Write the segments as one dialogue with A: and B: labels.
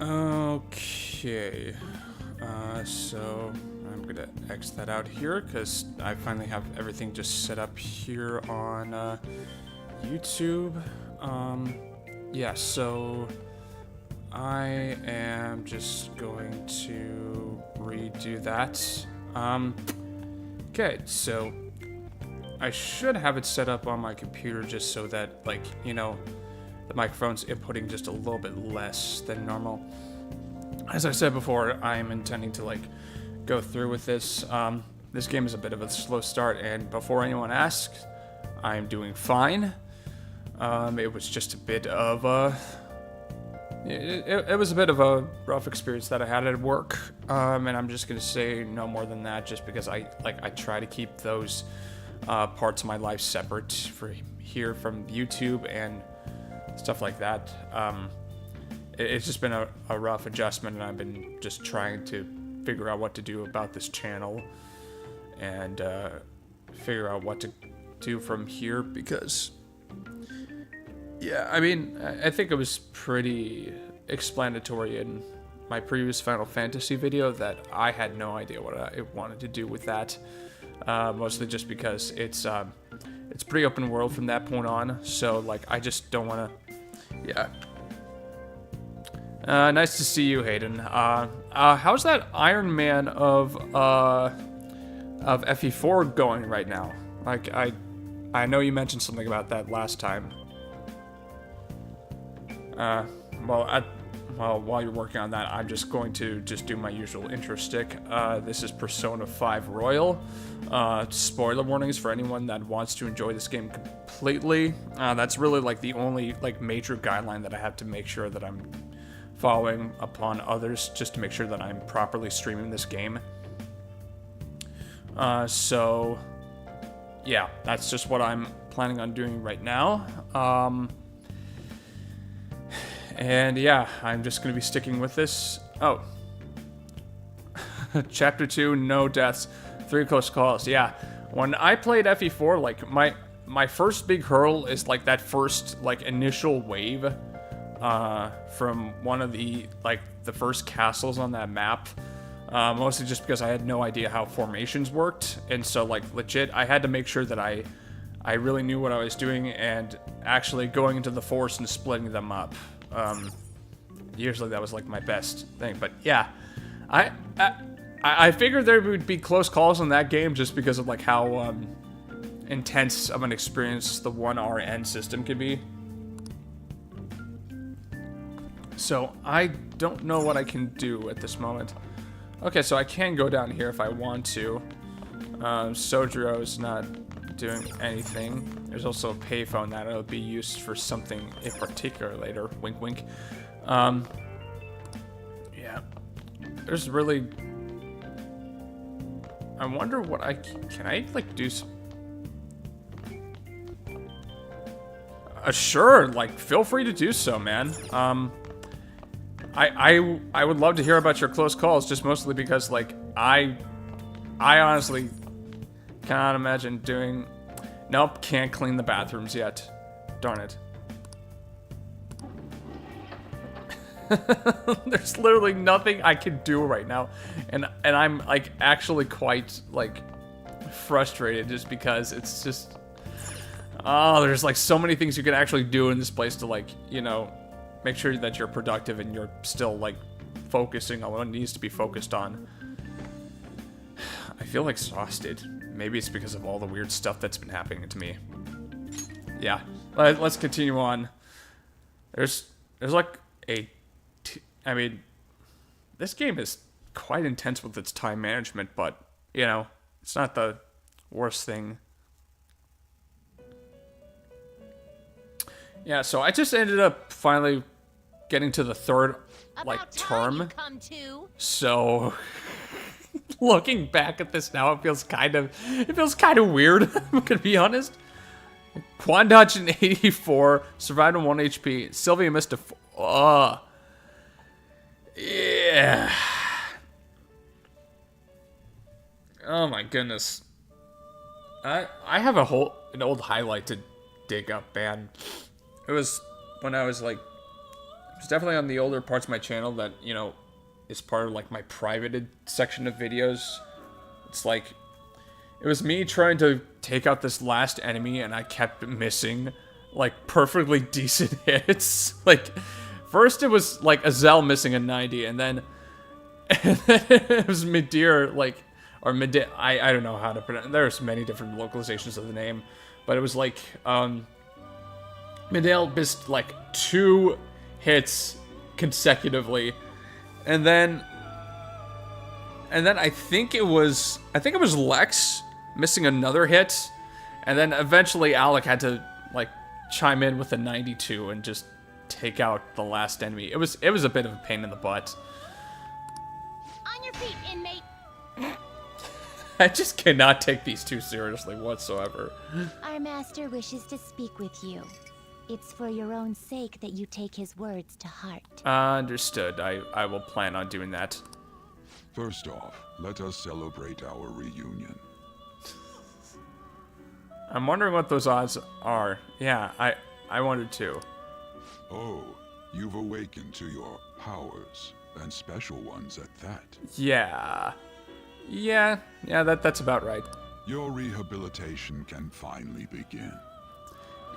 A: Okay. So I'm gonna X that out here because I finally have everything just set up here on YouTube. Yeah, so I am just going to redo that. Okay, so I should have it set up on my computer just so that, like, you know, the microphone's inputting just a little bit less than normal. As I said before, I'm intending to, like, go through with this. This game is a bit of a slow start, and before anyone asks, I'm doing fine. It was just a bit of a... It was a bit of a rough experience that I had at work, and I'm just gonna say no more than that, just because I try to keep those parts of my life separate from YouTube and stuff like that. It's just been a rough adjustment, and I've been just trying to figure out what to do about this channel and figure out what to do from here, because yeah, I mean, I think it was pretty explanatory in my previous Final Fantasy video that I had no idea what I wanted to do with that, mostly just because it's pretty open world from that point on, so like I just don't want to, yeah. Nice to see you, Hayden. How's that Iron Man of FE4 going right now? Like, I know you mentioned something about that last time. Well, while you're working on that, I'm just going to do my usual intro stick. This is Persona 5 Royal. Spoiler warnings for anyone that wants to enjoy this game completely. That's really like the only like major guideline that I have to make sure that I'm following upon others, just to make sure that I'm properly streaming this game. So yeah, that's just what I'm planning on doing right now. And yeah, I'm just gonna be sticking with this. Oh. Chapter 2, no deaths, 3 close calls. Yeah, when I played FE4, like, my first big hurdle is, like, that first, like, initial wave, from one of the, like, the first castles on that map. Mostly just because I had no idea how formations worked, and so, like, legit, I had to make sure that I really knew what I was doing, and actually going into the forest and splitting them up. Usually that was like my best thing, but yeah, I figured there would be close calls in that game just because of like how intense of an experience the 1RN system can be. So I don't know what I can do at this moment. Okay, so I can go down here if I want to. Sojiro's not doing anything. There's also a payphone that'll be used for something in particular later. Wink, wink. Yeah. There's really... I wonder what I... Can I, like, do some... Sure, like, feel free to do so, man. I would love to hear about your close calls, just mostly because, like, I honestly cannot imagine doing... Nope, can't clean the bathrooms yet. Darn it. There's literally nothing I can do right now. And I'm, like, actually quite, like, frustrated just because it's just... Oh, there's, like, so many things you can actually do in this place to, like, you know, make sure that you're productive and you're still, like, focusing on what needs to be focused on. I feel exhausted. Maybe it's because of all the weird stuff that's been happening to me. Yeah, let's continue on. There's like I mean, this game is quite intense with its time management, but, you know, it's not the worst thing. Yeah, so I just ended up finally getting to the third, like, term. So... Looking back at this now, it feels kind of weird. I'm gonna be honest. Quan Dodge 84, survived on 1 HP. Sylvia missed a. Yeah. Oh my goodness. I have an old highlight to dig up, man. It was when I was like It's definitely on the older parts of my channel that, you know, is part of, like, my privated section of videos. It's like, it was me trying to take out this last enemy, and I kept missing, like, perfectly decent hits. Like, first it was, like, Azel missing a 90, and then it was Midir, like, or Midir, I don't know how to pronounce it. There's many different localizations of the name, but it was like, Midir missed, like, 2 hits consecutively, and then I think it was Lex missing another hit, and then eventually Alec had to, like, chime in with a 92 and just take out the last enemy. It was a bit of a pain in the butt.
B: On your feet, inmate.
A: I just cannot take these two seriously whatsoever.
B: Our master wishes to speak with you. It's for your own sake that you take his words to heart.
A: Understood. I will plan on doing that.
C: First off, let us celebrate our reunion.
A: I'm wondering what those odds are. Yeah, I wondered too.
C: Oh, you've awakened to your powers, and special ones at that.
A: Yeah, that's about right.
C: Your rehabilitation can finally begin.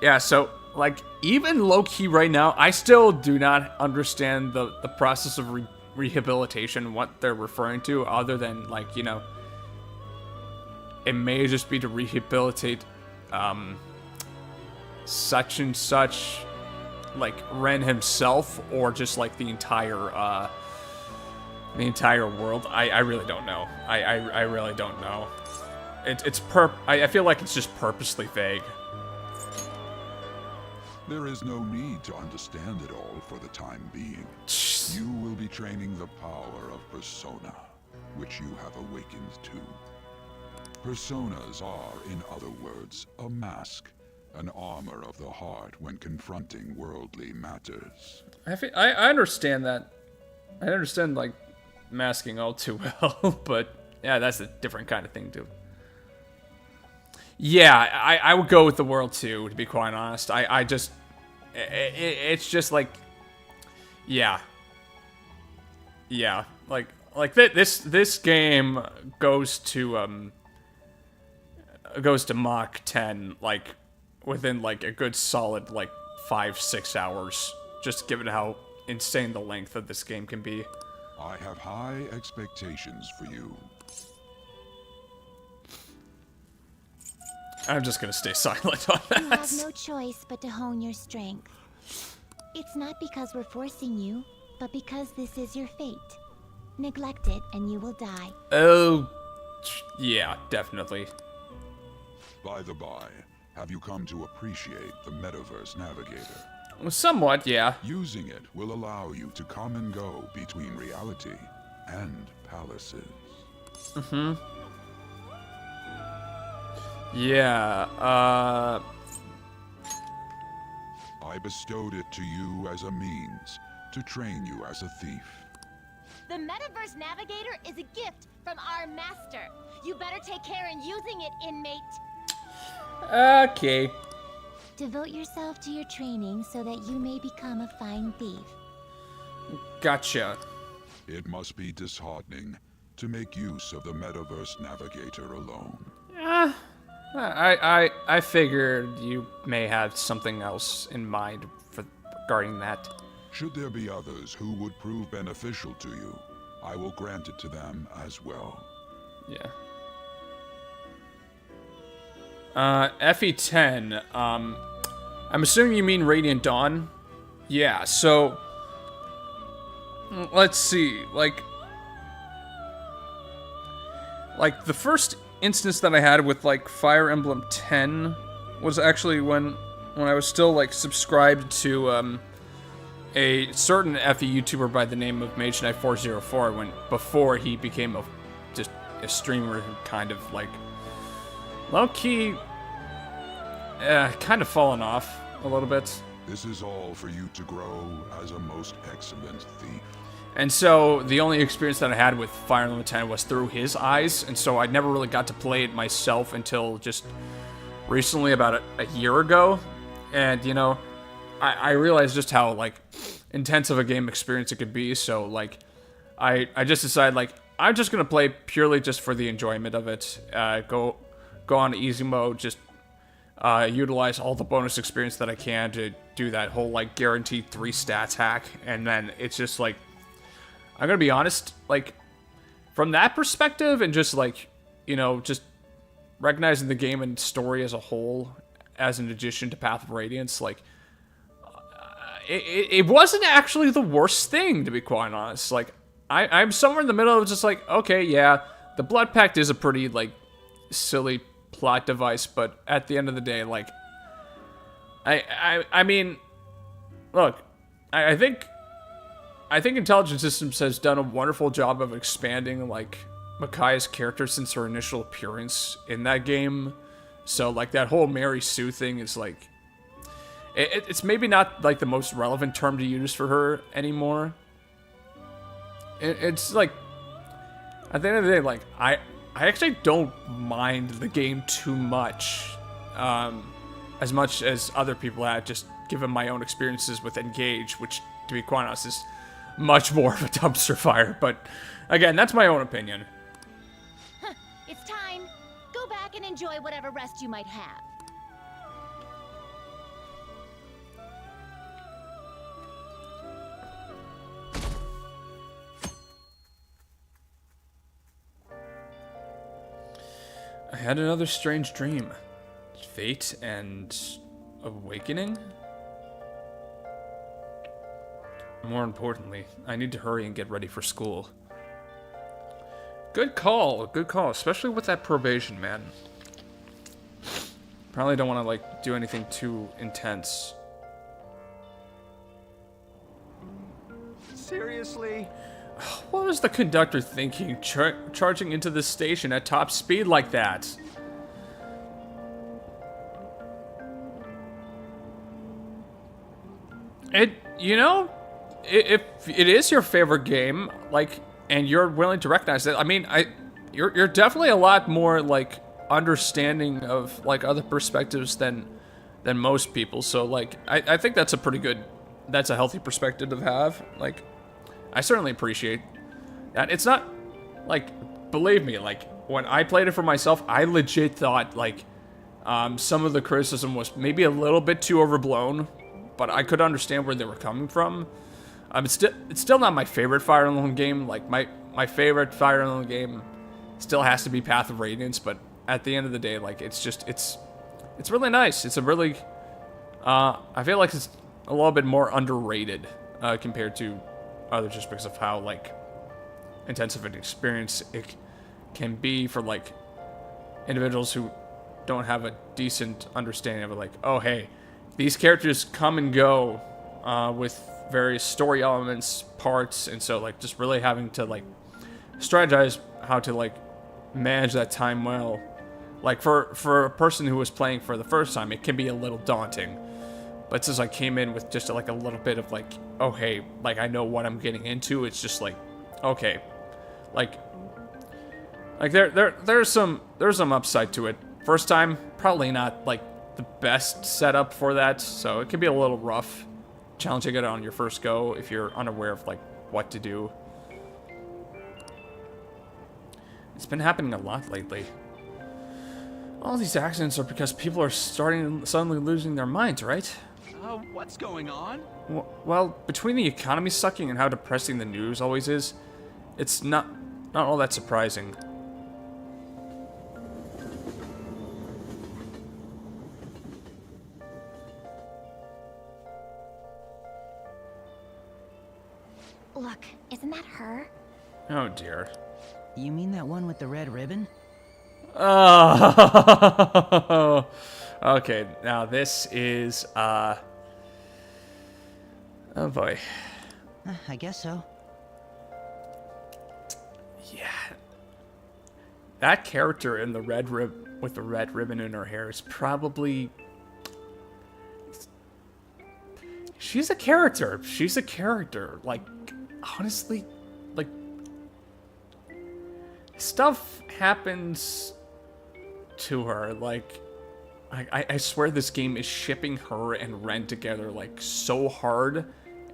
A: Yeah, so, like, even low-key right now, I still do not understand the process of rehabilitation, what they're referring to, other than, like, you know, it may just be to rehabilitate, such and such, like, Ren himself, or just, like, the entire world. I really don't know. I really don't know. I feel like it's just purposely vague.
C: There is no need to understand it all for the time being. You will be training the power of persona, which you have awakened to. Personas are, in other words, a mask, an armor of the heart when confronting worldly matters.
A: I understand that. I understand, like, masking all too well, but yeah, that's a different kind of thing too. Yeah, I would go with the world too, to be quite honest. It's just like, yeah, like this game goes to Mach 10 like within like a good solid like 5-6 hours, just given how insane the length of this game can be.
C: I have high expectations for you.
A: I'm just gonna stay silent on that.
B: You have no choice but to hone your strength. It's not because we're forcing you, but because this is your fate. Neglect it and you will die.
A: Oh, yeah, definitely.
C: By the by, have you come to appreciate the Metaverse Navigator?
A: Somewhat, yeah.
C: Using it will allow you to come and go between reality and palaces.
A: Mm-hmm. Yeah,
C: I bestowed it to you as a means to train you as a thief.
B: The Metaverse Navigator is a gift from our master. You better take care in using it, inmate.
A: Okay.
B: Devote yourself to your training so that you may become a fine thief.
A: Gotcha.
C: It must be disheartening to make use of the Metaverse Navigator alone.
A: I figured you may have something else in mind regarding that.
C: Should there be others who would prove beneficial to you, I will grant it to them as well.
A: Yeah. FE10, I'm assuming you mean Radiant Dawn? Yeah, so let's see, like the first instance that I had with like Fire Emblem 10 was actually when I was still like subscribed to a certain FE YouTuber by the name of MageKnight404 before he became just a streamer who kind of like low-key kind of fallen off a little bit.
C: This is all for you to grow as a most excellent thief.
A: And so the only experience that I had with Fire Emblem 10 was through his eyes, and so I never really got to play it myself until just recently, about a year ago. And, you know, I realized just how, like, intense of a game experience it could be, so, like, I just decided, like, I'm just gonna play purely just for the enjoyment of it. Go on easy mode, just utilize all the bonus experience that I can to do that whole, like, guaranteed 3 stats hack, and then it's just, like, I'm gonna be honest, like, from that perspective, and just, like, you know, just recognizing the game and story as a whole, as an addition to Path of Radiance, like, it wasn't actually the worst thing, to be quite honest. Like, I'm somewhere in the middle of just like, okay, yeah, the Blood Pact is a pretty, like, silly plot device, but at the end of the day, like, I mean, look, I think Intelligent Systems has done a wonderful job of expanding, like, Micaiah's character since her initial appearance in that game. So, like, that whole Mary Sue thing is, like, it's maybe not, like, the most relevant term to use for her anymore. It's, like, at the end of the day, like, I actually don't mind the game too much, as much as other people have, just given my own experiences with Engage, which, to be quite honest, is much more of a dumpster fire. But, again, that's my own opinion.
B: It's time. Go back and enjoy whatever rest you might have.
A: I had another strange dream. Fate and awakening? More importantly, I need to hurry and get ready for school. Good call, especially with that probation, man. Probably don't want to, like, do anything too intense.
D: Seriously?
A: What was the conductor thinking, charging into the station at top speed like that? You know, if it is your favorite game, like, and you're willing to recognize it, I mean, you're definitely a lot more, like, understanding of, like, other perspectives than most people. So, like, I think that's that's a healthy perspective to have. Like, I certainly appreciate that. It's not, like, believe me, like, when I played it for myself, I legit thought, like, some of the criticism was maybe a little bit too overblown, but I could understand where they were coming from. It's still not my favorite Fire Emblem game. Like, my favorite Fire Emblem game still has to be Path of Radiance, but at the end of the day, like, it's really nice. It's a really, I feel like it's a little bit more underrated, compared to others, just because of how, like, intensive an experience it can be for, like, individuals who don't have a decent understanding of it. Like, oh, hey, these characters come and go with various story elements, parts, and so, like, just really having to, like, strategize how to, like, manage that time well. Like, for a person who was playing for the first time, it can be a little daunting. But since I came in with just, like, a little bit of, like, oh, hey, like, I know what I'm getting into, it's just, like, okay. Like there's some upside to it. First time, probably not, like, the best setup for that, so it can be a little rough, challenging it on your first go if you're unaware of, like, what to do. It's been happening a lot lately. All these accidents are because people are suddenly losing their minds, right?
D: What's going on?
A: Well, between the economy sucking and how depressing the news always is, it's not all that surprising.
B: Look, isn't that her?
A: Oh dear.
E: You mean that one with the red ribbon?
A: Oh. Okay, now this is oh boy.
E: I guess so.
A: Yeah. That character in the with the red ribbon in her hair is probably... She's a character. She's a character. Like, honestly, like, stuff happens to her. Like, I swear this game is shipping her and Ren together like so hard,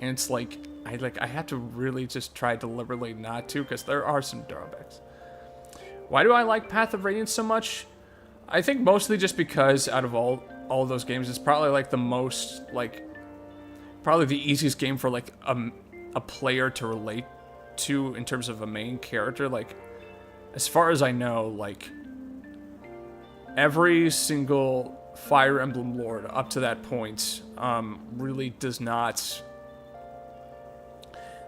A: and it's like I have to really just try deliberately not to, because there are some drawbacks. Why do I like Path of Radiance so much? I think mostly just because out of all of those games, it's probably like the most like probably the easiest game for like a player to relate to in terms of a main character. Like, as far as I know, like every single Fire Emblem Lord up to that point really does not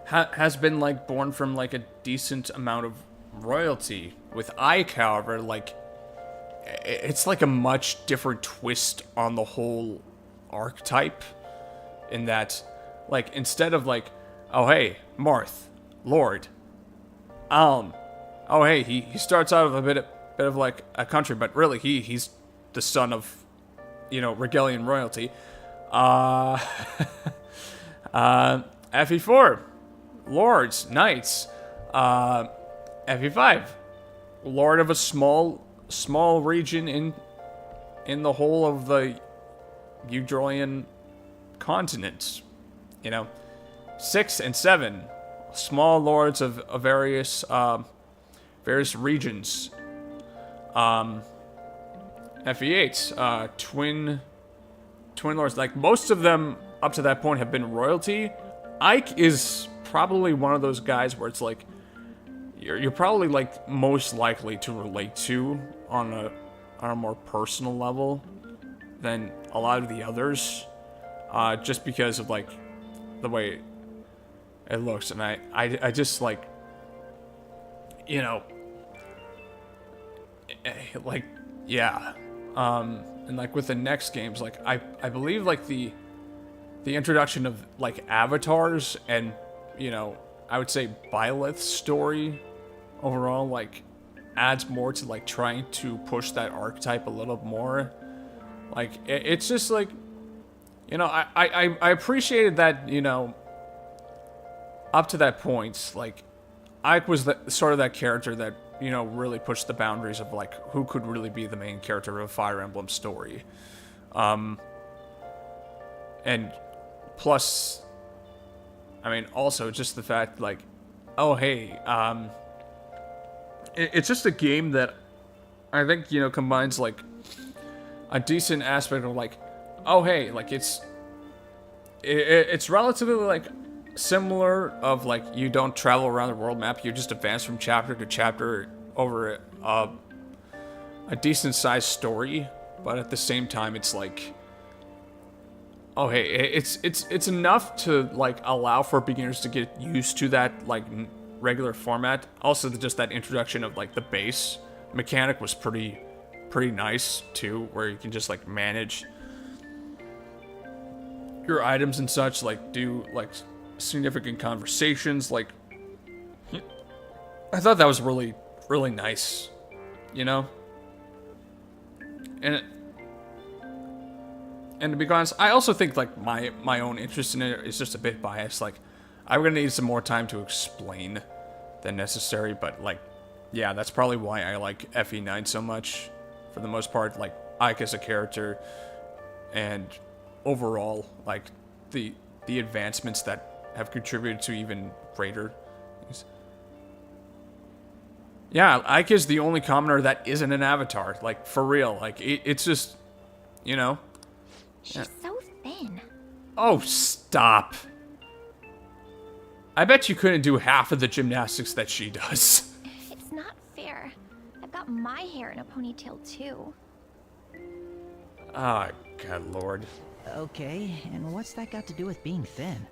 A: has been like born from like a decent amount of royalty. With Ike, however, like it's like a much different twist on the whole archetype, in that like instead of like, oh hey, Marth, Lord, oh hey, he starts out of a bit of like a country, but really he's the son of, you know, Regalian royalty. FE4, Lords, Knights. FE5, Lord of a small region in the whole of the Eudrolian continent. You know, 6 and 7, small lords of various regions. FE8, twin lords. Like, most of them up to that point have been royalty. Ike is probably one of those guys where it's like you're probably like most likely to relate to on a more personal level than a lot of the others, just because of like the way it looks. And I just like, you know, like, yeah. And like with the next games, like I believe like the introduction of like avatars and, you know, I would say Byleth's story overall like adds more to like trying to push that archetype a little more. Like it's just like, you know, I appreciated that, you know, up to that point, like Ike was the sort of that character that, you know, really pushed the boundaries of like who could really be the main character of a Fire Emblem story. And plus, I mean, also just the fact like, oh hey, it's just a game that I think, you know, combines like a decent aspect of like, oh hey, like it's relatively like similar of like you don't travel around the world map, you just advance from chapter to chapter over a decent sized story, but at the same time it's like, oh hey, it's enough to like allow for beginners to get used to that like regular format. Also, just that introduction of like the base mechanic was pretty nice too, where you can just like manage your items and such, like do like significant conversations. Like, I thought that was really nice, you know. And to be honest, I also think like my own interest in it is just a bit biased. Like, I'm gonna need some more time to explain than necessary, but like, yeah, that's probably why I like FE9 so much. For the most part, like Ike as a character, and overall, like the advancements that have contributed to even greater things. Yeah, Ike is the only commoner that isn't an avatar. Like, for real. Like, it's just, you know.
B: She's so thin.
A: Oh, stop. I bet you couldn't do half of the gymnastics that she does.
B: It's not fair. I've got my hair in a ponytail too.
A: Ah, God Lord.
E: Okay, and what's that got to do with being thin?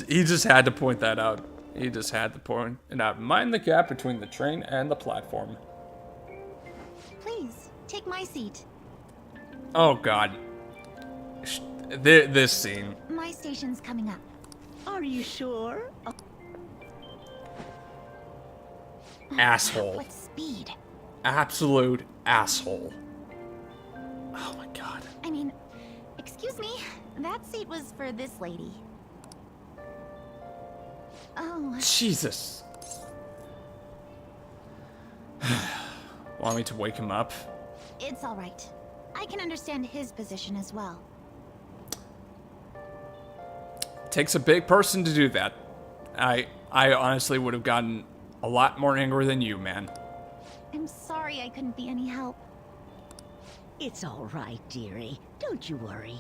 A: He just had to point that out. He just had to point it out. Mind the gap between the train and the platform.
B: Please, take my seat.
A: Oh, God. This scene.
B: My station's coming up.
F: Are you sure?
A: Asshole.
B: What speed?
A: Absolute asshole. Oh, my God.
B: I mean, excuse me, that seat was for this lady. Oh.
A: Jesus. Want me to wake him up?
B: It's all right. I can understand his position as well.
A: Takes a big person to do that. I honestly would have gotten a lot more angry than you, man.
B: I'm sorry I couldn't be any help.
F: It's all right, dearie. Don't you worry.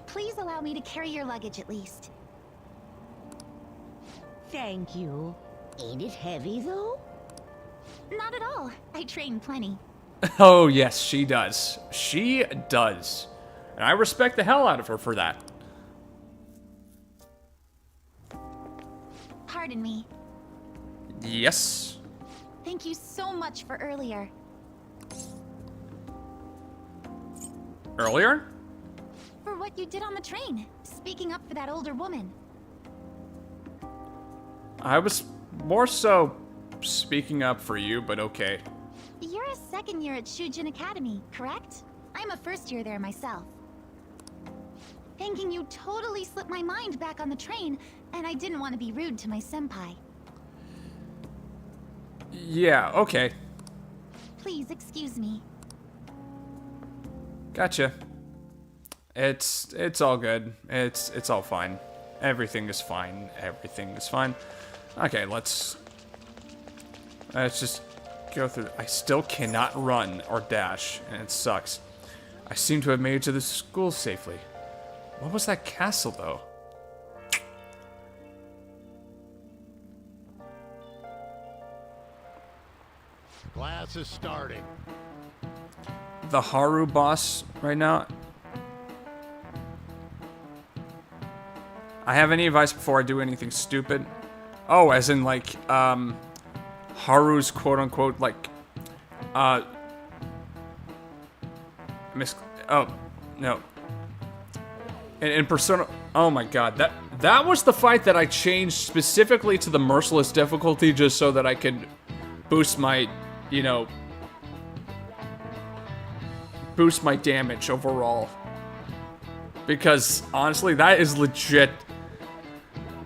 B: Please allow me to carry your luggage at least.
F: Thank you. Ain't it heavy, though?
B: Not at all. I train plenty.
A: Oh, yes, she does. She does. And I respect the hell out of her for that.
B: Pardon me.
A: Yes.
B: Thank you so much for earlier.
A: Earlier?
B: For what you did on the train, speaking up for that older woman.
A: I was more so speaking up for you, but okay.
B: You're a second year at Shujin Academy, correct? I'm a first year there myself. Thanking you totally slipped my mind back on the train, and I didn't want to be rude to my senpai.
A: Yeah, okay.
B: Please excuse me.
A: Gotcha. It's all good. It's all fine. Everything is fine. Everything is fine. Okay, let's just go through. I still cannot run or dash, and it sucks. I seem to have made it to the school safely. What was that castle, though?
G: Class is starting.
A: The Haru boss right now. I have any advice before I do anything stupid? Oh, as in like, Haru's quote-unquote, like, oh, no. In Persona, oh my god, that was the fight that I changed specifically to the Merciless difficulty just so that I could boost my, you know, boost my damage overall. Because, honestly, that is legit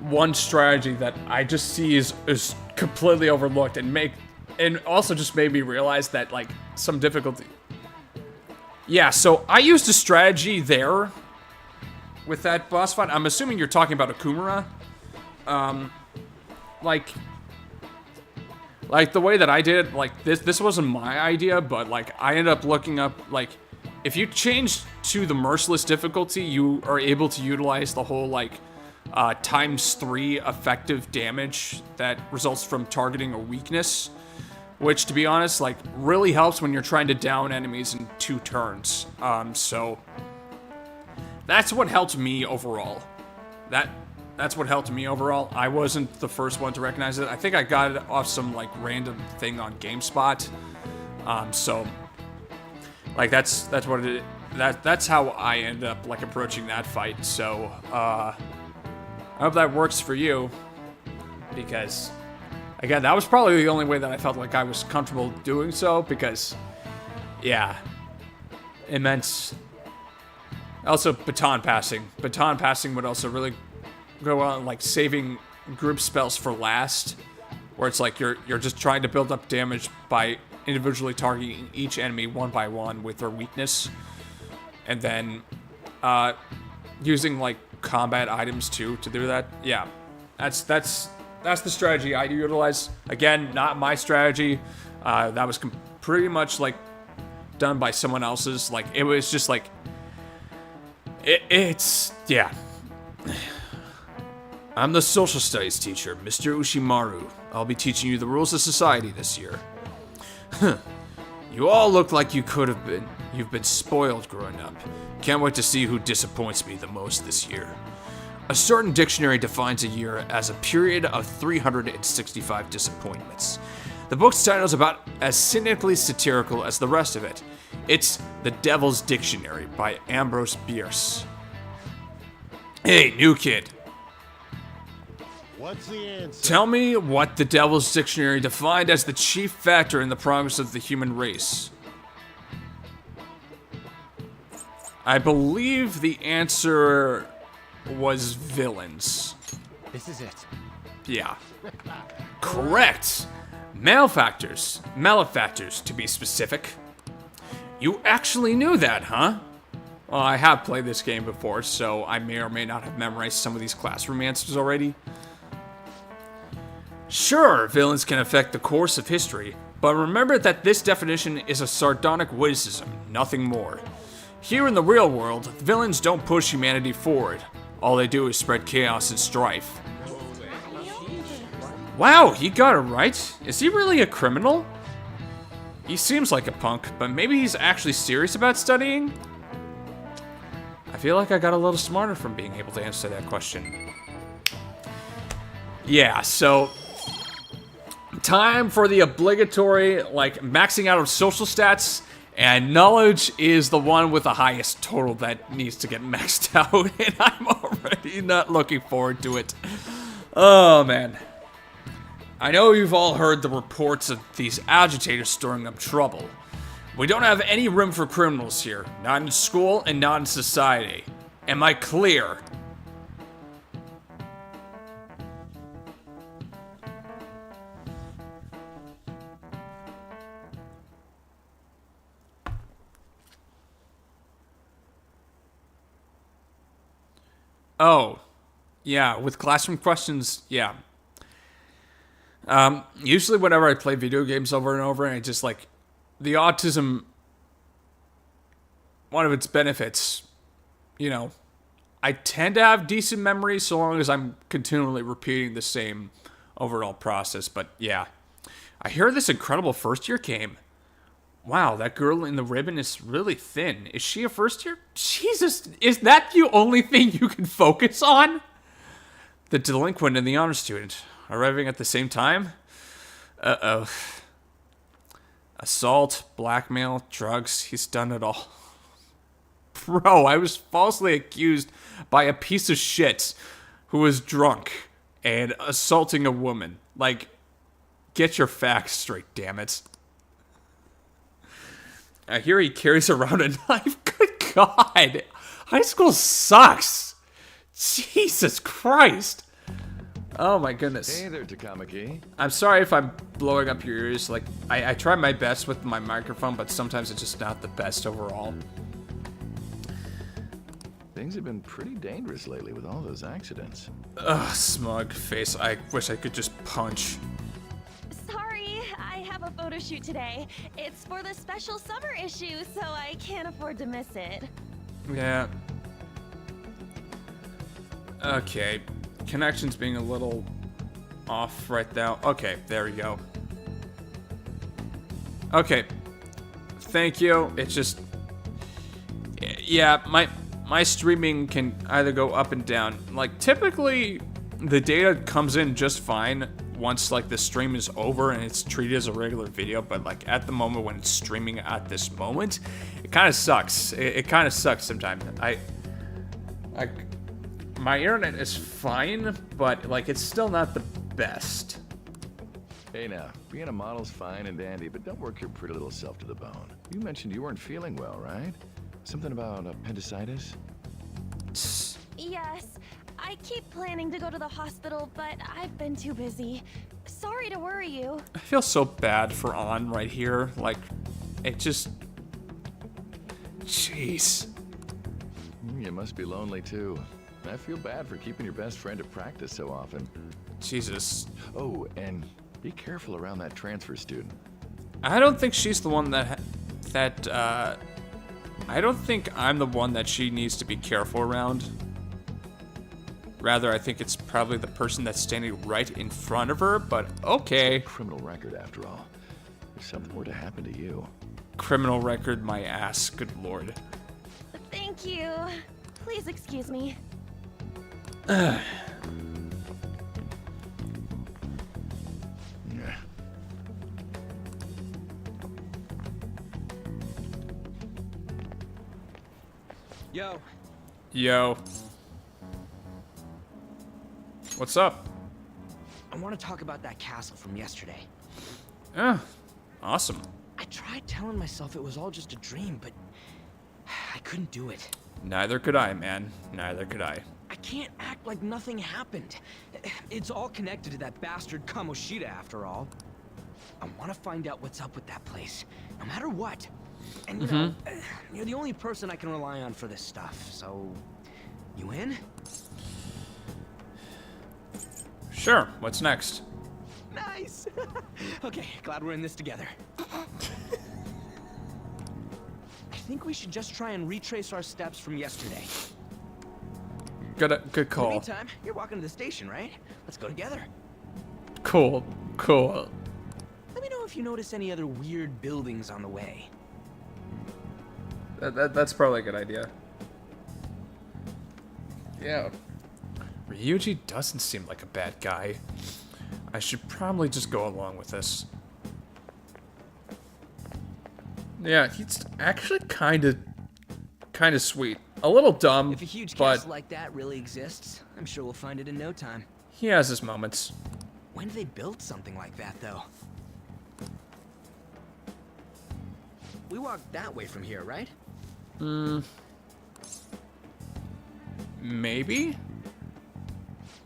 A: one strategy that I just see is completely overlooked and also just made me realize that, like, some difficulty. Yeah, so I used a strategy there with that boss fight. I'm assuming you're talking about Akumura. Like the way that I did it, like, this wasn't my idea, but, like, I ended up looking up, like, if you change to the Merciless difficulty, you are able to utilize the whole, like, ×3 effective damage that results from targeting a weakness, which, to be honest, like, really helps when you're trying to down enemies in 2 turns. So that's what helped me overall. That's what helped me overall. I wasn't the first one to recognize it. I think I got it off some, like, random thing on GameSpot. So, like, that's what it. That's how I ended up, like, approaching that fight. So, I hope that works for you, because, again, that was probably the only way that I felt like I was comfortable doing so, because, yeah, immense. Also, baton passing. Baton passing would also really go on, like, saving group spells for last, where it's like you're just trying to build up damage by individually targeting each enemy one by one with their weakness, and then using, like, combat items too to do that. Yeah, that's the strategy I utilize. Again, not my strategy. That was pretty much, like, done by someone else's. Like, it was just like it's yeah. I'm the social studies teacher, Mr. Ushimaru. I'll be teaching you the rules of society this year. You all look like you've been spoiled growing up. Can't wait to see who disappoints me the most this year. A certain dictionary defines a year as a period of 365 disappointments. The book's title is about as cynically satirical as the rest of it. It's The Devil's Dictionary by Ambrose Bierce. Hey, new kid.
G: What's the answer?
A: Tell me what the Devil's Dictionary defined as the chief factor in the progress of the human race. I believe the answer was villains.
G: This is it.
A: Yeah. Correct! Malefactors, to be specific. You actually knew that, huh? Well, I have played this game before, so I may or may not have memorized some of these classroom answers already. Sure, villains can affect the course of history, but remember that this definition is a sardonic witticism, nothing more. Here in the real world, villains don't push humanity forward. All they do is spread chaos and strife. Wow, he got it right. Is he really a criminal? He seems like a punk, but maybe he's actually serious about studying? I feel like I got a little smarter from being able to answer that question. Yeah, so time for the obligatory, like, maxing out of social stats, and knowledge is the one with the highest total that needs to get maxed out, and I'm already not looking forward to it. Oh, man. I know you've all heard the reports of these agitators stirring up trouble. We don't have any room for criminals here, not in school and not in society. Am I clear? Oh, yeah, with classroom questions, yeah. Usually whenever I play video games over and over, and I just like, the autism, one of its benefits, you know, I tend to have decent memory so long as I'm continually repeating the same overall process, but yeah. I hear this incredible first year came. Wow, that girl in the ribbon is really thin. Is she a first year? Jesus, is that the only thing you can focus on? The delinquent and the honor student arriving at the same time? Uh-oh. Assault, blackmail, drugs, he's done it all. Bro, I was falsely accused by a piece of shit who was drunk and assaulting a woman. Like, get your facts straight, damn it. I hear he carries around a knife. Good God. High school sucks. Jesus Christ. Oh my goodness.
H: Hey there, Takamaki.
A: I'm sorry if I'm blowing up your ears. Like, I try my best with my microphone, but sometimes it's just not the best overall.
H: Things have been pretty dangerous lately with all those accidents.
A: Ugh, smug face. I wish I could just punch.
I: Sorry, I have a photo shoot today. It's for the special summer issue, so I can't afford to miss it.
A: Yeah. Okay. Connection's being a little off right now. Okay, there we go. Okay. Thank you. It's just... yeah, my streaming can either go up and down. Like, typically, the data comes in just fine once, like, the stream is over and it's treated as a regular video, but, like, at the moment when it's streaming at this moment, it kind of sucks. It kind of sucks sometimes. My internet is fine, but, like, it's still not the best.
H: Hey now, being a model's fine and dandy, but don't work your pretty little self to the bone. You mentioned you weren't feeling well, right? Something about appendicitis?
I: Yes, I keep planning to go to the hospital, but I've been too busy. Sorry to worry you.
A: I feel so bad for An right here. Like, it just... jeez.
H: You must be lonely too. I feel bad for keeping your best friend at practice so often.
A: Jesus.
H: Oh, and be careful around that transfer student.
A: I don't think she's the one that I don't think I'm the one that she needs to be careful around. Rather, I think it's probably the person that's standing right in front of her, but okay.
H: Criminal record, after all. If something were to happen to you.
A: Criminal record, my ass, good lord.
I: Thank you. Please excuse me.
H: Yeah.
A: Yo. What's up?
J: I want to talk about that castle from yesterday.
A: Yeah, awesome.
J: I tried telling myself it was all just a dream, but I couldn't do it.
A: Neither could I, man. Neither could I.
J: I can't act like nothing happened. It's all connected to that bastard Kamoshida, after all. I want to find out what's up with that place, no matter what. And you know, you're the only person I can rely on for this stuff, so... You in?
A: Sure, what's next?
J: Nice! Okay, glad we're in this together. I think we should just try and retrace our steps from yesterday.
A: Good
J: In the
A: call.
J: meantime, you're walking to the station, right? Let's go together.
A: Cool.
J: Let me know if you notice any other weird buildings on the way.
A: That's probably a good idea. Yeah. Ryuji doesn't seem like a bad guy. I should probably just go along with this. Yeah, he's actually kind of sweet. A little dumb,
J: If a huge
A: but
J: castle like that really exists, I'm sure we'll find it in no time.
A: he has his moments.
J: When did they build something like that, though? We walked that way from here, right?
A: Maybe?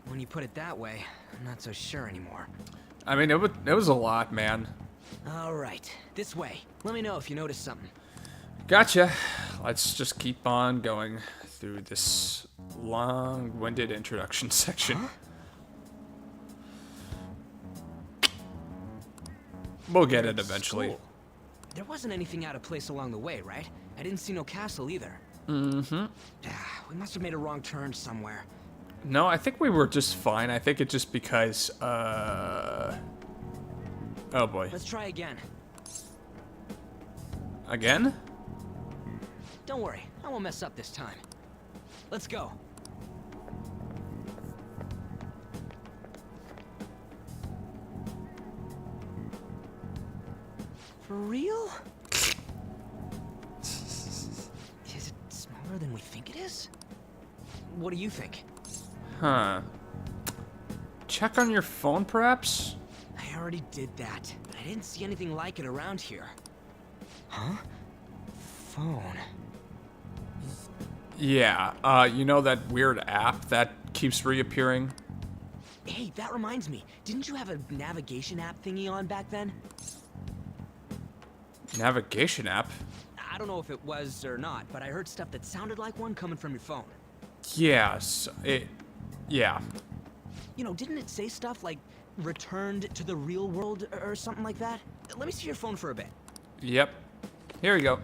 J: When you put it that way, I'm not so sure anymore.
A: I mean, it was a lot, man.
J: All right, this way. Let me know if you notice something.
A: Gotcha. Let's just keep on going through this long-winded introduction section.
J: Huh?
A: We'll get it eventually.
J: School. There wasn't anything out of place along the way, right? I didn't see no castle either.
A: Mm-hmm.
J: We must have made a wrong turn somewhere.
A: No, I think we were just fine. I think it's just because, oh boy.
J: Let's try again.
A: Again?
J: Don't worry, I won't mess up this time. Let's go. For real? Is it smaller than we think it is? What do you think?
A: Huh. Check on your phone, perhaps?
J: I already did that. I didn't see anything like it around here. Huh? Phone.
A: Yeah, you know that weird app that keeps reappearing?
J: Hey, that reminds me. Didn't you have a navigation app thingy on back then?
A: Navigation app?
J: I don't know if it was or not, but I heard stuff that sounded like one coming from your phone.
A: Yes, yeah.
J: You know, didn't it say stuff like returned to the real world or something like that? Let me see your phone for a bit.
A: Yep. Here we go.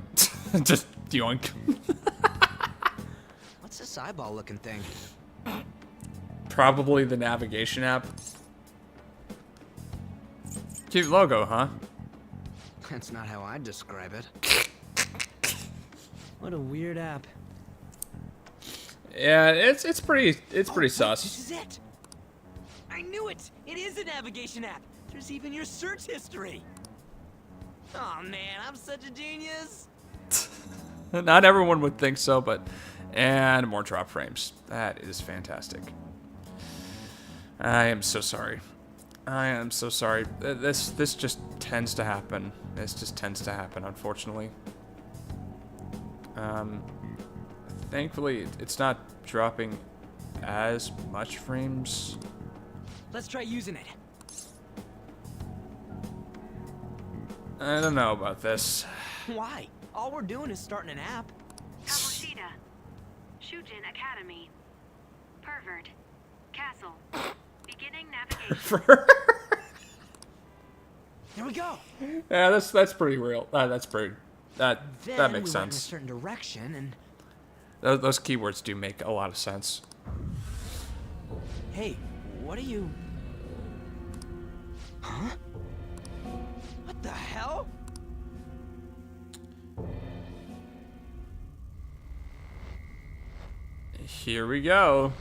A: Just yoink.
J: What's this eyeball looking thing?
A: Probably the navigation app. Cute logo, huh?
J: That's not how I'd describe it. What a weird app.
A: Yeah, it's pretty sus.
J: This is it. I knew it. It is a navigation app. There's even your search history. Oh man, I'm such a genius.
A: Not everyone would think so, but and more drop frames. That is fantastic. I am so sorry. I am so sorry. This just tends to happen. This just tends to happen, unfortunately. Thankfully, it's not dropping as much frames.
J: Let's try using it.
A: I don't know about this.
J: Why? All we're doing is starting an app.
K: Kamoshida. Shujin Academy. Pervert. Castle. Beginning navigation.
J: Here we go.
A: Yeah, that's pretty real. That's pretty. That
J: Then
A: makes
J: we went in a
A: sense.
J: certain direction, and
A: Those keywords do make a lot of sense.
J: hey, what are you? Huh? What the hell?
A: Here we go.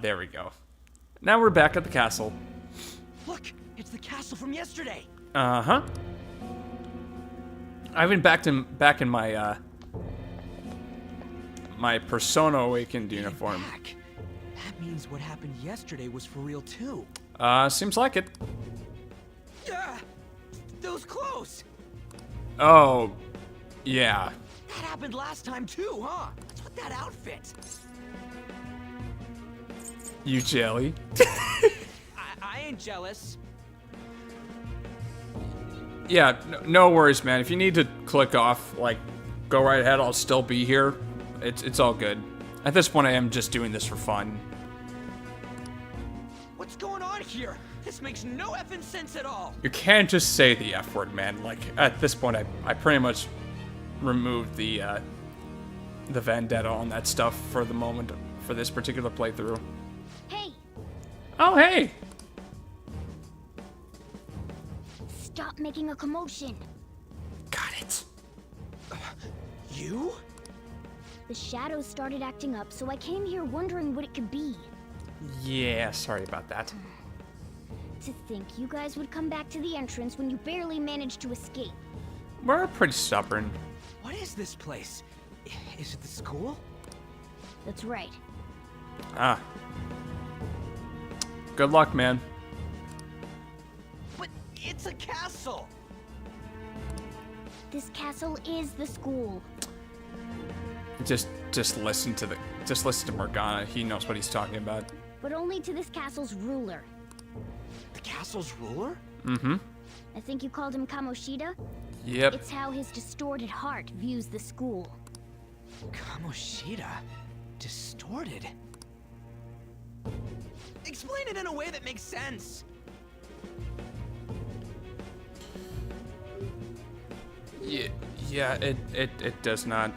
A: There we go. Now we're back at the castle.
J: Look, it's the castle from yesterday.
A: Uh-huh. I've been back in my my Persona Awakened uniform.
J: Back. That means what happened yesterday was for real too.
A: Seems like it.
J: Those those clothes?
A: Oh, yeah.
J: That happened last time too, huh? What's with that outfit?
A: You jelly.
J: I ain't jealous.
A: Yeah, no worries, man. If you need to click off, like, go right ahead. I'll still be here. It's all good. At this point, I am just doing this for fun.
J: What's going on here? This makes no effing sense at all.
A: You can't just say the F word, man. Like, at this point, I pretty much removed the vendetta on that stuff for the moment, for this particular playthrough.
B: Hey!
A: Oh, hey!
B: Stop making a commotion.
A: Got it.
J: You?
B: The shadows started acting up, so I came here wondering what it could be.
A: Yeah, sorry about that.
B: To think you guys would come back to the entrance when you barely managed to escape.
A: We're pretty stubborn.
J: What is this place? Is it the school?
B: That's right.
A: Ah. Good luck, man.
J: But it's a castle.
B: This castle is the school.
A: Just listen to Morgana. He knows what he's talking about.
B: But only to this castle's ruler.
J: The castle's ruler?
A: Mm-hmm.
B: I think you called him Kamoshida?
A: Yep.
B: It's how his distorted heart views the school.
J: Kamoshida? Distorted? Explain it in a way that makes sense.
A: Yeah, it does not.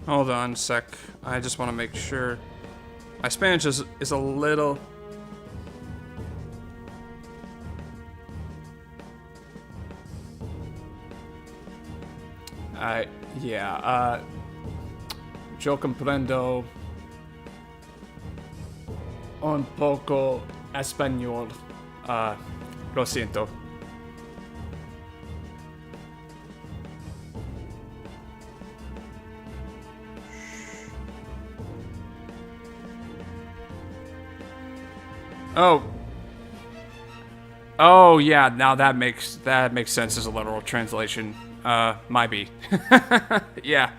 A: Hold on a sec. I just want to make sure. My Spanish is a little. Yeah. Yo comprendo un poco español. Lo siento. Oh yeah, now that makes sense as a literal translation. Might be. Yeah.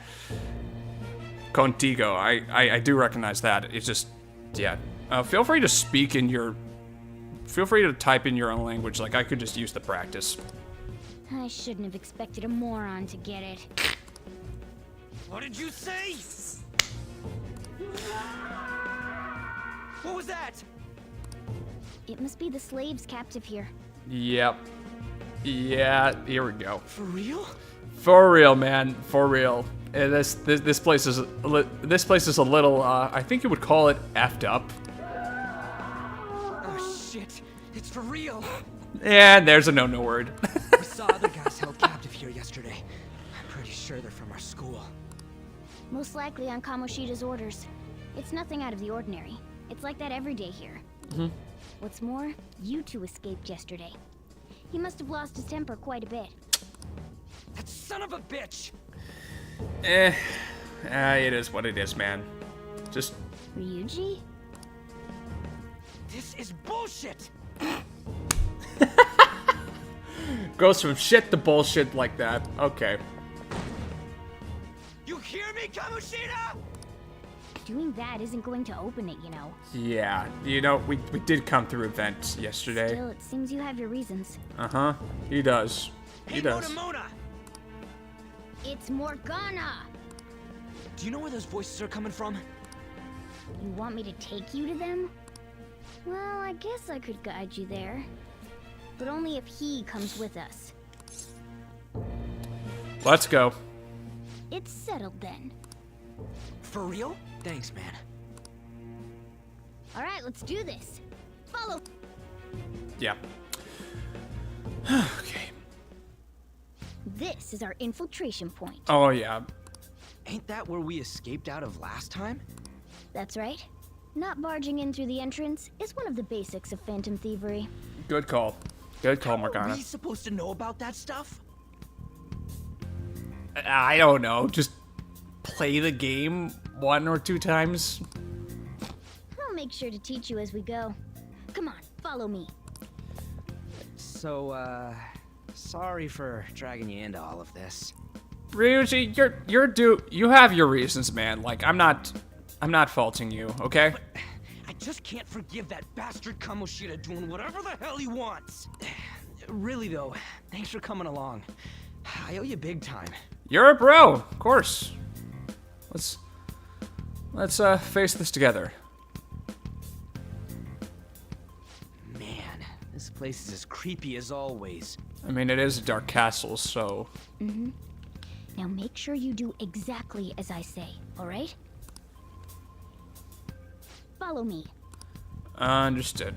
A: Contigo. I do recognize that. It's just, yeah. Feel free to speak in your... Feel free to type in your own language. Like, I could just use the practice.
B: I shouldn't have expected a moron to get it.
J: What did you say? What was that?
B: It must be the slaves captive here.
A: Yep. Yeah, here we go.
J: For real?
A: For real, man. For real. This place is a little, I think you would call it effed up.
J: Oh shit, it's for real.
A: And there's a no word.
J: We saw other guys held captive here yesterday. I'm pretty sure they're from our school.
B: Most likely on Kamoshida's orders. It's nothing out of the ordinary. It's like that every day here.
A: Mm-hmm.
B: What's more, you two escaped yesterday. He must have lost his temper quite a bit.
J: That son of a bitch!
A: It is what it is, man. Just...
B: RYUJI?
J: This is bullshit!
A: Goes from shit to bullshit like that. Okay.
J: You hear me, Kamoshida?
B: Doing that isn't going to open it, you know.
A: Yeah, you know, we did come through events yesterday.
B: Still, it seems you have your reasons.
A: Uh-huh. He does. He does.
J: Mona!
B: It's Morgana!
J: Do you know where those voices are coming from?
B: You want me to take you to them? Well, I guess I could guide you there. But only if he comes with us.
A: Let's go.
B: It's settled then.
J: For real? Thanks, man.
B: All right, let's do this. Follow.
A: Yeah. Okay.
B: This is our infiltration point.
A: Oh, yeah.
J: Ain't that where we escaped out of last time?
B: That's right. Not barging in through the entrance is one of the basics of phantom thievery.
A: Good call. Good call,
J: Are
A: Morgana.
J: we supposed to know about that stuff?
A: I don't know. Just play the game 1 or 2 times.
B: I'll make sure to teach you as we go. Come on, follow me.
J: So, sorry for dragging you into all of this.
A: Ryuji, you have your reasons, man. Like, I'm not faulting you, okay?
J: But I just can't forgive that bastard Kamoshida doing whatever the hell he wants. Really though, thanks for coming along. I owe you big time.
A: You're a bro, of course. Let's face this together.
J: Man, this place is as creepy as always.
A: I mean, it is a dark castle, so...
B: Mm-hmm. Now make sure you do exactly as I say, all right? Follow me.
A: Understood.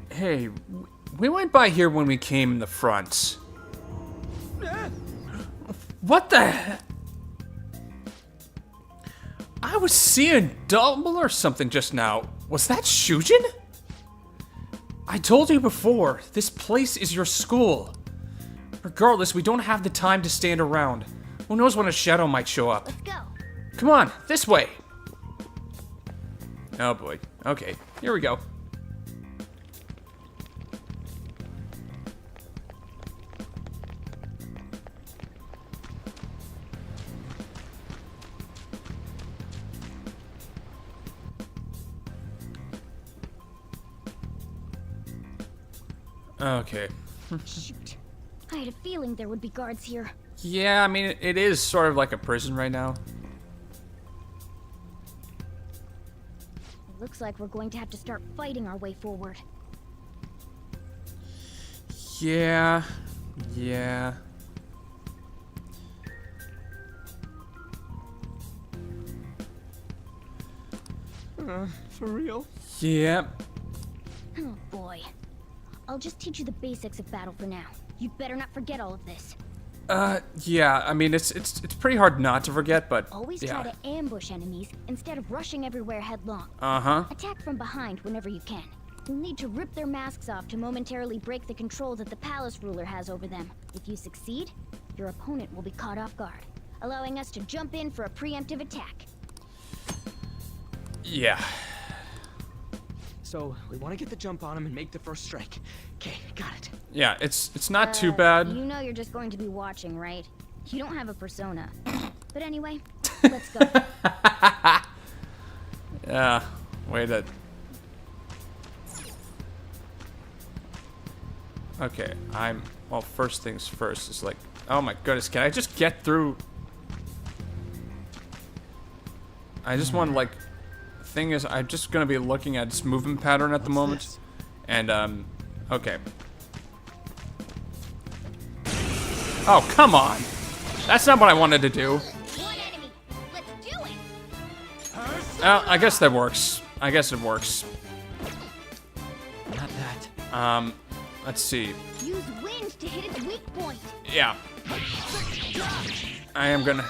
A: Hey, we went by here when we came in the front. What the heck? I was seeing double or something just now. Was that Shujin? I told you before, this place is your school. Regardless, we don't have the time to stand around. Who knows when a shadow might show up.
B: Let's go.
A: Come on, this way. Oh boy. Okay, here we go. Okay.
B: Shoot. I had a feeling there would be guards here.
A: Yeah, I mean, it is sort of like a prison right now.
B: It looks like we're going to have to start fighting our way forward.
A: Yeah.
J: For real?
A: Yeah.
B: Oh boy. I'll just teach you the basics of battle for now. You'd better not forget all of this.
A: Yeah, I mean, it's pretty hard not to forget, but
B: Always
A: yeah.
B: try to ambush enemies instead of rushing everywhere headlong.
A: Uh-huh.
B: Attack from behind whenever you can. You'll need to rip their masks off to momentarily break the control that the palace ruler has over them. If you succeed, your opponent will be caught off guard, allowing us to jump in for a preemptive attack.
A: Yeah.
J: So, we want to get the jump on him and make the first strike. Okay, got it.
A: Yeah, it's not too bad.
B: You know you're just going to be watching, right? You don't have a persona. But anyway, let's go.
A: Yeah, wait a... Okay, well, first things first is like... Oh my goodness, can I just get through... I just want to, like... Thing is, I'm just gonna be looking at its movement pattern at the moment. And, okay. Oh, come on! That's not what I wanted to do.
B: One enemy. Let's do it.
A: Well, I guess that works. I guess it works.
J: Not that.
A: Let's see.
B: Use wind to hit its weak point.
A: Yeah. I am gonna...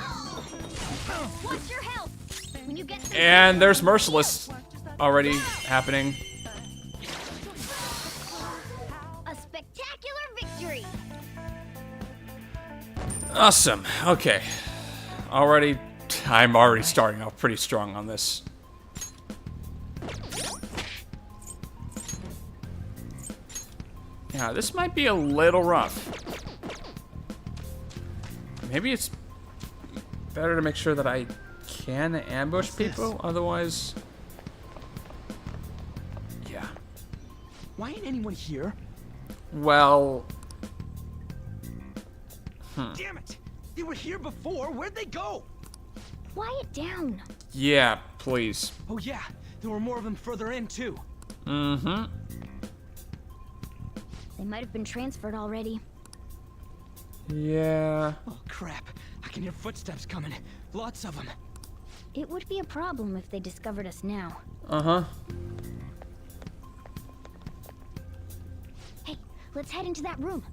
B: What's your health? When you get
A: And there's Merciless already happening.
B: a spectacular victory.
A: Awesome. Okay. I'm already starting off pretty strong on this. Yeah, this might be a little rough. Maybe it's better to make sure that I can ambush people, otherwise... Yeah.
J: Why ain't anyone here?
A: Well...
J: Damn it! They were here before. Where'd they go?
B: Quiet down.
A: Yeah, please.
J: Oh yeah, there were more of them further in too.
A: Mm-hmm.
B: They might have been transferred already.
A: Yeah.
J: Oh, crap. I can hear footsteps coming. Lots of them.
B: It would be a problem if they discovered us now.
A: Uh-huh.
B: Hey, let's head into that room.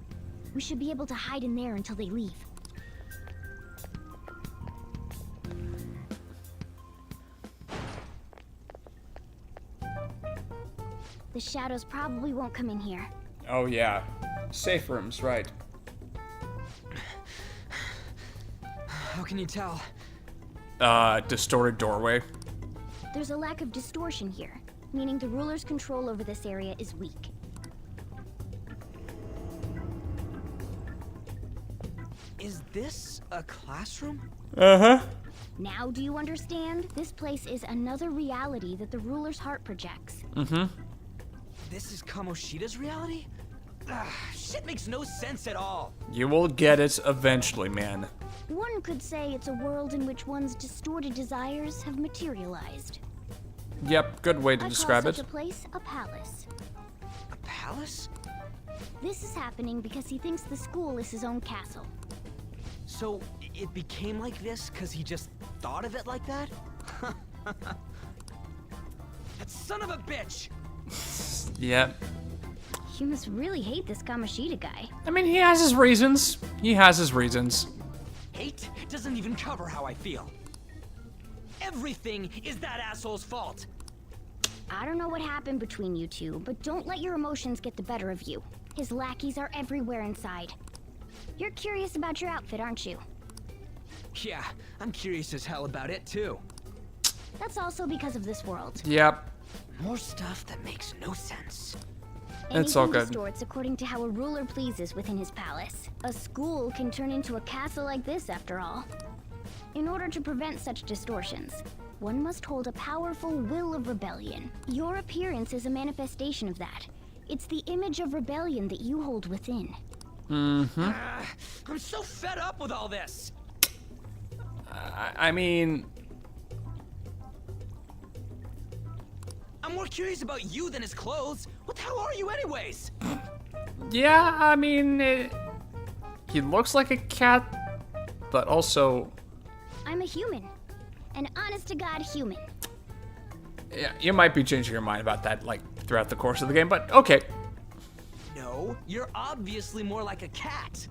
B: We should be able to hide in there until they leave. The shadows probably won't come in here.
A: Oh, yeah. Safe rooms, right.
J: How can you tell?
A: Distorted doorway.
B: There's a lack of distortion here, meaning the ruler's control over this area is weak.
J: Is this a classroom?
A: Uh-huh.
B: Now do you understand? This place is another reality that the ruler's heart projects.
A: Mm-hmm.
J: This is Kamoshida's reality? Shit makes no sense at all.
A: You will get it eventually, man.
B: One could say it's a world in which one's distorted desires have materialized.
A: Yep, good way to describe
B: I call such
A: it.
B: a place a palace.
J: A palace?
B: This is happening because he thinks the school is his own castle.
J: So it became like this because he just thought of it like that? That son of a bitch!
A: Yep.
B: You must really hate this Kamoshida guy.
A: I mean, he has his reasons. He has his reasons.
J: Hate doesn't even cover how I feel. Everything is that asshole's fault.
B: I don't know what happened between you two, but don't let your emotions get the better of you. His lackeys are everywhere inside. You're curious about your outfit, aren't you?
J: Yeah, I'm curious as hell about it too.
B: That's also because of this world.
A: Yep.
J: More stuff that makes no sense.
A: It's all
B: Anything
A: good.
B: distorts according to how a ruler pleases within his palace. A school can turn into a castle like this, after all. In order to prevent such distortions, one must hold a powerful will of rebellion. Your appearance is a manifestation of that. It's the image of rebellion that you hold within.
A: Mm-hmm.
J: I'm so fed up with all this.
A: I mean...
J: I'm more curious about you than his clothes. What the hell are you anyways?
A: Yeah, I mean... he looks like a cat, but also...
B: I'm a human. An honest-to-God human.
A: Yeah, you might be changing your mind about that, like, throughout the course of the game, but okay.
J: No, you're obviously more like a cat.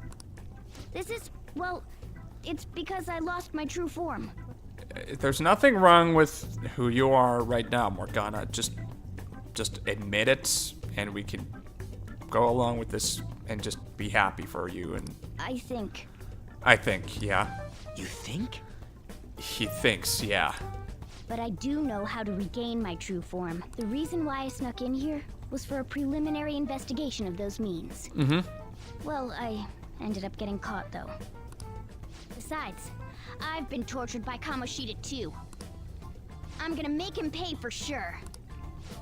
B: This is, well, it's because I lost my true form.
A: There's nothing wrong with who you are right now, Morgana. Just admit it, and we can go along with this and just be happy for you. And
B: I think,
A: yeah.
J: You think?
A: He thinks, yeah.
B: but I do know how to regain my true form. The reason why I snuck in here was for a preliminary investigation of those means.
A: Mm-hmm.
B: Well, I ended up getting caught, though. Besides, I've been tortured by Kamoshida too. I'm gonna make him pay for sure.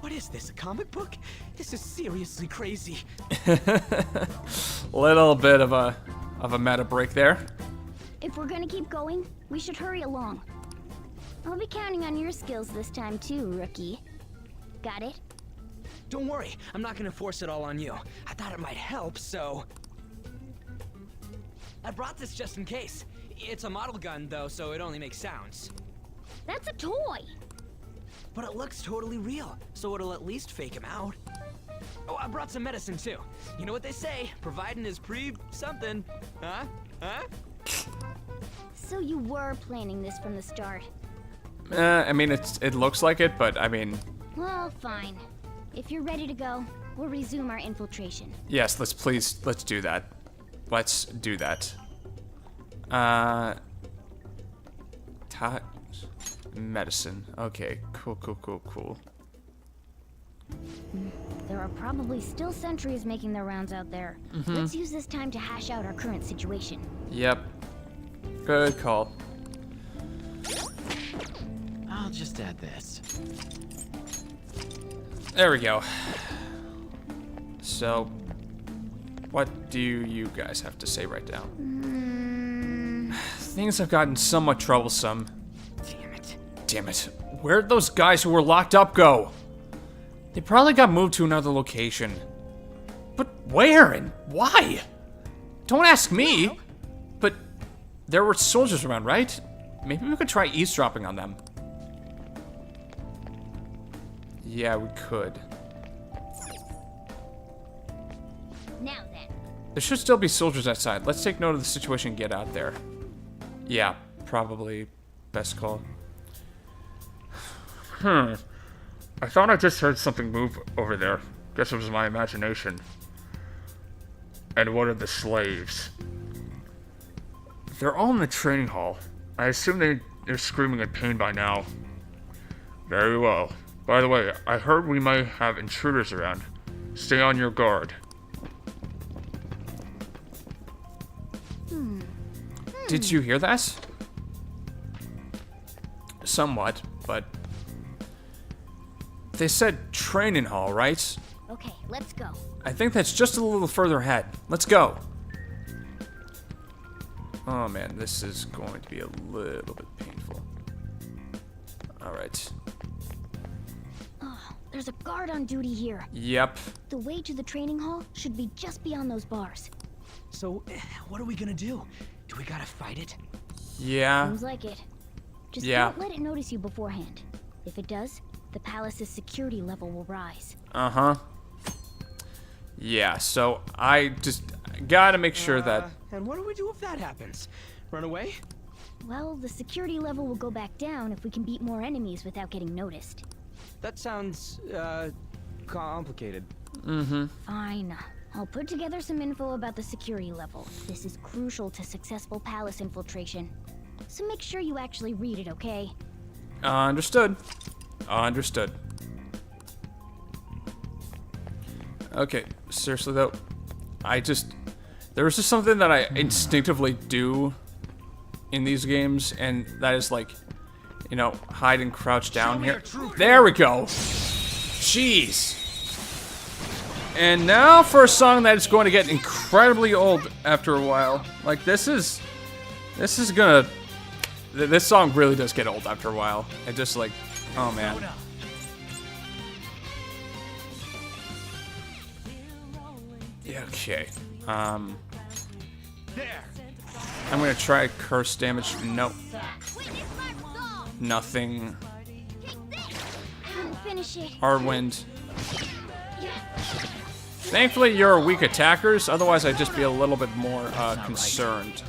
J: What is this, a comic book? This is seriously crazy.
A: Little bit of a meta break there.
B: If we're gonna keep going, we should hurry along. I'll be counting on your skills this time too, rookie. Got it?
J: Don't worry, I'm not gonna force it all on you. I thought it might help, so... I brought this just in case. It's a model gun, though, so it only makes sounds.
B: That's a toy!
J: But it looks totally real, so it'll at least fake him out. Oh, I brought some medicine, too. You know what they say, providing is something. Huh? Huh?
B: So you were planning this from the start.
A: I mean, it looks like it, but I mean...
B: Well, fine. If you're ready to go, we'll resume our infiltration.
A: Yes, let's do that. Let's do that. Medicine. Okay, cool.
B: There are probably still sentries making their rounds out there. Let's use this time to hash out our current situation.
A: Yep. Good call.
E: I'll just add this.
A: There we go. So, what do you guys have to say right now? Things have gotten somewhat troublesome. Damn it. Where'd those guys who were locked up go? They probably got moved to another location. But where and why? Don't ask me. But there were soldiers around, right? Maybe we could try eavesdropping on them. Yeah, we could.
B: Now then.
A: There should still be soldiers outside. Let's take note of the situation and get out there. Yeah, probably best call. I thought I just heard something move over there. Guess it was my imagination. And what are the slaves? They're all in the training hall. I assume they're screaming in pain by now. Very well. By the way, I heard we might have intruders around. Stay on your guard. Did you hear that? Somewhat, but... They said training hall, right?
B: Okay, let's go.
A: I think that's just a little further ahead. Let's go. Oh man, this is going to be a little bit painful. Alright.
B: Oh, there's a guard on duty here.
A: Yep.
B: The way to the training hall should be just beyond those bars.
J: So, what are we gonna do? Do we gotta fight it?
A: Yeah.
B: Seems like it. Just
A: Yeah.
B: don't let it notice you beforehand. If it does, the palace's security level will rise.
A: Uh-huh. Yeah, so I just gotta make sure that...
J: And what do we do if that happens? Run away?
B: Well, the security level will go back down if we can beat more enemies without getting noticed.
J: That sounds, complicated.
A: Mm-hmm.
B: Fine. I'll put together some info about the security level. This is crucial to successful palace infiltration. So make sure you actually read it, okay?
A: Understood. Understood. Okay, seriously though, there was just something that I instinctively do in these games, and that is like, you know, hide and crouch down here. There we go. Jeez. And now for a song that is going to get incredibly old after a while. Like this song really does get old after a while. It just like, oh man. Yeah, okay. I'm gonna try curse damage. Nope. Nothing.
B: Finish it.
A: Hard wind. Thankfully, you're weak attackers. Otherwise, I'd just be a little bit more concerned.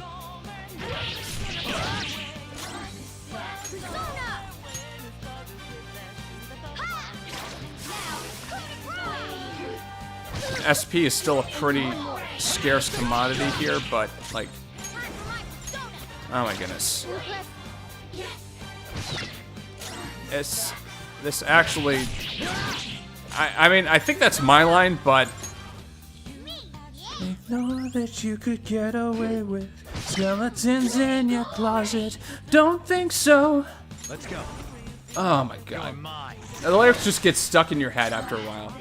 A: SP is still a pretty scarce commodity here, but like, oh my goodness. This actually, I mean, I think that's my line, but I know that you could get away with skeletons in your closet. Don't think so.
D: Let's go.
A: Oh my god. The lyrics just get stuck in your head after a while.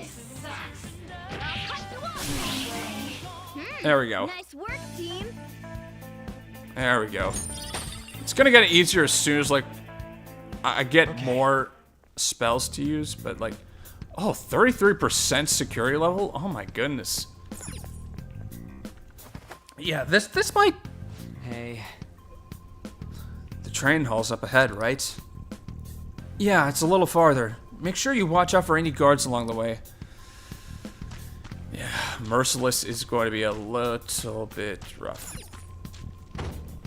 A: There we go.
B: Nice work, team.
A: There we go. It's gonna get easier as soon as like I get more spells to use, but like, oh, 33% security level. Oh my goodness. Yeah, this might.
J: Hey.
A: The train hall's up ahead, right? Yeah, it's a little farther. Make sure you watch out for any guards along the way. Yeah, Merciless is going to be a little bit rough.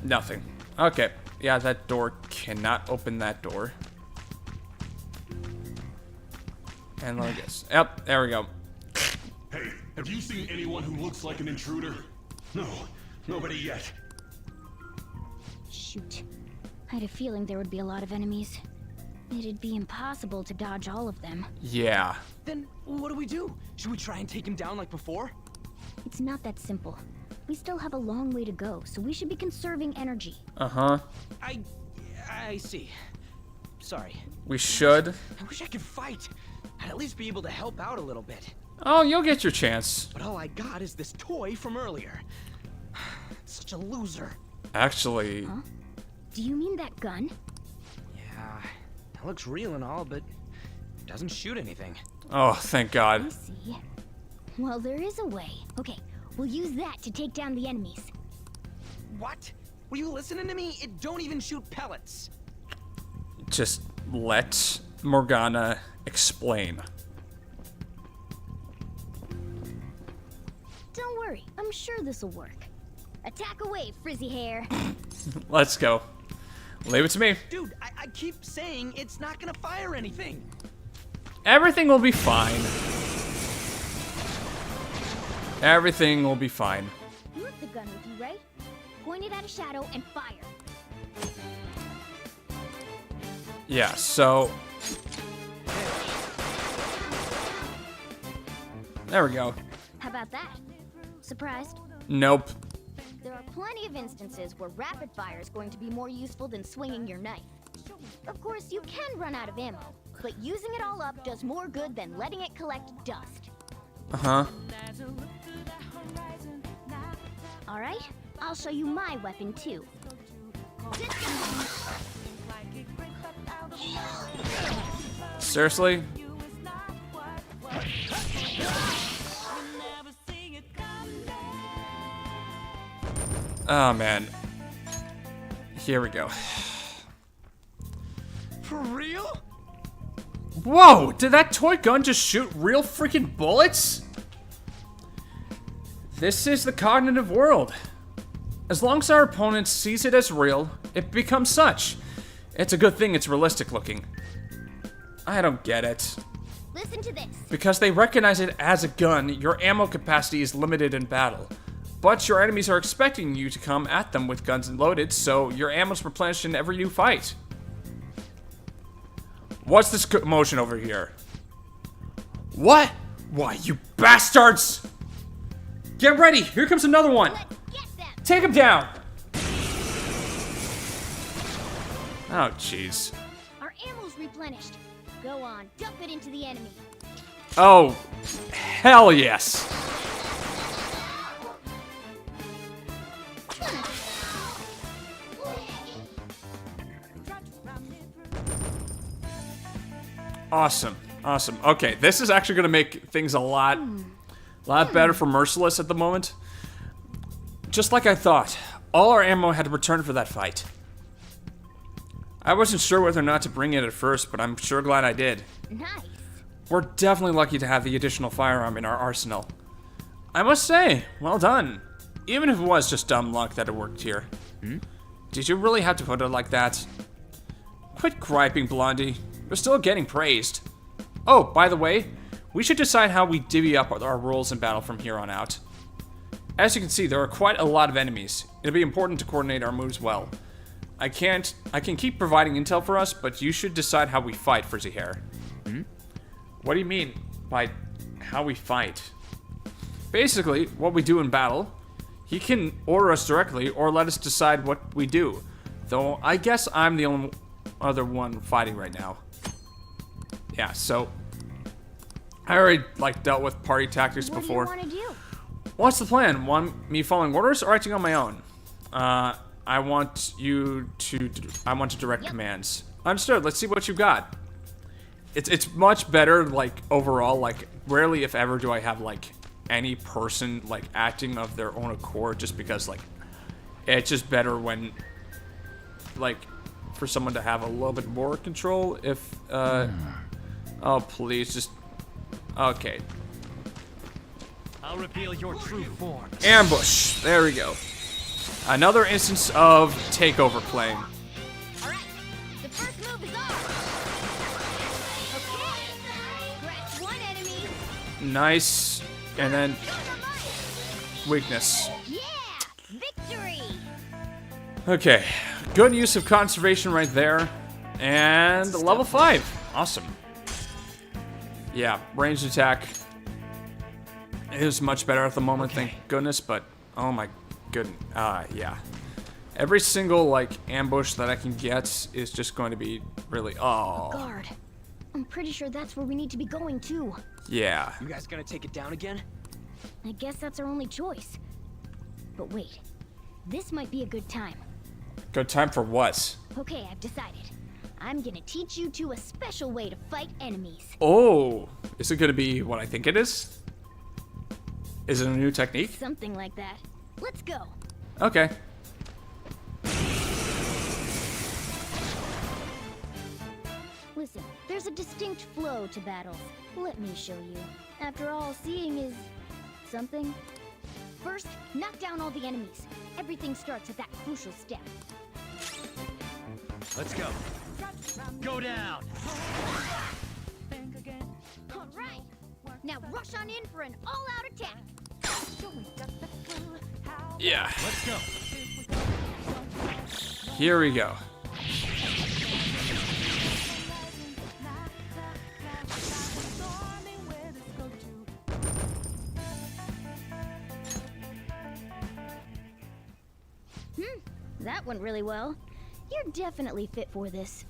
A: Nothing. Okay. Yeah, that door cannot open that door. And let me guess. Yep, there we go.
L: Hey, have you seen anyone who looks like an intruder? No, nobody yet.
B: Shoot. I had a feeling there would be a lot of enemies. It'd be impossible to dodge all of them.
A: Yeah.
J: Then what do we do? Should we try and take him down like before?
B: It's not that simple. We still have a long way to go, so we should be conserving energy.
A: Uh-huh.
J: I see. Sorry.
A: We should.
J: I wish I could fight. I'd at least be able to help out a little bit.
A: Oh, you'll get your chance.
J: But all I got is this toy from earlier. Such a loser.
A: Actually...
B: Huh? Do you mean that gun?
J: Yeah, it looks real and all, but it doesn't shoot anything.
A: Oh, thank God.
B: I see. Well, there is a way. Okay, we'll use that to take down the enemies.
J: What? Were you listening to me? It don't even shoot pellets.
A: Just let Morgana explain.
B: Don't worry, I'm sure this'll work. Attack away, frizzy hair.
A: Let's go. Leave it to me.
J: Dude, I keep saying it's not gonna fire anything.
A: Everything will be fine. Everything will be fine.
B: You have the gun with you, right? Point it at a shadow and fire.
A: Yeah, so... There we go.
B: How about that? Surprised?
A: Nope.
B: There are plenty of instances where rapid fire is going to be more useful than swinging your knife. Of course, you can run out of ammo, but using it all up does more good than letting it collect dust.
A: Uh-huh.
B: Alright, I'll show you my weapon too.
A: Seriously? Oh, man. Here we go.
J: For real?
A: Whoa! Did that toy gun just shoot real freaking bullets? This is the cognitive world. As long as our opponent sees it as real, it becomes such. It's a good thing it's realistic looking. I don't get it.
B: Listen to this.
A: Because they recognize it as a gun, your ammo capacity is limited in battle. But your enemies are expecting you to come at them with guns loaded, so your ammo's replenished in every new fight. What's this commotion over here? What? Why, you bastards! Get ready! Here comes another one! Take him down! Oh, jeez.
B: Our ammo's replenished. Go on, dump it into the enemy.
A: Oh, hell yes! Awesome, awesome. Okay, this is actually going to make things a lot better for Merciless at the moment. Just like I thought, all our ammo had to return for that fight. I wasn't sure whether or not to bring it at first, but I'm sure glad I did.
B: Nice.
A: We're definitely lucky to have the additional firearm in our arsenal. I must say, well done. Even if it was just dumb luck that it worked here. Did you really have to put it like that? Quit griping, Blondie. You're still getting praised. Oh, by the way, we should decide how we divvy up our roles in battle from here on out. As you can see, there are quite a lot of enemies. It'll be important to coordinate our moves well. I can keep providing intel for us, but you should decide how we fight, Frizzy Hair. What do you mean by how we fight? Basically, what we do in battle. He can order us directly or let us decide what we do. Though, I guess I'm the only other one fighting right now. Yeah, so I already dealt with party tactics before.
B: What do you want to do?
A: What's the plan? Want me following orders or acting on my own? I want to direct commands. Understood. Let's see what you got. It's much better overall. Rarely if ever do I have any person acting of their own accord, just because it's just better when for someone to have a little bit more control. If oh please just okay.
J: I'll reveal your true form.
A: Ambush. There we go. Another instance of takeover playing.
B: Alright, the first move is off. Okay, scratch one enemy.
A: Nice. And then weakness.
B: Yeah, victory.
A: Okay, good use of conservation right there. And level 5. Awesome. Yeah, ranged attack is much better at the moment, thank goodness, but oh my goodness. Yeah. Every single ambush that I can get is just going to be really
B: Guard. I'm pretty sure that's where we need to be going too.
A: Yeah.
J: You guys gonna take it down again?
B: I guess that's our only choice. But wait, this might be a good time.
A: Good time for what?
B: Okay, I've decided. I'm gonna teach you two a special way to fight enemies.
A: Oh, is it gonna be what I think it is? Is it a new technique?
B: Something like that. Let's go.
A: Okay.
B: Listen, there's a distinct flow to battles. Let me show you. After all, seeing is something. First, knock down all the enemies. Everything starts at that crucial step.
J: Let's go. Go down.
B: All right. Now rush on in for an all-out attack.
A: Yeah.
J: Let's go.
A: Here we go.
B: That went really well. You're definitely fit for this.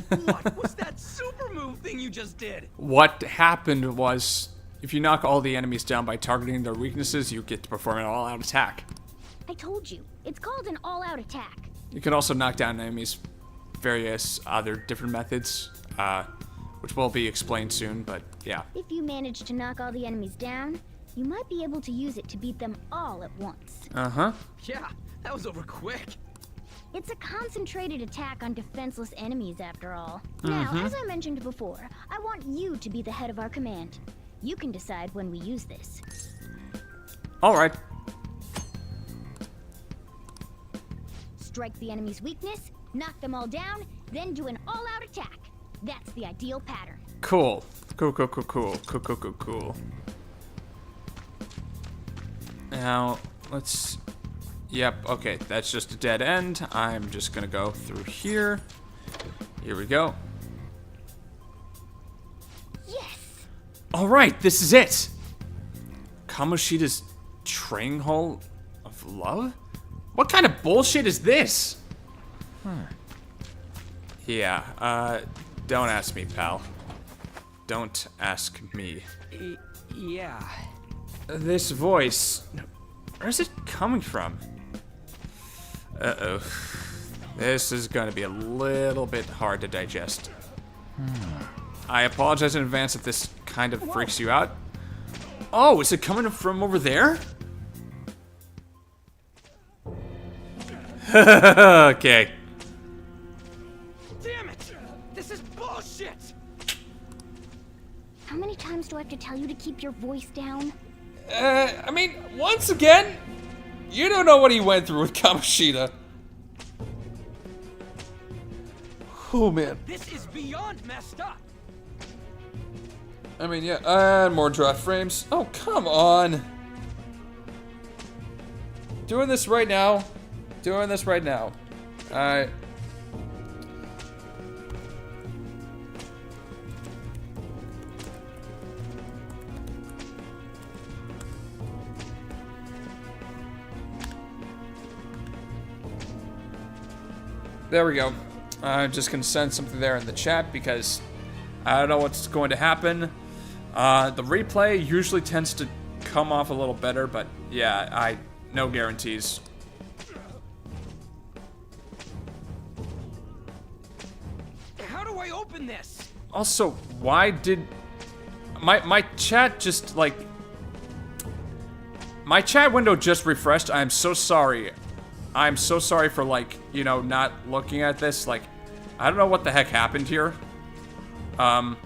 J: What was that super move thing you just did?
A: What happened was, if you knock all the enemies down by targeting their weaknesses, you get to perform an all-out attack.
B: I told you, it's called an all-out attack.
A: You can also knock down enemies various other different methods, which will be explained soon, but yeah.
B: If you manage to knock all the enemies down, you might be able to use it to beat them all at once.
A: Uh-huh.
J: Yeah, that was over quick.
B: It's a concentrated attack on defenseless enemies, after all. Now, as I mentioned before, I want you to be the head of our command. You can decide when we use this.
A: All right.
B: Strike the enemy's weakness, knock them all down, then do an all-out attack. That's the ideal pattern.
A: Cool. Cool. Now, let's... Yep, okay, that's just a dead end. I'm just gonna go through here. Here we go.
B: Yes!
A: Alright, this is it! Kamoshida's training hall of love? What kind of bullshit is this? Yeah, don't ask me, pal. Don't ask me.
J: Yeah.
A: This voice, where's it coming from? Uh-oh. This is gonna be a little bit hard to digest. I apologize in advance if this kind of freaks you out. Oh, is it coming from over there? Okay.
J: Damn it! This is bullshit!
B: How many times do I have to tell you to keep your voice down?
A: I mean, once again, you don't know what he went through with Kamoshida. Oh, man.
J: This is beyond messed up!
A: I mean, yeah, and more draft frames. Oh, come on. Doing this right now. Alright. There we go. I'm just gonna send something there in the chat because I don't know what's going to happen. The replay usually tends to come off a little better, but yeah, no guarantees.
J: How do I open this?
A: Also, why did my chat just like my chat window just refreshed? I'm so sorry. I'm so sorry for, like, you know, not looking at this. Like, I don't know what the heck happened here. I'm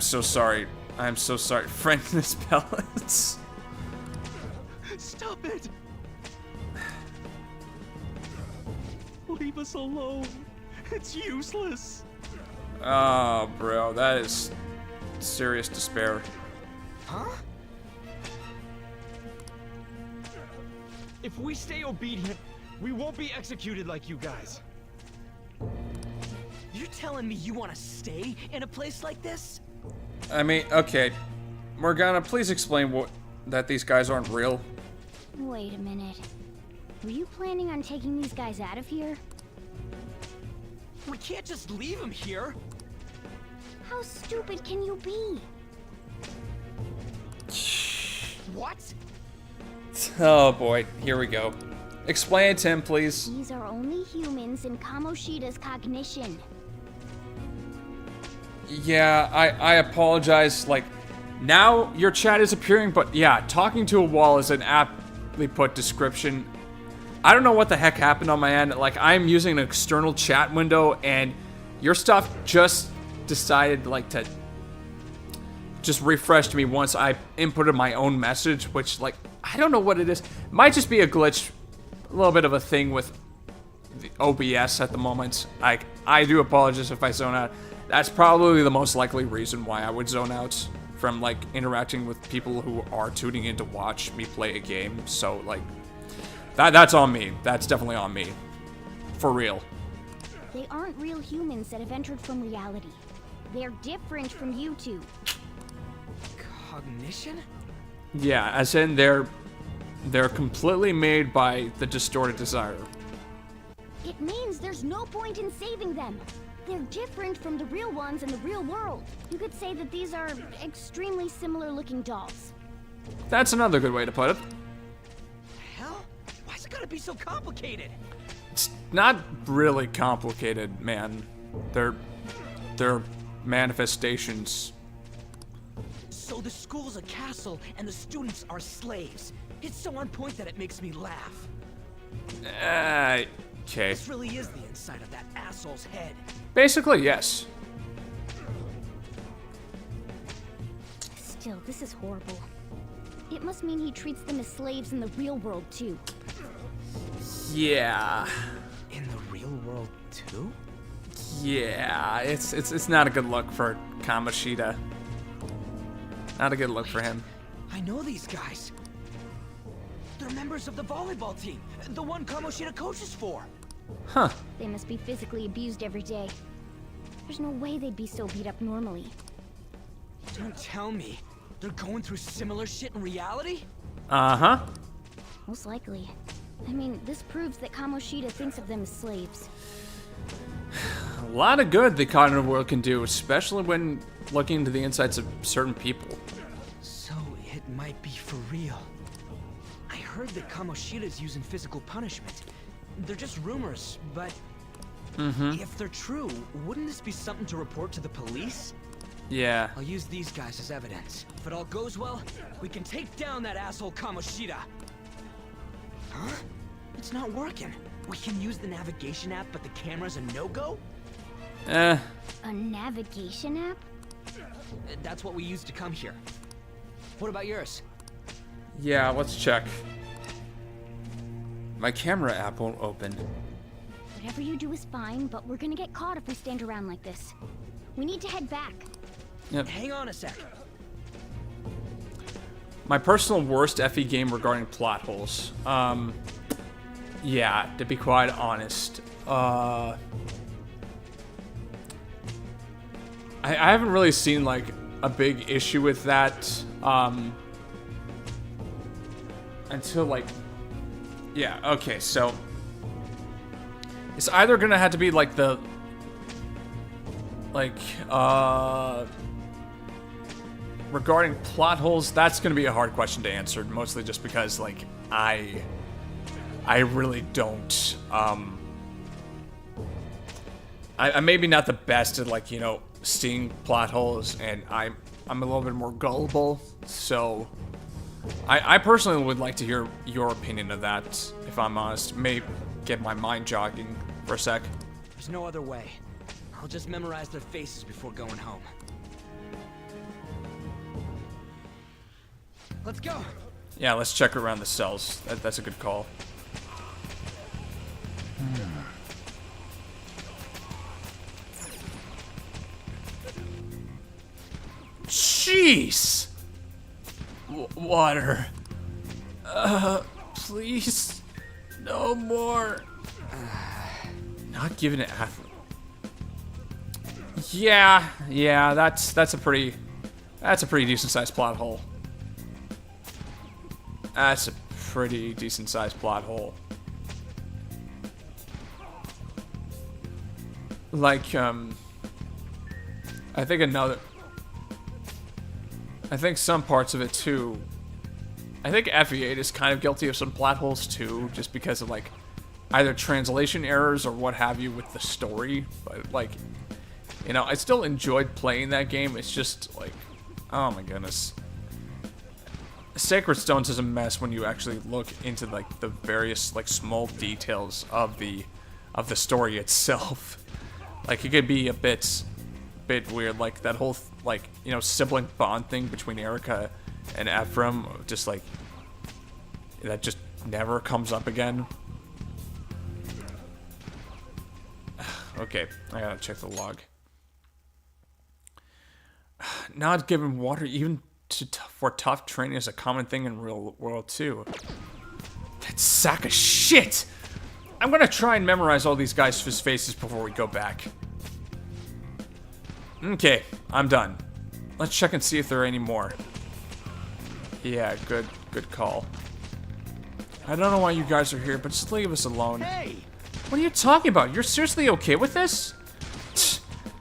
A: so sorry. I'm so sorry. Friendless pellets.
J: Stop it! Leave us alone. It's useless.
A: Oh, bro, that is serious despair.
J: Huh? If we stay obedient, we won't be executed like you guys. You're telling me you want to stay in a place like this?
A: I mean, okay. Morgana, please explain that these guys aren't real.
B: Wait a minute. Were you planning on taking these guys out of here?
J: We can't just leave them here.
B: How stupid can you be?
J: What?
A: Oh boy, here we go. Explain it to him, please.
B: These are only humans in Kamoshida's cognition.
A: Yeah, I apologize. Like, Now your chat is appearing, but yeah, talking to a wall is an aptly put description. I don't know what the heck happened on my end. Like, I'm using an external chat window, and your stuff just decided, like, to just refresh me once I inputted my own message, which, like, I don't know what it is. It might just be a glitch, a little bit of a thing with the OBS at the moment. I do apologize if I zone out. That's probably the most likely reason why I would zone out from, like, interacting with people who are tuning in to watch me play a game. So, like, that's on me. That's definitely on me. For real.
B: They aren't real humans that have entered from reality. They're different from you two.
J: Cognition?
A: Yeah, as in they're completely made by the distorted desire.
B: It means there's no point in saving them. They're different from the real ones in the real world. You could say that these are extremely similar looking dolls.
A: That's another good way to put it.
J: Hell? Why's it gotta be so complicated?
A: It's not really complicated, man. They're manifestations.
J: So the school's a castle and the students are slaves. It's so on point that it makes me laugh.
A: Okay.
J: This really is the inside of that asshole's head.
A: Basically, yes.
B: Still, this is horrible. It must mean he treats them as slaves in the real world, too.
A: Yeah.
J: In the real world, too?
A: Yeah, it's not a good look for Kamoshida. Not a good look for him.
J: I know these guys. They're members of the volleyball team, the one Kamoshida coaches for.
A: Huh.
B: They must be physically abused every day. There's no way they'd be so beat up normally.
J: Don't tell me. They're going through similar shit in reality?
A: Uh-huh.
B: Most likely. I mean, this proves that Kamoshida thinks of them as slaves.
A: A lot of good the cognitive world can do, especially when looking into the insides of certain people.
J: So it might be for real. I heard that Kamoshida's using physical punishment. They're just rumors, but if they're true, wouldn't this be something to report to the police?
A: Yeah.
J: I'll use these guys as evidence. If it all goes well, we can take down that asshole Kamoshida. Huh? It's not working. We can use the navigation app, but the camera's a no-go?
B: A navigation app?
J: That's what we used to come here. What about yours?
A: Yeah, let's check. My camera app won't open.
B: Whatever you do is fine, but we're gonna get caught if we stand around like this. We need to head back.
A: Yep.
J: Hang on a sec.
A: My personal worst FE game regarding plot holes. Yeah, to be quite honest. I haven't really seen, like, a big issue with that, until, like, yeah, okay, so it's either gonna have to be, like, the, like, regarding plot holes, that's gonna be a hard question to answer, mostly just because, like, I really don't, I'm maybe not the best at, like, you know, seeing plot holes, and I'm a little bit more gullible, so I personally would like to hear your opinion of that, if I'm honest. May get my mind jogging for a sec.
J: There's no other way. I'll just memorize their faces before going home. Let's go.
A: Yeah, let's check around the cells. That's a good call. Jeez! Water. Please. No more. Not giving it athlete. Yeah, that's a pretty decent sized plot hole. That's a pretty decent sized plot hole. Like, I think some parts of it too. I think FE8 is kind of guilty of some plot holes too, just because of, like, either translation errors or what have you with the story. But, like, you know, I still enjoyed playing that game. It's just, like, Oh my goodness. Sacred Stones is a mess when you actually look into like the various like small details of the story itself. Like it could be a bit weird, like that whole like, you know, sibling bond thing between Erica and Ephraim, just like that just never comes up again. Okay, I gotta check the log. Not giving water even for tough training is a common thing in real world too. That sack of shit! I'm gonna try and memorize all these guys' faces before we go back. Okay, I'm done. Let's check and see if there are any more. Yeah, good call. I don't know why you guys are here, but just leave us alone.
D: Hey!
A: What are you talking about? You're seriously okay with this?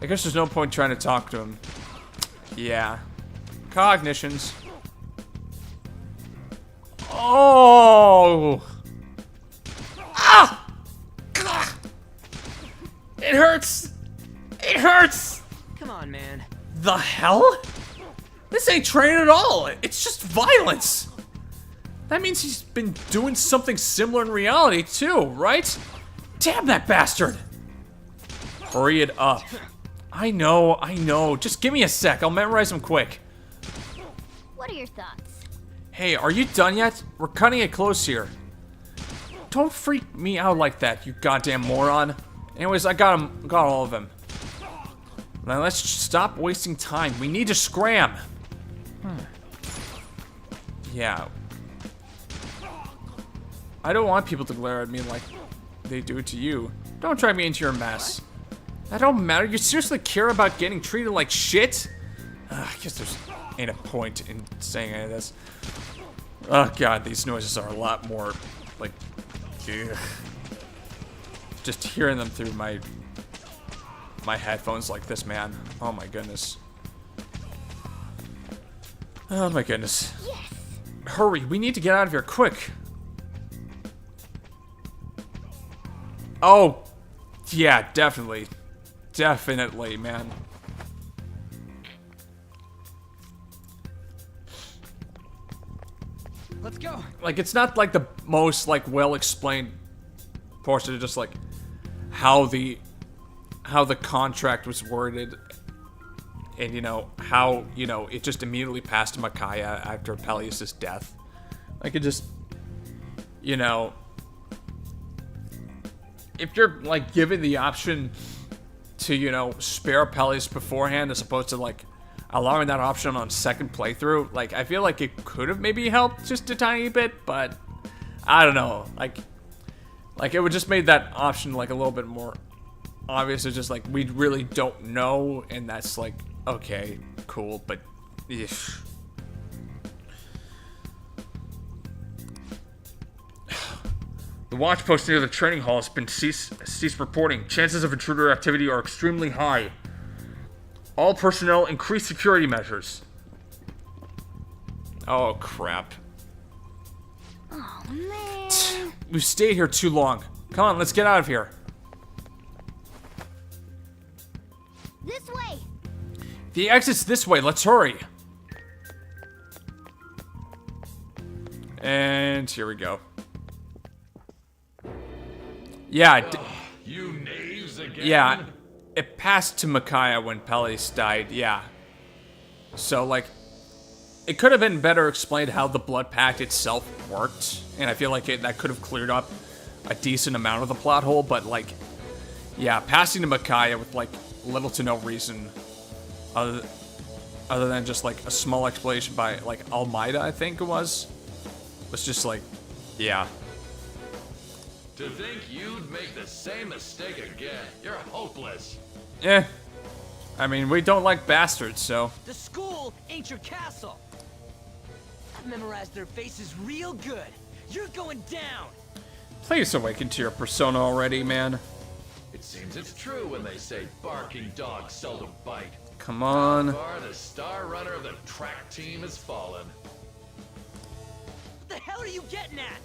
A: I guess there's no point trying to talk to him. Yeah. Cognitions. Oh! Ah! It hurts! It hurts!
J: Come on, man.
A: The hell? This ain't training at all. It's just violence. That means he's been doing something similar in reality too, right? Damn that bastard! Hurry it up. I know. Just give me a sec. I'll memorize them quick.
B: What are your thoughts?
A: Hey, are you done yet? We're cutting it close here. Don't freak me out like that, you goddamn moron. Anyways, I got all of them. Now let's stop wasting time. We need to scram. Yeah. I don't want people to glare at me like they do to you. Don't drag me into your mess. That don't matter. You seriously care about getting treated like shit? I guess there's ain't a point in saying any of this. Oh god, these noises are a lot more like ugh. Just hearing them through my headphones like this, man. Oh my goodness. Oh my goodness.
B: Yes.
A: Hurry, we need to get out of here quick. Oh, yeah, definitely. Definitely, man.
J: Let's go.
A: Like, it's not like the most, like, well-explained portion of just, like, how the contract was worded. And, you know, how, you know, it just immediately passed to Micaiah after Peleus' death. Like, it just, you know, if you're, like, given the option to, you know, spare Peleus beforehand as opposed to, like, allowing that option on second playthrough, like, I feel like it could have maybe helped just a tiny bit, but I don't know. Like it would just made that option, like, a little bit more obvious. It's just, like, we really don't know, and that's, like, okay, cool, but eesh. The watch post near the training hall has been ceased reporting. Chances of intruder activity are extremely high. All personnel increase security measures. Oh, crap.
B: Oh, man.
A: We've stayed here too long. Come on, let's get out of here.
B: This way.
A: The exit's this way. Let's hurry. And here we go. Yeah.
L: You knaves again?
A: Yeah. It passed to Micaiah when Peleus died. Yeah. So, like, it could have been better explained how the Blood Pact itself worked. And I feel like that could have cleared up a decent amount of the plot hole. But, like, yeah, passing to Micaiah with, like, little to no reason other than just, like, a small explanation by, like, Almeida, I think it was just, like, yeah.
H: To think you'd make the same mistake again. You're hopeless.
A: I mean, we don't like bastards, so.
J: The school ain't your castle. I've memorized their faces real good. You're going down.
A: Please awaken to your persona already, man.
H: It seems it's true when they say barking dogs seldom bite.
A: Come on.
H: So far, the star runner of the track team has fallen.
J: What the hell are you getting at?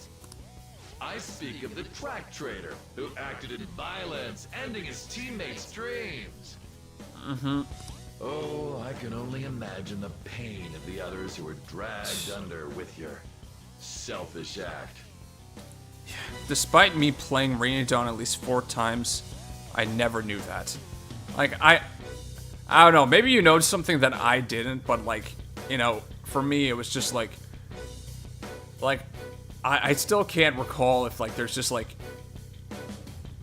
H: I speak of the track trader who acted in violence, ending his teammates' dreams. Oh, I can only imagine the pain of the others who were dragged under with your selfish act.
A: Despite me playing Rainy Dawn at least 4 times, I never knew that. Like, I don't know, maybe you noticed something that I didn't, but like, you know, for me it was just like, I still can't recall if like there's just like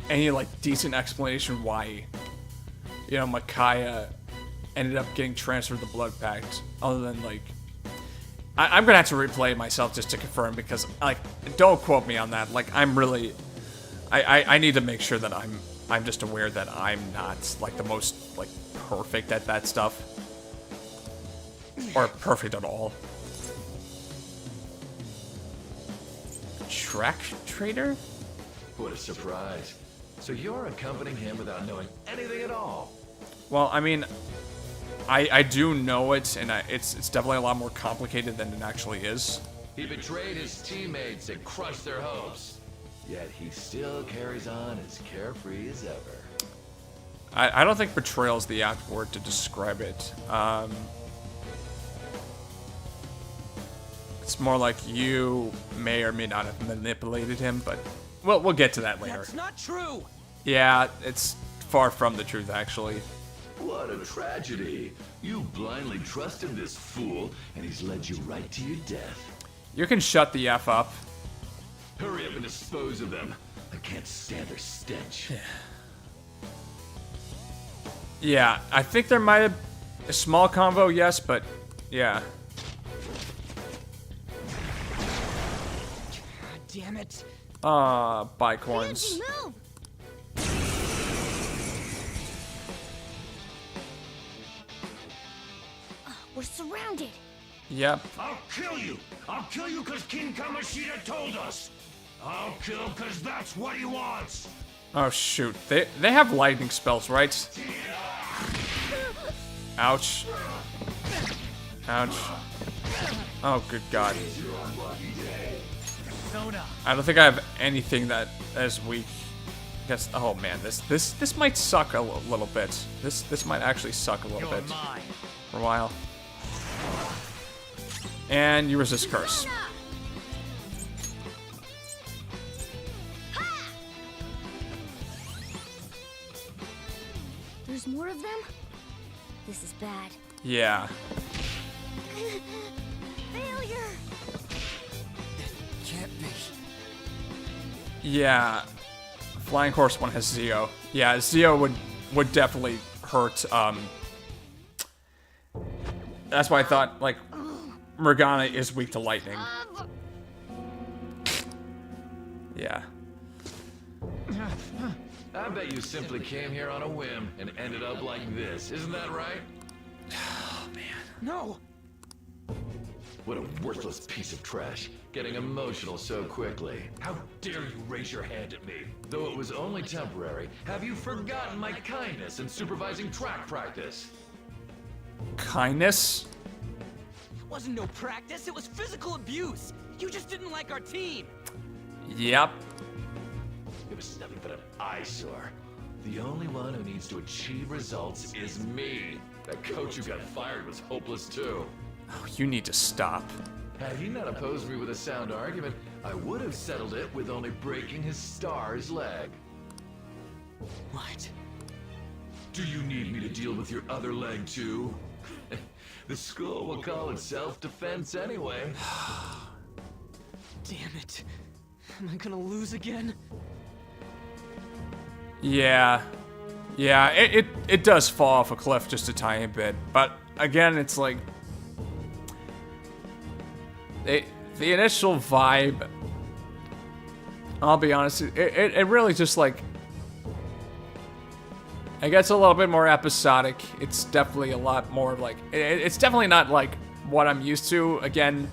A: any like decent explanation why, you know, Micaiah ended up getting transferred to the Blood Pact, other than like, I'm gonna have to replay it myself just to confirm, because like, don't quote me on that. Like, I'm really, I need to make sure that I'm just aware that I'm not like the most like perfect at that stuff, or perfect at all. Track trader?
H: What a surprise. So you're accompanying him without knowing anything at all?
A: Well, I mean, I do know it, and it's definitely a lot more complicated than it actually is.
H: He betrayed his teammates and crushed their hopes. Yet he still carries on as carefree as ever.
A: I don't think betrayal is the apt word to describe it. It's more like you may or may not have manipulated him, but we'll get to that later.
J: That's not true.
A: Yeah, it's far from the truth, actually.
H: What a tragedy. You blindly trusted this fool, and he's led you right to your death.
A: You can shut the F up.
H: Hurry up and dispose of them. I can't stand their stench.
A: Yeah, I think there might have a small convo, yes, but yeah.
J: God damn it.
A: Bicorns.
B: Move! We're surrounded.
A: Yep.
L: I'll kill you! I'll kill you because King Kamoshida told us! I'll kill because that's what he wants!
A: Oh shoot, they have lightning spells, right? Ouch. Ouch. Oh good god. I don't think I have anything that is weak. Guess. Oh man, this might suck a little bit. This might actually suck a little bit for a while. And you resist curse.
B: There's more of them? This is bad.
A: Yeah.
B: Failure!
J: Can't be.
A: Yeah. Flying Horse one has Zeo. Yeah, Zeo would definitely hurt. That's why I thought like Morgana is weak to lightning. Yeah.
H: I bet you simply came here on a whim and ended up like this. Isn't that right?
A: Oh man.
J: No.
H: What a worthless piece of trash. Getting emotional so quickly. How dare you raise your hand at me? Though it was only temporary, have you forgotten my kindness in supervising track practice?
A: Kindness?
J: It wasn't no practice, it was physical abuse. You just didn't like our team.
A: Yep.
H: It was nothing but an eyesore. The only one who needs to achieve results is me. That coach who got fired was hopeless too.
A: Oh, you need to stop.
H: Had he not opposed me with a sound argument, I would have settled it with only breaking his star's leg.
J: What?
H: Do you need me to deal with your other leg too? The school will call it self-defense anyway.
J: Damn it. Am I gonna lose again?
A: Yeah. Yeah, it does fall off a cliff just a tiny bit. But again, it's like the initial vibe, I'll be honest, it really just like, it gets a little bit more episodic. It's definitely a lot more like, it's definitely not like what I'm used to. Again,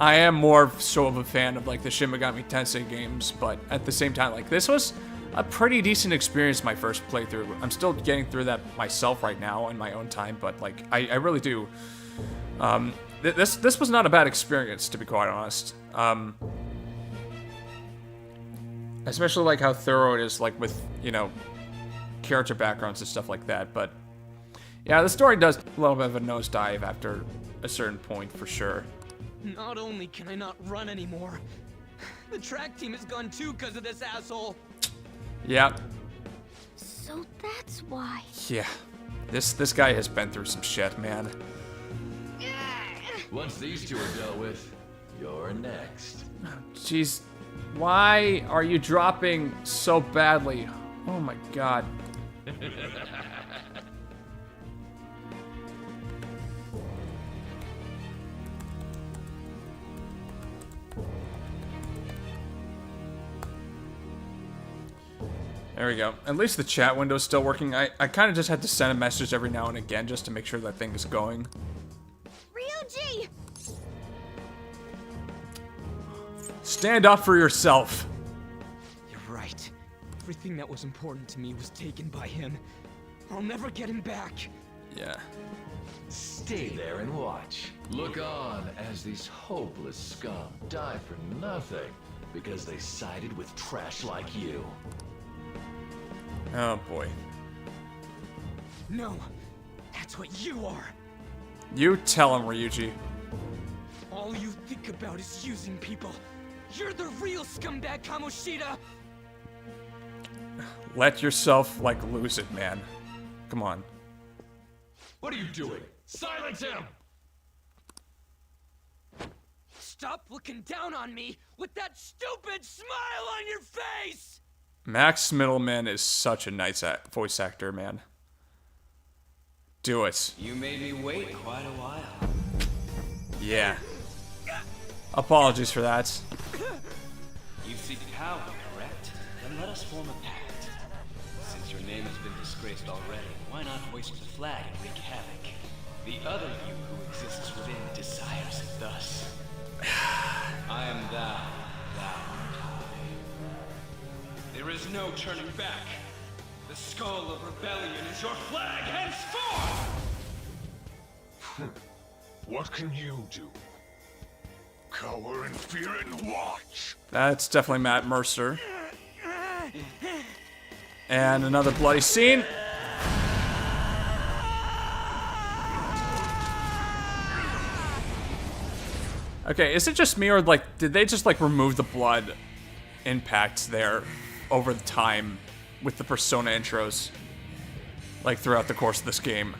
A: I am more so of a fan of like the Shin Megami Tensei games, but at the same time, like this was a pretty decent experience my first playthrough. I'm still getting through that myself right now in my own time, but like I really do. This was not a bad experience, to be quite honest. Especially like how thorough it is, like with, you know, character backgrounds and stuff like that. But Yeah, the story does a little bit of a nosedive after a certain point, for sure.
J: Not only can I not run anymore, the track team is gone too because of this asshole.
A: Yep.
B: So that's why.
A: Yeah. This guy has been through some shit, man.
H: Once these two are dealt with, you're next.
A: Jeez. Why are you dropping so badly? Oh my god. There we go. At least the chat window's still working. I kind of just had to send a message every now and again just to make sure that thing is going.
B: RYUJI!
A: Stand up for yourself.
J: You're right. Everything that was important to me was taken by him. I'll never get him back.
A: Yeah.
H: Stay there and watch. Look on as these hopeless scum die for nothing because they sided with trash like you.
A: Oh boy.
J: No, that's what you are.
A: You tell him, RYUJI.
J: All you think about is using people. You're the real scumbag, Kamoshida!
A: Let yourself, like, lose it, man. Come on.
H: What are you doing? Silence him!
J: Stop looking down on me with that stupid smile on your face!
A: Max Middleman is such a nice voice actor, man. Do it.
M: You made me wait quite a while.
A: Yeah. Apologies for that.
M: You seek power, correct? Then let us form a pact. Since your name has been disgraced already, why not hoist the flag and wreak havoc? The other you who exists within desires it thus. I am thou, thou art I. There is no turning back. The skull of rebellion is your flag henceforth!
L: What can you do? Cower in fear and watch.
A: That's definitely Matt Mercer. And another bloody scene. Okay, is it just me, or like, did they just like remove the blood impacts there over the time with the Persona intros, like throughout the course of this game?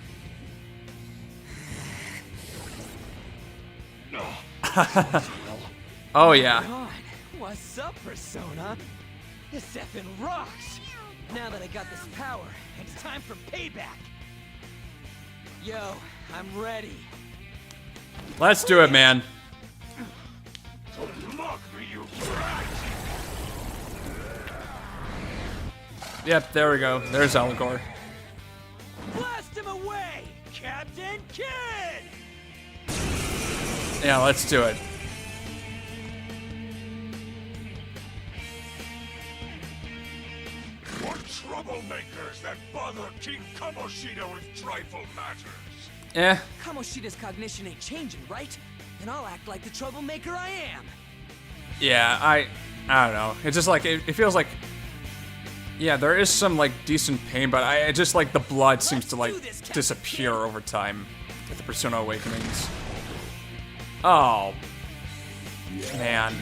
A: Oh yeah.
J: What's up, Persona? This effing rocks! Now that I got this power, it's time for payback! Yo, I'm ready.
A: Let's do it, man.
L: Mock me, you brat!
A: Yep, there we go. There's Allegor.
J: Blast him away, Captain Kidd!
A: Yeah, let's do it.
L: What troublemakers that bother King Kamoshida with trifle matters?
A: Eh.
J: Kamoshida's cognition ain't changing, right? And I'll act like the troublemaker I am.
A: Yeah, I don't know. It's just like, it feels like, yeah, there is some like decent pain, but I just like the blood seems to like disappear over time with the Persona Awakenings. Oh, man.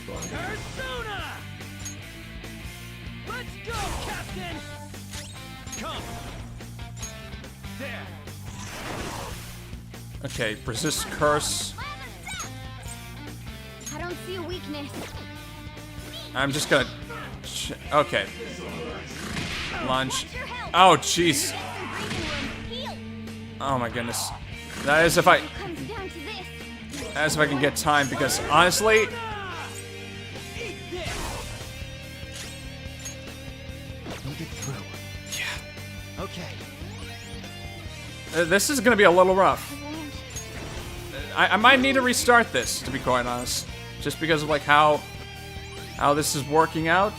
J: Persona! Let's go, Captain! Come. There.
A: Okay, resist curse.
B: I don't see a weakness.
A: I'm just gonna. Okay. Lunge. Oh, jeez. Oh my goodness. That is if I. As if I can get time, because honestly.
J: Move it through. Yeah. Okay.
A: This is gonna be a little rough. I might need to restart this, to be quite honest, just because of like how this is working out.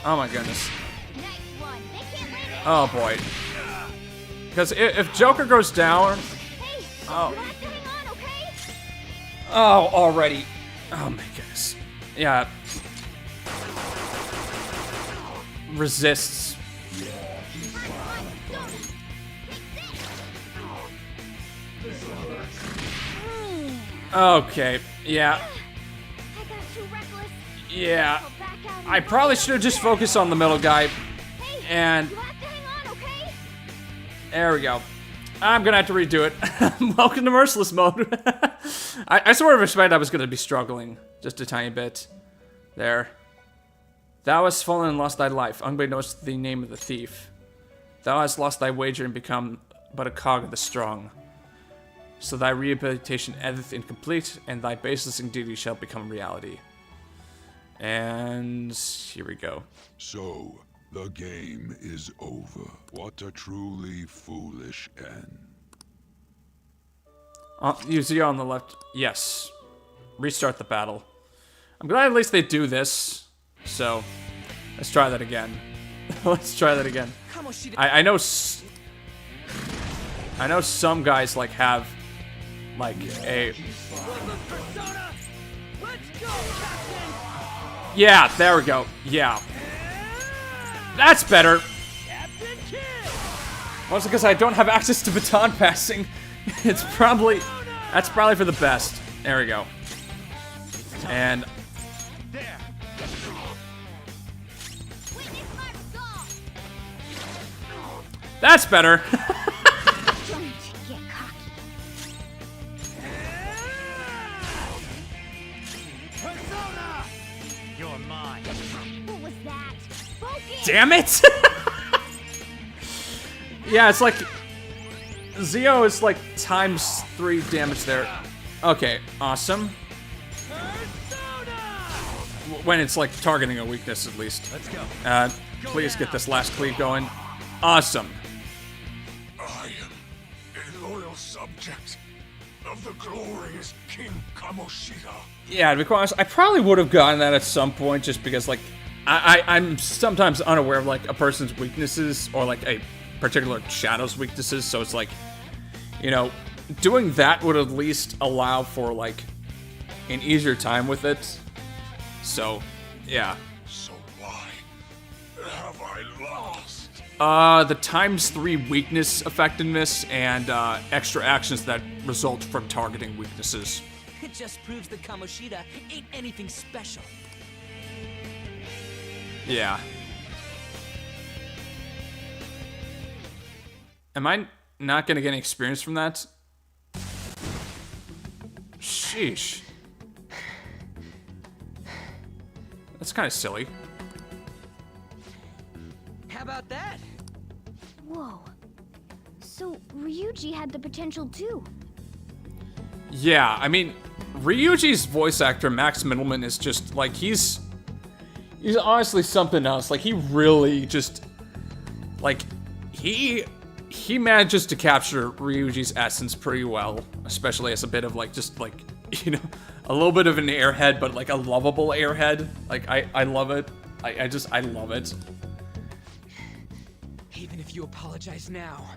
A: Oh my goodness. Oh boy. Because if Joker goes down. Oh. Oh, already. Oh my goodness. Yeah. Resists. Okay, yeah.
B: I got too reckless.
A: Yeah.
B: I'll back out and
A: I probably should have just focused on the middle guy.
B: Hey,
A: And
B: you have to hang on, okay?
A: there we go. I'm gonna have to redo it. Welcome to Merciless mode. I sort of expected I was gonna be struggling just a tiny bit. There. Thou hast fallen and lost thy life, unbeknownst to the name of the thief. Thou hast lost thy wager and become but a cog of the strong. So thy rehabilitation endeth incomplete, and thy baseless duty shall become reality. And here we go.
C: So, the game is over. What a truly foolish end.
A: You see on the left. Yes. Restart the battle. I'm glad at least they do this. So, let's try that again. Let's try that again. I know some guys like have like a. Yeah, there we go. Yeah. That's better. Mostly because I don't have access to baton passing. That's probably for the best. There we go. And that's better.
B: Don't get cocky.
L: Persona! You're mine.
B: What was that? Focus!
A: Damn it! Yeah, it's like Zio is like ×3 damage there. Okay, awesome. When it's like targeting a weakness, at least.
L: Let's go.
A: Please get this last cleave going. Awesome.
L: I am a loyal subject of the glorious King Kamoshida.
A: Yeah, to be quite honest, I probably would have gotten that at some point, just because like I'm sometimes unaware of like a person's weaknesses or like a particular shadow's weaknesses, so it's like, you know, doing that would at least allow for like an easier time with it. So, yeah.
L: So why have I lost?
A: The ×3 weakness effectiveness and extra actions that result from targeting weaknesses.
J: It just proves that Kamoshida ain't anything special.
A: Yeah. Am I not gonna get any experience from that? Sheesh. That's kind of silly.
J: How about that?
B: Whoa. So Ryuji had the potential too.
A: Yeah, I mean, Ryuji's voice actor, Max Middleman, is just, like, he's honestly something else. Like, he really just, like, he manages to capture Ryuji's essence pretty well, especially as a bit of, like, just, like, you know, a little bit of an airhead, but, like, a lovable airhead. Like, I love it. I love it.
J: Even if you apologize now,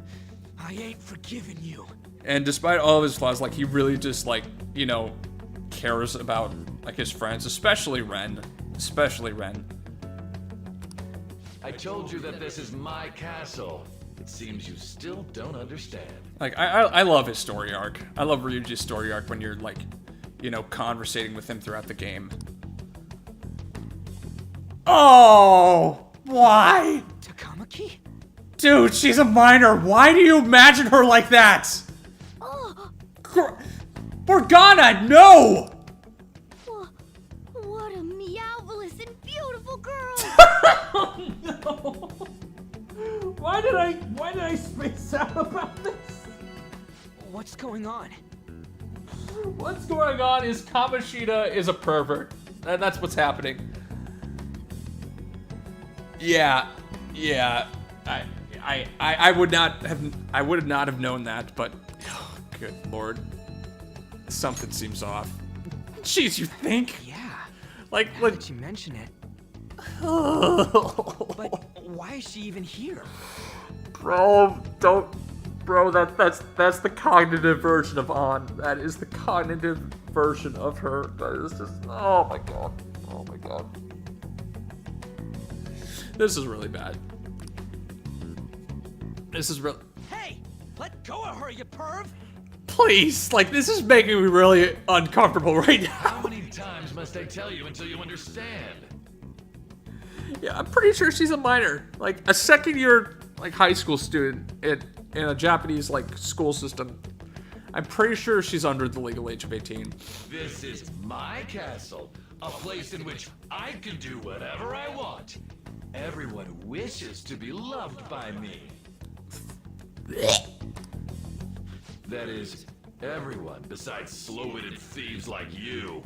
J: I ain't forgiving you.
A: And despite all of his flaws, like, he really just, like, you know, cares about, like, his friends, especially Ren. Especially Ren.
H: I told you that this is my castle. It seems you still don't understand.
A: Like, I love his story arc. I love Ryuji's story arc when you're, like, you know, conversating with him throughout the game. Oh! Why?
J: Takamaki?
A: Dude, she's a minor. Why do you imagine her like that? Morgana, no!
B: What a meowvelous and beautiful girl!
A: Oh, no. Why did I space out about this?
J: What's going on?
A: What's going on is Kamoshida is a pervert. That's what's happening. Yeah. I would not have known that, but oh, good lord. Something seems off. Jeez, you think?
J: Yeah.
A: Like,
J: now that you mention it. But why is she even here?
A: Bro, that's the cognitive version of An. That is the cognitive version of her. That is just, oh my god. Oh my god. This is really bad. This is real.
J: Hey! Let go of her, you perv!
A: Please, like, this is making me really uncomfortable right now.
H: How many times must I tell you until you understand?
A: Yeah, I'm pretty sure she's a minor. Like, a second-year, like, high school student in a Japanese, like, school system. I'm pretty sure she's under the legal age of 18.
H: This is my castle, a place in which I can do whatever I want. Everyone wishes to be loved by me. That is, everyone besides slow-witted thieves like you.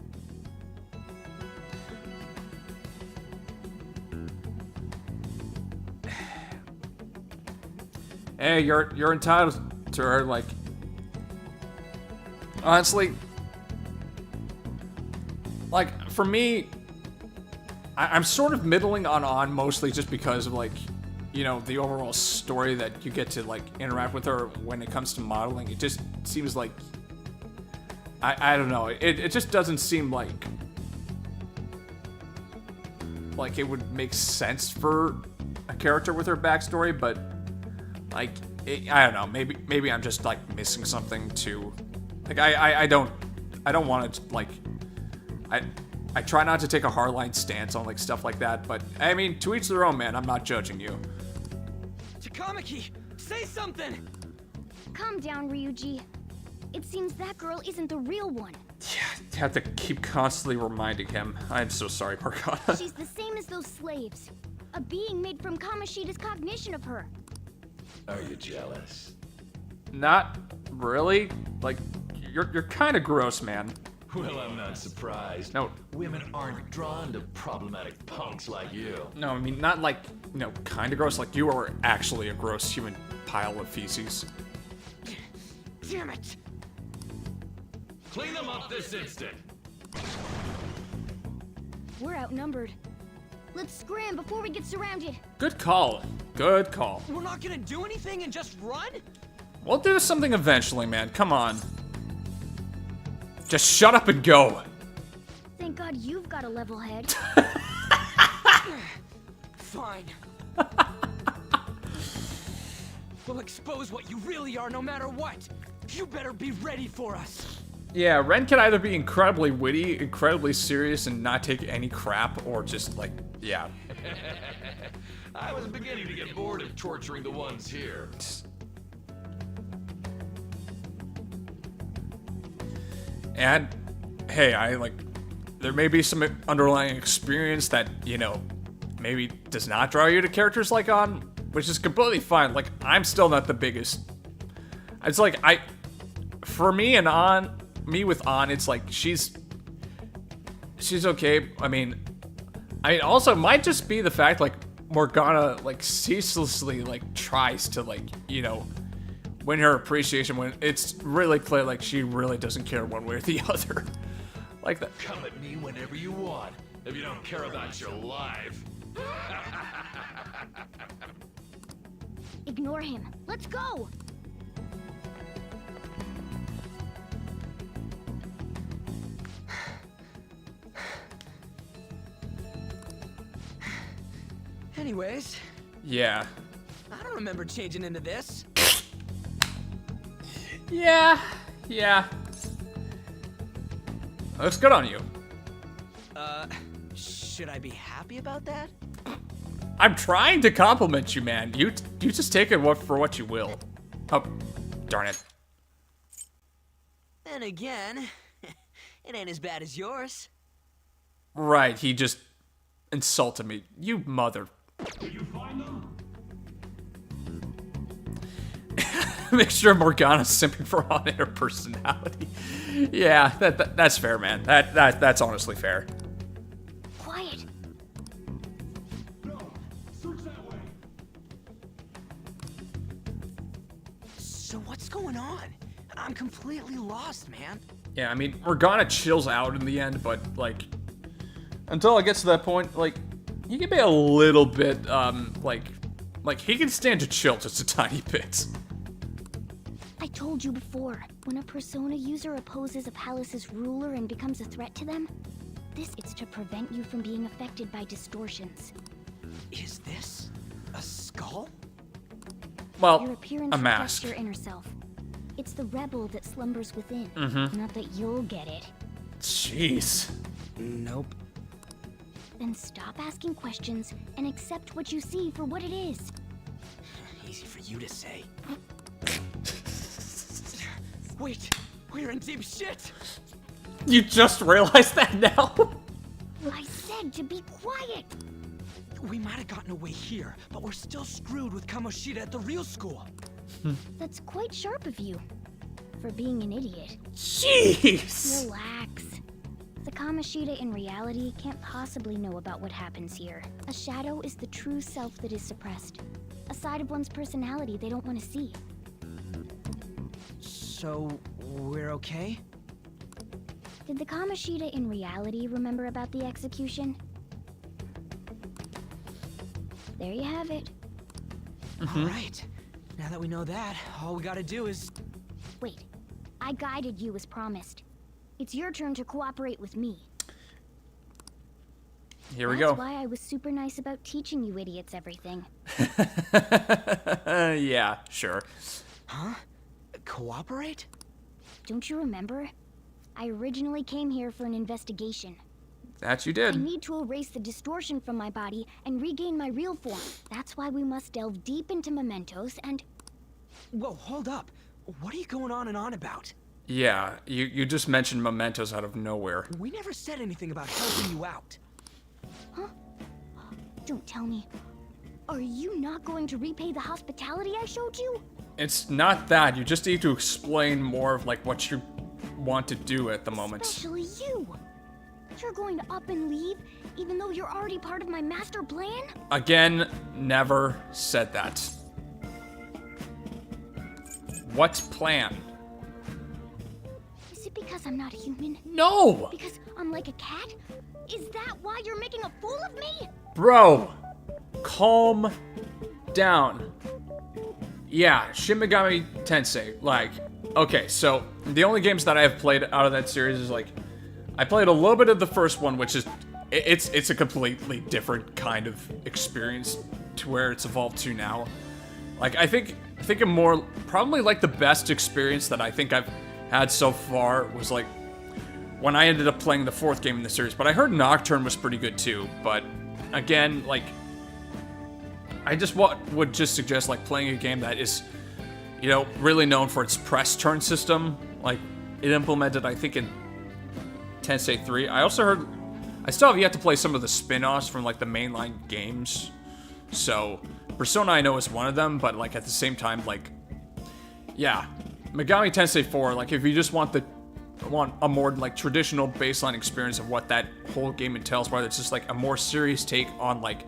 A: Hey, you're entitled to her, like... Honestly... Like, for me... I'm sort of middling on mostly just because of, like... You know, the overall story that you get to, like, interact with her when it comes to modeling. It just seems like... I don't know. It just doesn't seem like... Like, it would make sense for a character with her backstory, but... Like, I don't know. Maybe I'm just, like, missing something too. Like, I don't want to, like... I try not to take a hardline stance on, like, stuff like that, but, I mean, to each their own, man. I'm not judging you.
J: Takamaki, say something!
B: Calm down, Ryuji. It seems that girl isn't the real one.
A: Yeah, I have to keep constantly reminding him. I'm so sorry, Morgana.
B: She's the same as those slaves. A being made from Kamoshida's cognition of her.
H: Are you jealous?
A: Not really. Like, you're kind of gross, man.
H: Well, I'm not surprised.
A: No.
H: Women aren't drawn to problematic punks like you.
A: No, I mean, not like, you know, kind of gross. Like, you are actually a gross human pile of feces.
J: Damn it!
H: Clean them up this instant!
B: We're outnumbered. Let's scram before we get surrounded.
A: Good call. Good call.
J: We're not gonna do anything and just run?
A: We'll do something eventually, man. Come on. Just shut up and go.
B: Thank God you've got a level head.
J: Fine. We'll expose what you really are no matter what. You better be ready for us.
A: Yeah, Ren can either be incredibly witty, incredibly serious, and not take any crap, or just, like, yeah.
H: I was beginning to get bored of torturing the ones here.
A: And, hey, there may be some underlying experience that, you know, maybe does not draw you to characters like An, which is completely fine. Like, I'm still not the biggest. It's like, for me and An, me with An, it's like, she's okay. I mean, also, it might just be the fact, like, Morgana, like, ceaselessly, like, tries to, like, you know, win her appreciation when it's really clear, like, she really doesn't care one way or the other. Like that.
H: Come at me whenever you want, if you don't care about your life.
B: Ignore him. Let's go!
J: Anyways.
A: Yeah.
J: I don't remember changing into this.
A: Yeah. Looks good on you.
J: Should I be happy about that?
A: I'm trying to compliment you, man. You just take it for what you will. Oh, darn it.
J: Then again, it ain't as bad as yours.
A: Right, he just insulted me. You mother.
L: Did you find them?
A: Make sure Morgana's simping for An in her personality. Yeah, that's fair, man. That's honestly fair.
B: Quiet.
L: No, search that way.
J: So what's going on? I'm completely lost, man.
A: Yeah, I mean, Morgana chills out in the end, but, like, until it gets to that point, like, he can be a little bit, like, he can stand to chill just a tiny bit.
B: I told you before, when a Persona user opposes a palace's ruler and becomes a threat to them, this is to prevent you from being affected by distortions.
J: Is this a skull?
A: Well,
B: Your appearance
A: a
B: reflects
A: mask.
B: your inner self. It's the rebel that slumbers within. Not that you'll get it.
A: Jeez.
J: Nope.
B: Then stop asking questions and accept what you see for what it is.
J: Easy for you to say. Wait, we're in deep shit!
A: You just realized that now?
B: I said to be quiet.
J: We might have gotten away here, but we're still screwed with Kamoshida at the real school.
B: That's quite sharp of you. For being an idiot.
A: Jeez!
B: Relax. The Kamoshida in reality can't possibly know about what happens here. A shadow is the true self that is suppressed. A side of one's personality they don't want to see.
J: So, we're okay?
B: Did the Kamoshida in reality remember about the execution? There you have it.
J: Alright. Now that we know that, all we gotta do is...
B: Wait. I guided you as promised. It's your turn to cooperate with me.
A: Here we
B: That's
A: go.
B: why I was super nice about teaching you idiots everything.
A: Yeah, sure.
J: Huh? Cooperate?
B: Don't you remember? I originally came here for an investigation.
A: That you
B: I
A: did.
B: need to erase the distortion from my body and regain my real form. That's why we must delve deep into mementos and...
J: Whoa, hold up. What are you going on and on about?
A: Yeah, you just mentioned mementos out of nowhere.
J: We never said anything about helping you out.
B: Huh? Don't tell me. Are you not going to repay the hospitality I showed you?
A: It's not that. You just need to explain more of like what you want to do at the moment.
B: Especially you. You're going to up and leave, even though you're already part of my master plan?
A: Again, never said that. What plan?
B: Is it because I'm not human?
A: No!
B: Because I'm like a cat? Is that why you're making a fool of me?
A: Bro, calm down. Yeah, Shin Megami Tensei. Like, okay, so the only games that I have played out of that series is like, I played a little bit of the first one, which is, it's a completely different kind of experience to where it's evolved to now. Like, I think a more, probably like the best experience that I think I've had so far was like, when I ended up playing the fourth game in the series. But I heard Nocturne was pretty good too, but again, like, I just would just suggest like playing a game that is, you know, really known for its press turn system. Like, it implemented, I think, in Tensei 3. I also heard, I still have yet to play some of the spin-offs from like the mainline games. So, Persona I know is one of them, but like at the same time, like, yeah, Megami Tensei 4, like if you just want a more like traditional baseline experience of what that whole game entails, whether it's just like a more serious take on like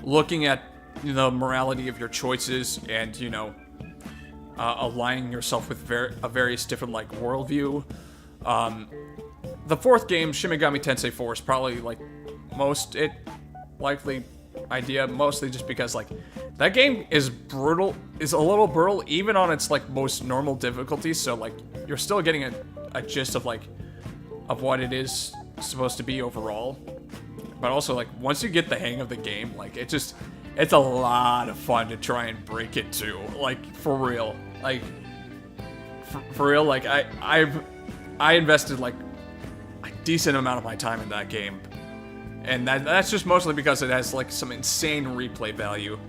A: looking at, you know, morality of your choices and, you know, aligning yourself with a various different like worldview. The fourth game, Shin Megami Tensei 4, is probably like most likely idea, mostly just because like that game is a little brutal even on its like most normal difficulty, so like you're still getting a gist of like of what it is supposed to be overall. But also like once you get the hang of the game, like it's a lot of fun to try and break it too, like for real. Like for real, like I invested like a decent amount of my time in that game. And that's just mostly because it has like some insane replay value.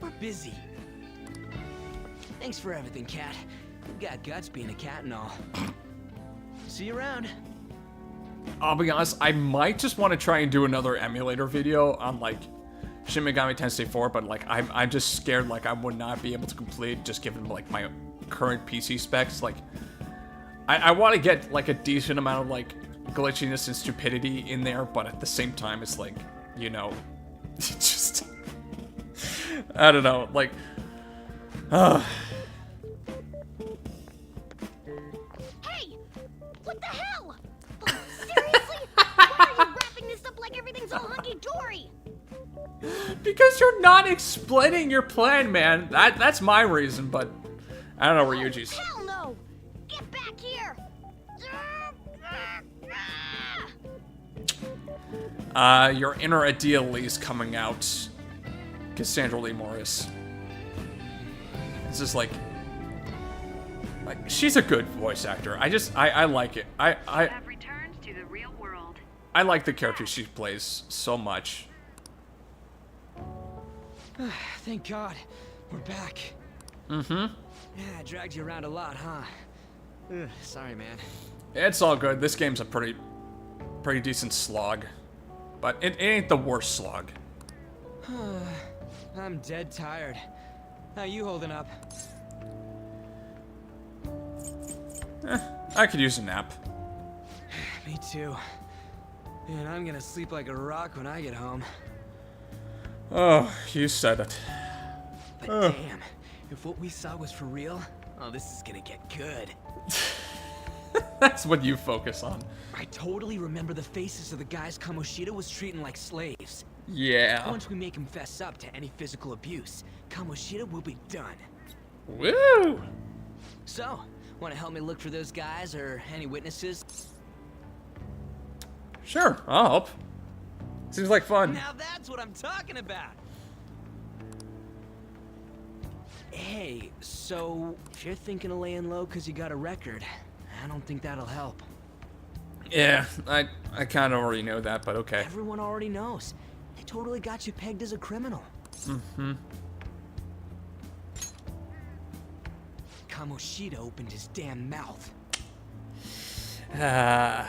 J: We're busy. Thanks for everything, Cat. You got guts being a cat and all. See you around.
A: I'll be honest, I might just want to try and do another emulator video on like Shin Megami Tensei 4, but like I'm just scared like I would not be able to complete just given like my current PC specs. Like I want to get like a decent amount of like glitchiness and stupidity in there, but at the same time it's like, you know, just I don't know, like
B: Hey! What the hell? Oh, seriously? Why are you wrapping this up like everything's all hunky-dory?
A: because you're not explaining your plan, man. That's my reason, but I don't know where RYUJI's.
B: Hell no! Get back here!
A: Your inner Adia Lee's coming out. Cassandra Lee Morris. It's just like she's a good voice actor. I like it.
K: Have returned to the real world.
A: I like the character she plays so much.
J: Thank God, we're back.
A: Mm-hmm.
J: Yeah, I dragged you around a lot, huh? Ugh, sorry, man.
A: It's all good. This game's a pretty decent slog, but it ain't the worst slog.
J: I'm dead tired. How you holding up?
A: I could use a nap.
J: Me too. And I'm gonna sleep like a rock when I get home.
A: Oh, you said it.
J: But damn, if what we saw was for real, oh, this is gonna get good.
A: That's what you focus on.
J: I totally remember the faces of the guys Kamoshida was treating like slaves.
A: Yeah.
J: Once we make him fess up to any physical abuse, Kamoshida will be done.
A: Woo!
J: So, want to help me look for those guys or any witnesses?
A: Sure, I'll help. Seems like fun.
J: Now that's what I'm talking about! Hey, so if you're thinking of laying low because you got a record, I don't think that'll help.
A: Yeah, I kind of already know that, but okay.
J: Everyone already knows. They totally got you pegged as a criminal.
A: Mm-hmm.
J: Kamoshida opened his damn mouth.
A: A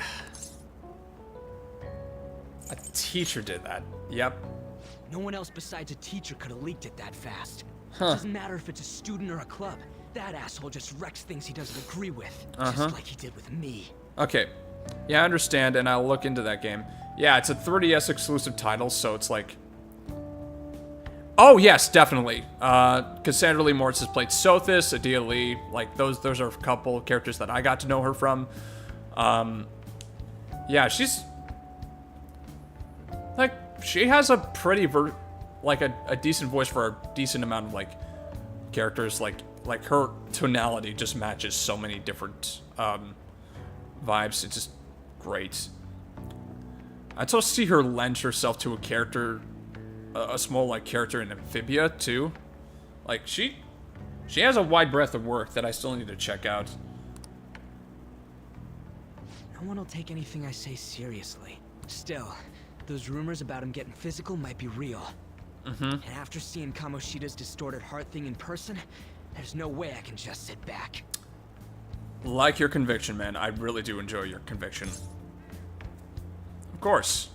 A: teacher did that. Yep.
J: No one else besides a teacher could have leaked it that fast.
A: Huh.
J: Doesn't matter if it's a student or a club. That asshole just wrecks things he doesn't agree with.
A: Uh-huh.
J: Just like he did with me.
A: Okay. Yeah, I understand, and I'll look into that game. Yeah, it's a 3DS exclusive title, so it's like... Oh, yes, definitely. Cassandra Lee Moritz has played Sothis, Adia Lee. Like, those are a couple characters that I got to know her from. Yeah, she's... Like, she has a pretty a decent voice for a decent amount of, like, characters. Like her tonality just matches so many different, vibes. It's just great. I'd also see her lend herself to a character, a small, like, character in Amphibia, too. Like, she has a wide breadth of work that I still need to check out.
J: No one will take anything I say seriously. Still, those rumors about him getting physical might be real.
A: Mm-hmm.
J: And after seeing Kamoshida's distorted heart thing in person, there's no way I can just sit back.
A: Like your conviction, man. I really do enjoy your conviction. Of course.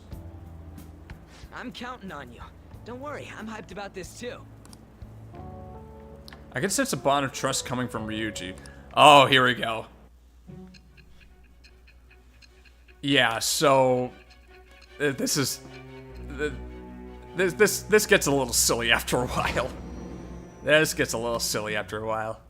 J: I'm counting on you. Don't worry, I'm hyped about this too.
A: I can sense a bond of trust coming from Ryuji. Oh, here we go. Yeah, so this is this gets a little silly after a while. This gets a little silly after a while.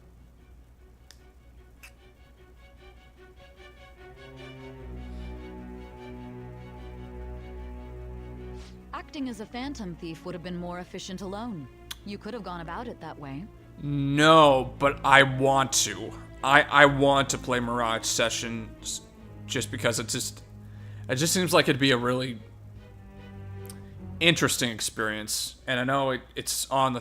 N: Acting as a phantom thief would have been more efficient alone. You could have gone about it that way.
A: No, but I want to. I want to play Mirage Sessions just because it just seems like it'd be a really interesting experience. And I know it's on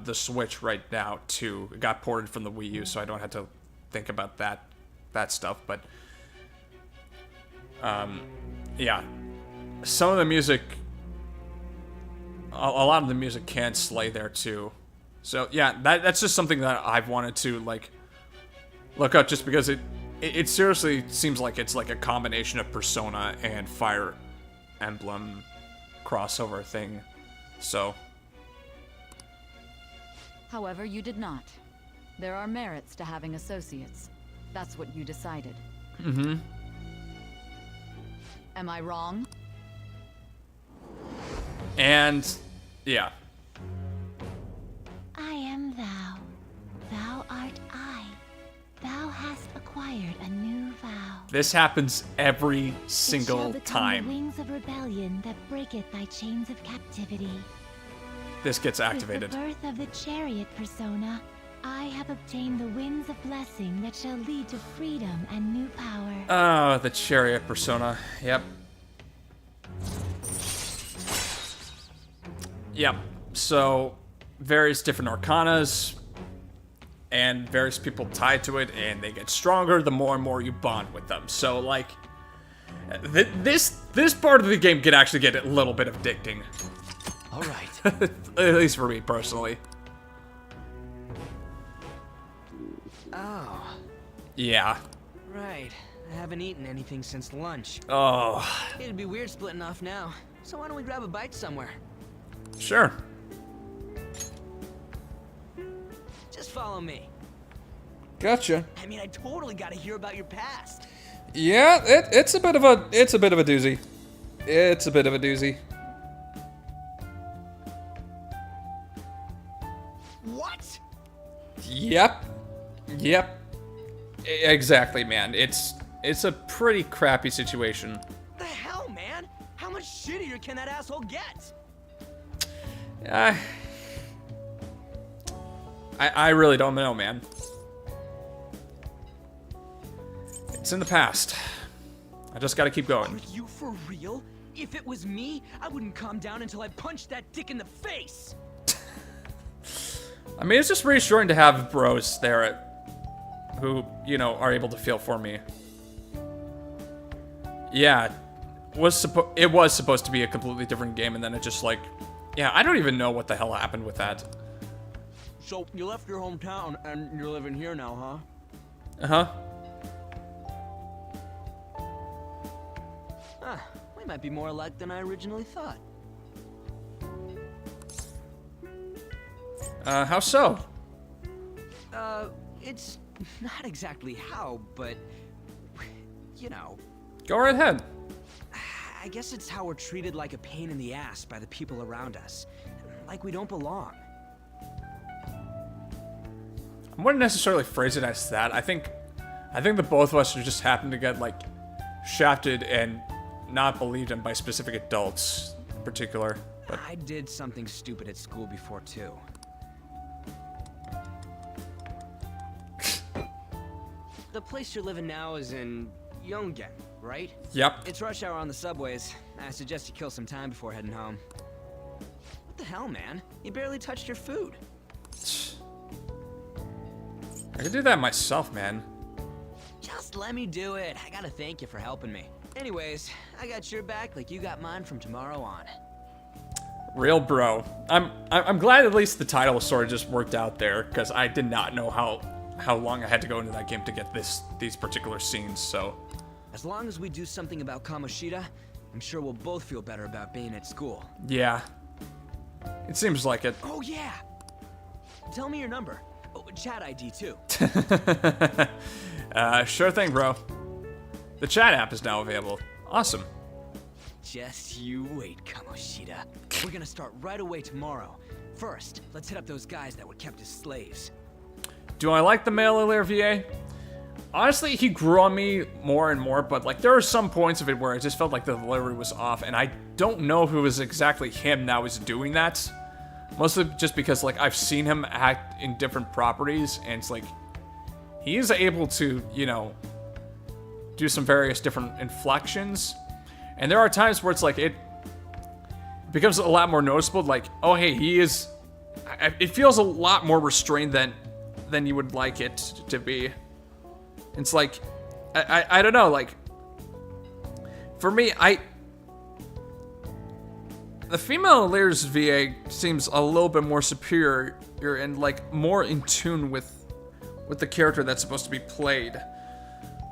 A: the Switch right now too. It got ported from the Wii U, so I don't have to think about that stuff, but yeah. Some of the music, a lot of the music can slay there too. So yeah, that's just something that I've wanted to, like, look up, just because it seriously seems like it's like a combination of Persona and Fire Emblem crossover thing. So.
N: However, you did not. There are merits to having associates. That's what you decided.
A: Mm-hmm.
N: Am I wrong?
A: And, yeah.
O: I am thou. Thou art I. Thou hast acquired a new vow.
A: This happens every
O: It shall
A: single
O: become
A: time.
O: The wings of rebellion that breaketh thy chains of captivity.
A: This gets activated.
O: With the birth of the chariot persona, I have obtained the winds of blessing that shall lead to freedom and new power.
A: Oh, the chariot persona. Yep. Yep. So, various different arcanas. and various people tied to it, and they get stronger the more and more you bond with them. So, like, this part of the game can actually get a little bit addicting.
J: All right.
A: At least for me, personally.
J: Oh.
A: Yeah.
J: Right. I haven't eaten anything since lunch.
A: Oh.
J: It'd be weird splitting off now. So why don't we grab a bite somewhere?
A: Sure.
J: Just follow me.
A: Gotcha.
J: I mean, I totally gotta hear about your past.
A: Yeah, it's a bit of a doozy. It's a bit of a doozy.
J: What?
A: Yep. Exactly, man. It's a pretty crappy situation.
J: The hell, man? How much shittier can that asshole get?
A: I really don't know, man. It's in the past. I just gotta keep going.
J: Are you for real? If it was me, I wouldn't calm down until I punched that dick in the face.
A: I mean, it's just reassuring to have bros there who, you know, are able to feel for me. Yeah, it was supposed to be a completely different game, and then it just, like, yeah, I don't even know what the hell happened with that.
J: So, you left your hometown, and you're living here now, huh?
A: Uh-huh.
J: We might be more alike than I originally thought.
A: How so?
J: It's not exactly how, but, you know.
A: Go right ahead.
J: I guess it's how we're treated like a pain in the ass by the people around us. Like we don't belong.
A: I wouldn't necessarily phrase it as that. I think the both of us just happen to get, like, shafted and not believed in by specific adults in particular. But
J: I did something stupid at school before, too. The place you're living now is in Yongen, right?
A: Yep.
J: It's rush hour on the subways. I suggest you kill some time before heading home. What the hell, man? You barely touched your food.
A: I could do that myself, man.
J: Just let me do it. I gotta thank you for helping me. Anyways, I got your back like you got mine from tomorrow on.
A: Real bro. I'm glad at least the title sort of just worked out there, because I did not know how long I had to go into that game to get these particular scenes, so.
J: As long as we do something about Kamoshida, I'm sure we'll both feel better about being at school.
A: Yeah. It seems like it.
J: Oh yeah! Tell me your number. Oh, chat ID too.
A: Sure thing, bro. The chat app is now available. Awesome.
J: Just you wait, Kamoshida. We're gonna start right away tomorrow. First, let's hit up those guys that were kept as slaves.
A: Do I like the male earlier, VA? Honestly, he grew on me more and more, but, like, there are some points of it where I just felt like the delivery was off, and I don't know if it was exactly him that was doing that. Mostly just because, like, I've seen him act in different properties, and it's like, he is able to, you know, do some various different inflections. And there are times where it's like, it becomes a lot more noticeable, like, oh, hey, he is, it feels a lot more restrained than you would like it to be. It's like, I don't know, like, for me, the female Lear's VA seems a little bit more superior and, like, more in tune with the character that's supposed to be played.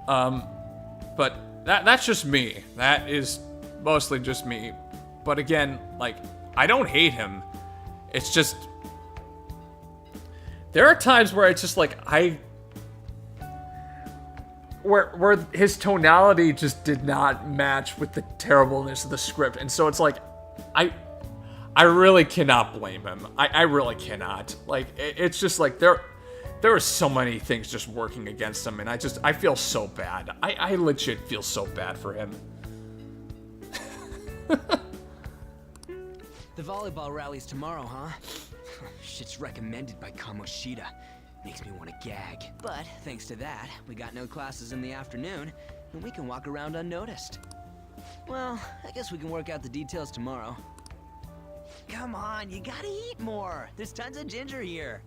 A: But that's just me. That is mostly just me. But again, like, I don't hate him. It's just, there are times where it's just like, where his tonality just did not match with the terribleness of the script. And so it's like, I really cannot blame him. I really cannot. Like, it's just like, there are so many things just working against him, and I feel so bad. I legit feel so bad for him.
J: The volleyball rally's tomorrow, huh? Shit's recommended by Kamoshida. Makes me want to gag. But thanks to that, we got no classes in the afternoon, and we can walk around unnoticed. Well, I guess we can work out the details tomorrow. Come on, you gotta eat more. There's tons of ginger here.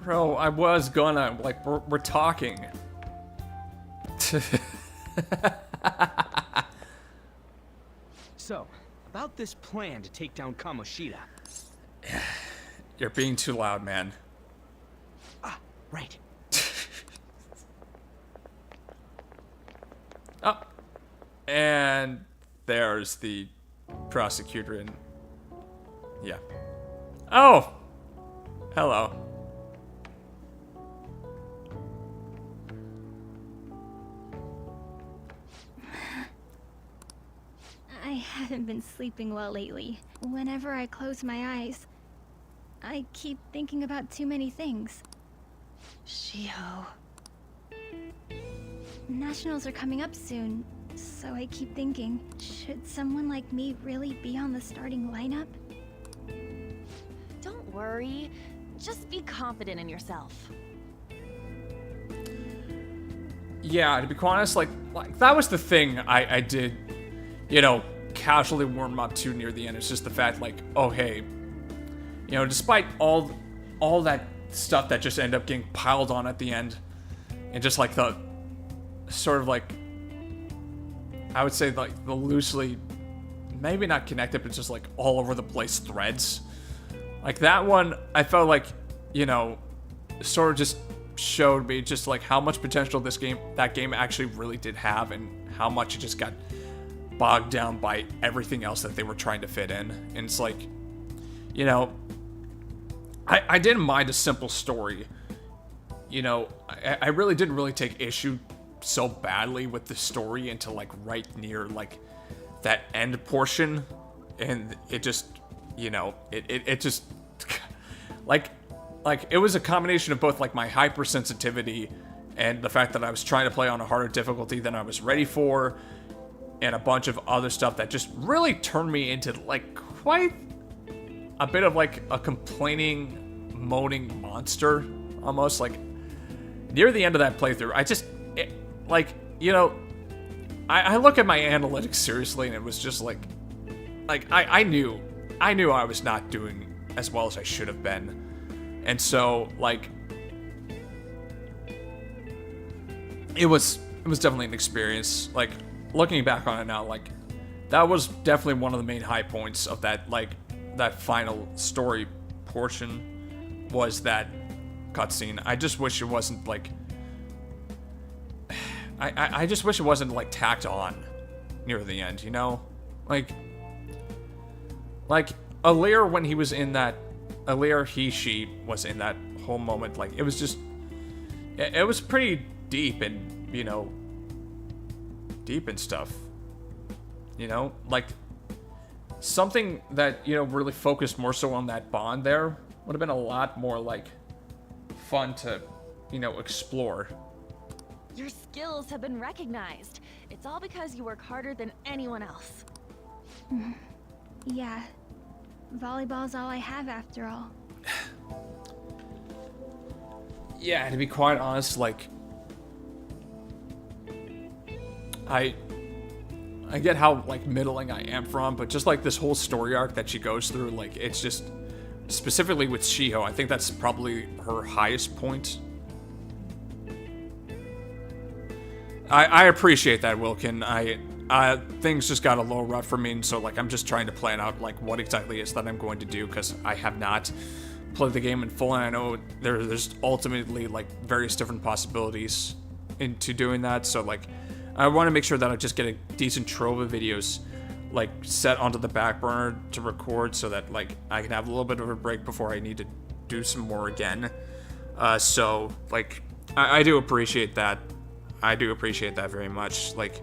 A: Bro, I was gonna, like, we're talking.
J: So, about this plan to take down Kamoshida.
A: You're being too loud, man.
J: Ah, right.
A: Oh. And there's the prosecutor and... Yeah. Oh! Hello.
P: I haven't been sleeping well lately. Whenever I close my eyes, I keep thinking about too many things.
I: Shiho.
P: Nationals are coming up soon, so I keep thinking, should someone like me really be on the starting lineup?
I: Don't worry. Just be confident in yourself.
A: Yeah, to be quite honest, like that was the thing I did, you know, casually warm up to near the end. It's just the fact, like, oh hey, you know, despite all that stuff that just ended up getting piled on at the end, and just like the sort of like, I would say like the loosely, maybe not connected, but just like all over the place threads. Like that one, I felt like, you know, sort of just showed me just like how much potential that game actually really did have, and how much it just got bogged down by everything else that they were trying to fit in. And it's like, you know, I didn't mind a simple story. You know, I really didn't really take issue so badly with the story until like right near like that end portion, and it just, you know, it just like it was a combination of both like my hypersensitivity and the fact that I was trying to play on a harder difficulty than I was ready for, and a bunch of other stuff that just really turned me into like quite a bit of like a complaining, moaning monster almost. Like near the end of that playthrough, like, you know, I look at my analytics seriously, and it was just like I knew I was not doing as well as I should have been. And so, like, it was definitely an experience. Like, looking back on it now, like, that was definitely one of the main high points of that, like, that final story portion, was that cutscene. I just wish it wasn't, like, I just wish it wasn't, like, tacked on near the end, you know? Like, Alir, when he was in that, she was in that whole moment, like, it was just, it was pretty deep and, you know, deep and stuff, you know? Like, something that, you know, really focused more so on that bond there would have been a lot more, like, fun to, you know, explore.
I: Your skills have been recognized. It's all because you work harder than anyone else.
P: Yeah. Volleyball's all I have after all.
A: Yeah, to be quite honest, like, I get how, like, middling I am from, but just, like, this whole story arc that she goes through, like, it's just, specifically with Shiho, I think that's probably her highest point. I appreciate that, Wilkin. Things just got a little rough for me, and so, like, I'm just trying to plan out, like, what exactly it is that I'm going to do, because I have not played the game in full, and I know there's ultimately, like, various different possibilities into doing that, so, like, I want to make sure that I just get a decent trove of videos, like, set onto the back burner to record, so that, like, I can have a little bit of a break before I need to do some more again. So, like, I do appreciate that. I do appreciate that very much. Like,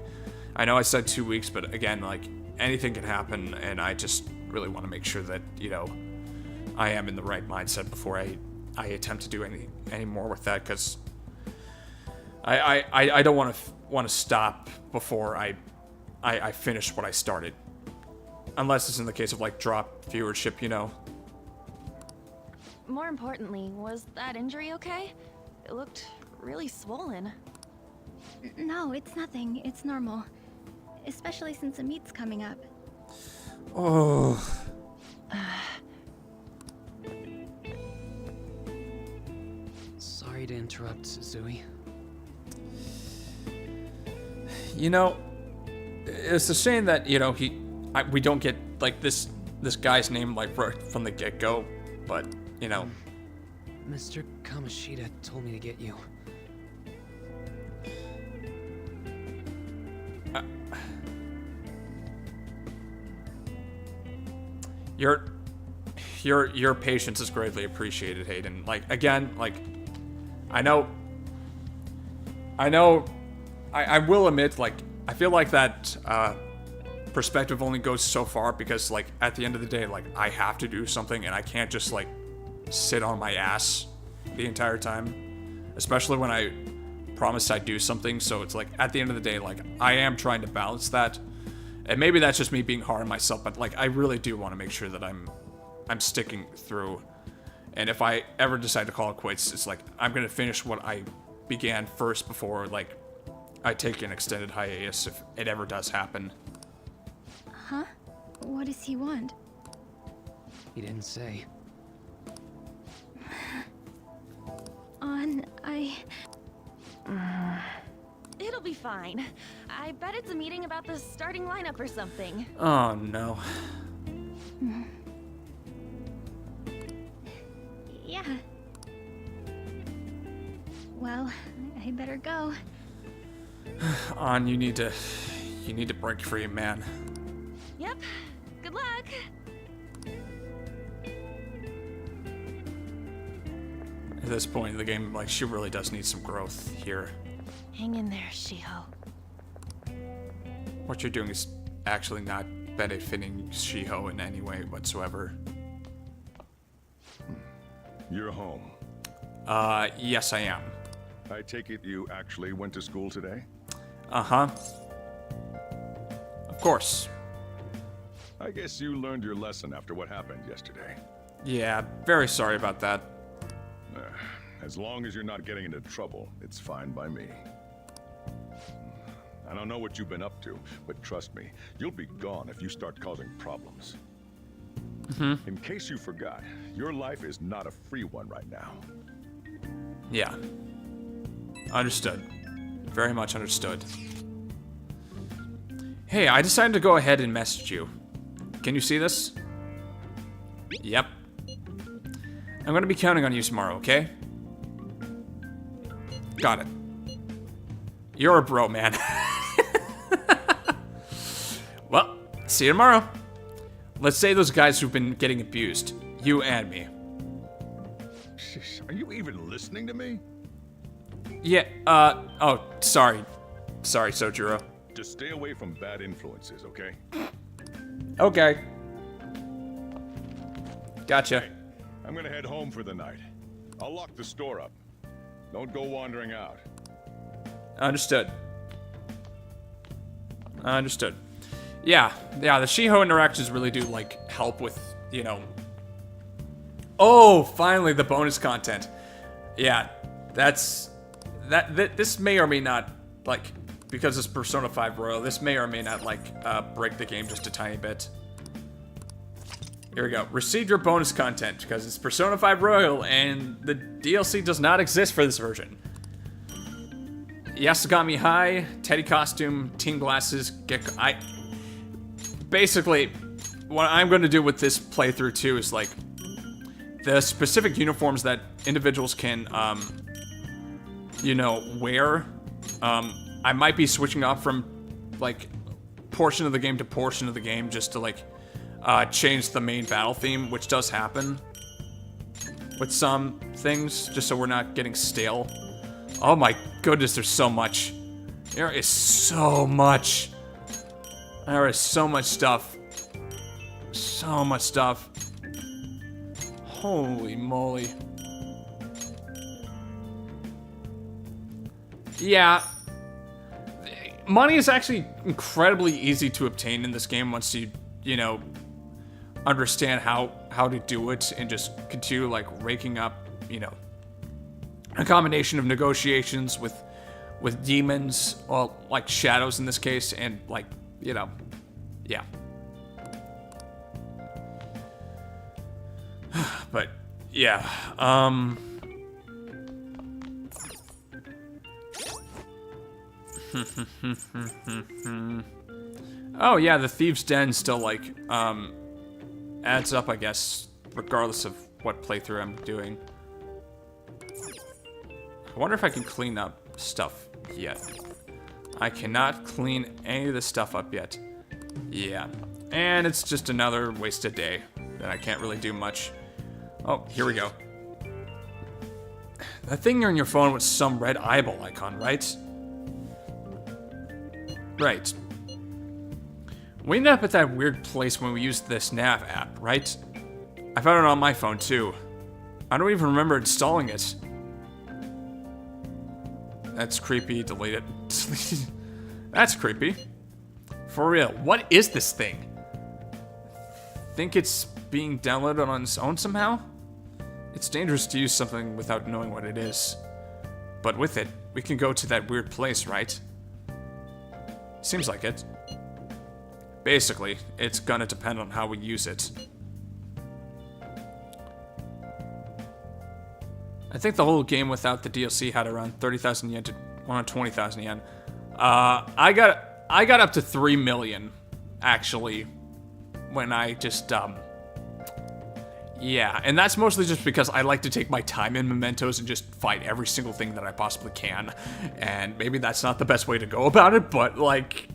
A: I know I said 2 weeks, but again, like, anything can happen, and I just really want to make sure that, you know, I am in the right mindset before I attempt to do any more with that, because I don't want to stop before I finish what I started, unless it's in the case of, like, drop viewership, you know.
I: More importantly, was that injury okay? It looked really swollen.
P: No, it's nothing. It's normal. Especially since a meet's coming up.
A: Oh.
J: Sorry to interrupt, Zui.
A: You know, it's a shame that, you know, we don't get, like, this guy's name, like, right from the get-go, but, you know.
J: Mr. Kamoshida told me to get you.
A: Your patience is greatly appreciated, Hayden. Like, again, like, I will admit, like, I feel like that perspective only goes so far because, like, at the end of the day, like, I have to do something and I can't just, like, sit on my ass the entire time. Especially when I promised I'd do something, so it's like, at the end of the day, like, I am trying to balance that. And maybe that's just me being hard on myself, but, like, I really do want to make sure that I'm sticking through. And if I ever decide to call it quits, it's like, I'm gonna finish what I began first before, like, I take an extended hiatus if it ever does happen.
P: Huh? What does he want?
J: He didn't say.
I: It'll be fine. I bet it's a meeting about the starting lineup or something.
A: Oh, no.
P: Yeah. Well, I better go.
A: On, you need to break free, man.
I: Yep. Good luck.
A: At this point in the game, like, she really does need some growth here.
I: Hang in there, Shiho.
A: What you're doing is actually not benefiting Shiho in any way whatsoever.
Q: You're home.
A: Yes, I am.
Q: I take it you actually went to school today?
A: Uh-huh. Of course.
Q: I guess you learned your lesson after what happened yesterday.
A: Yeah, very sorry about that.
Q: As long as you're not getting into trouble, it's fine by me. I don't know what you've been up to, but trust me, you'll be gone if you start causing problems. In case you forgot, your life is not a free one right now.
A: Yeah. Understood. Very much understood. Hey, I decided to go ahead and message you. Can you see this? Yep. I'm gonna be counting on you tomorrow, okay? Got it. You're a bro, man. Well, see you tomorrow. Let's say those guys who've been getting abused. You and me.
Q: Are you even listening to me?
A: Yeah, oh, sorry. Sorry, Sojiro.
Q: Just stay away from bad influences, okay?
A: Okay. Gotcha.
Q: Hey, I'm gonna head home for the night. I'll lock the store up. Don't go wandering out.
A: Understood. Understood. Yeah, the Shiho interactions really do, like, help with, you know... Oh, finally, the bonus content. Yeah, this may or may not, like, because it's Persona 5 Royal, this may or may not, like, break the game just a tiny bit. Here we go. Receive your bonus content, because it's Persona 5 Royal, and the DLC does not exist for this version. Yasugami High, Teddy costume, team glasses, basically, what I'm going to do with this playthrough, too, is, like, the specific uniforms that individuals can, you know, wear. I might be switching off from, like, portion of the game to portion of the game just to, like, change the main battle theme, which does happen with some things, just so we're not getting stale. Oh my goodness, there's so much. There is so much. There is so much stuff. So much stuff. Holy moly. Yeah. Money is actually incredibly easy to obtain in this game once you know, understand how to do it and just continue, like, raking up, you know, a combination of negotiations with demons, or, like, shadows in this case, and, like, you know, yeah. But, yeah, Oh yeah, the Thieves' Den still like adds up, I guess, regardless of what playthrough I'm doing. I wonder if I can clean up stuff yet. I cannot clean any of this stuff up yet. Yeah. And it's just another wasted day that I can't really do much. Oh, here we go. That thing on your phone with some red eyeball icon, right? Right. We ended up at that weird place when we used this nav app, right? I found it on my phone too. I don't even remember installing it. That's creepy. Delete it. That's creepy. For real. What is this thing? Think it's being downloaded on its own somehow? It's dangerous to use something without knowing what it is. But with it, we can go to that weird place, right? Seems like it. Basically, it's gonna depend on how we use it. I think the whole game without the DLC had around 30,000 yen to 120,000 yen. I got up to 3 million, actually, when I just, yeah, and that's mostly just because I like to take my time in Mementos and just fight every single thing that I possibly can. And maybe that's not the best way to go about it, but like,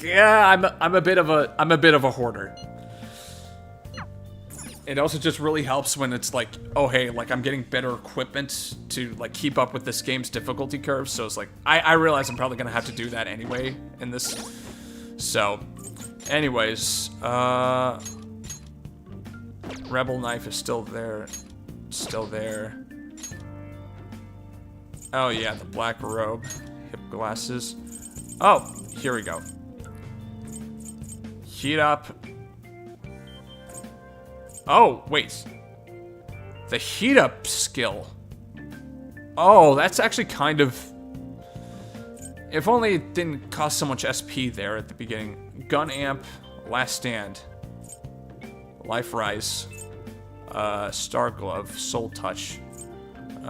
A: yeah, I'm a bit of a hoarder. It also just really helps when it's like, oh hey, like I'm getting better equipment to like keep up with this game's difficulty curve. So it's like, I realize I'm probably gonna have to do that anyway in this. So, anyways, Rebel Knife is still there. Still there. Oh yeah, the black robe. Hip glasses. Oh, here we go. Heat up. Oh, wait. The heat up skill. Oh, that's actually kind of... If only it didn't cost so much SP there at the beginning. Gun amp, last stand. Life rise. Star glove, soul touch.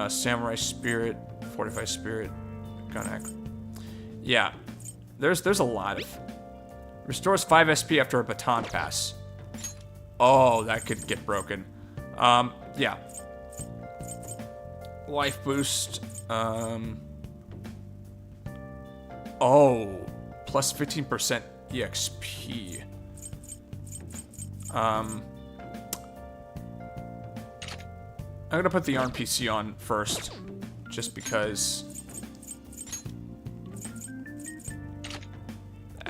A: Samurai spirit, fortified spirit, gun act. Yeah, there's a lot of... Restores 5 SP after a baton pass. Oh, that could get broken. Yeah. Life boost. Oh, plus 15% EXP. I'm gonna put the RNPC on first, just because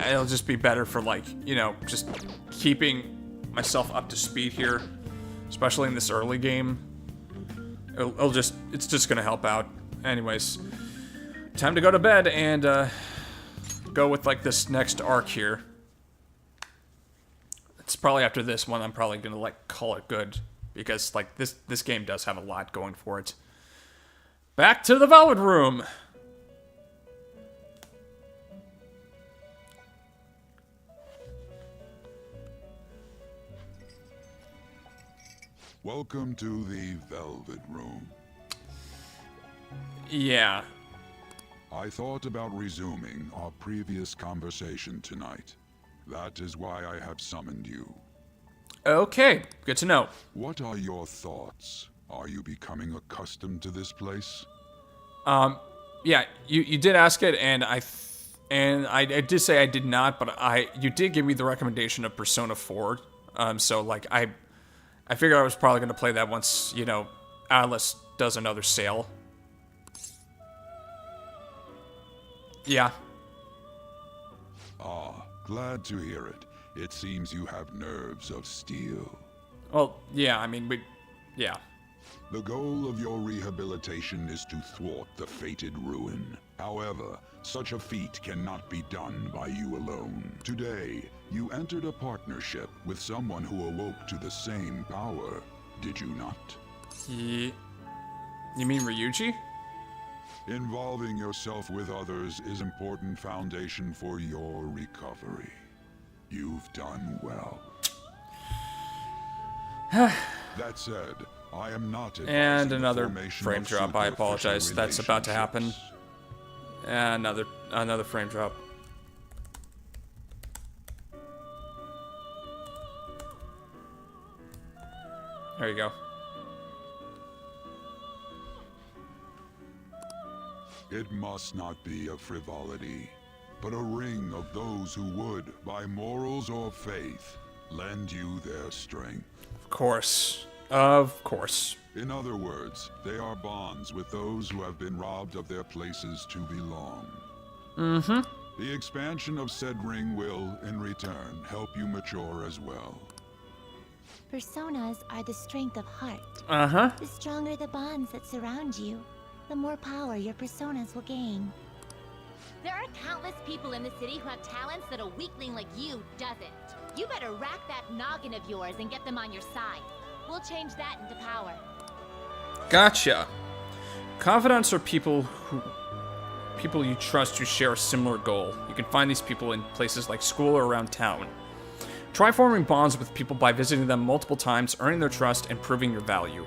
A: it'll just be better for, like, you know, just keeping myself up to speed here, especially in this early game. It's just gonna help out. Anyways, time to go to bed and go with like this next arc here. It's probably after this one I'm probably gonna like call it good, because like this game does have a lot going for it. Back to the Velvet Room.
C: Welcome to the Velvet Room.
A: Yeah.
C: I thought about resuming our previous conversation tonight. That is why I have summoned you.
A: Okay, good to know.
C: What are your thoughts? Are you becoming accustomed to this place?
A: Yeah, you did ask it, and I did say I did not, but you did give me the recommendation of Persona 4. So like I figured I was probably going to play that once, you know, ATLUS does another sale. Yeah.
C: Ah, glad to hear it. It seems you have nerves of steel.
A: Well, yeah, I mean, yeah.
C: The goal of your rehabilitation is to thwart the fated ruin. However, such a feat cannot be done by you alone. Today, you entered a partnership with someone who awoke to the same power, did you not?
A: You mean RYUJI?
C: Involving yourself with others is an important foundation for your recovery. You've done well. That said, I am not
A: and another frame drop. I apologize. That's about to happen. Another frame drop. There you go.
C: It must not be a frivolity, but a ring of those who would, by morals or faith, lend you their strength.
A: Of course. Of course.
C: In other words, they are bonds with those who have been robbed of their places to belong.
A: Mm-hmm.
C: The expansion of said ring will, in return, help you mature as well.
O: Personas are the strength of heart.
A: Uh-huh.
O: The stronger the bonds that surround you, the more power your personas will gain.
R: There are countless people in the city who have talents that a weakling like you doesn't. You better rack that noggin of yours and get them on your side. We'll change that into power.
A: Gotcha. Confidants are people you trust who share a similar goal. You can find these people in places like school or around town. Try forming bonds with people by visiting them multiple times, earning their trust, and proving your value.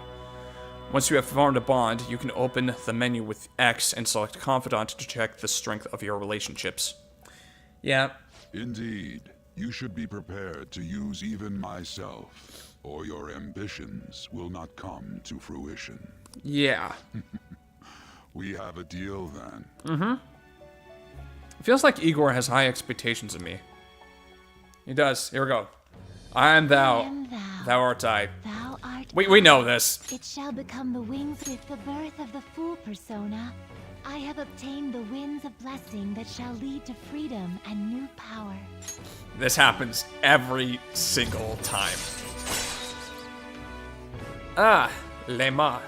A: Once you have formed a bond, you can open the menu with X and select Confidant to check the strength of your relationships. Yeah.
C: Indeed. You should be prepared to use even myself, or your ambitions will not come to fruition.
A: Yeah.
C: We have a deal then.
A: Mm-hmm. It feels like Igor has high expectations of me. He does. Here we go. I am thou. Thou art I.
O: Thou art
A: We know this.
O: It shall become the wings with the birth of the Fool persona. I have obtained the winds of blessing that shall lead to freedom and new power.
A: This happens every single time. Ah, Lema.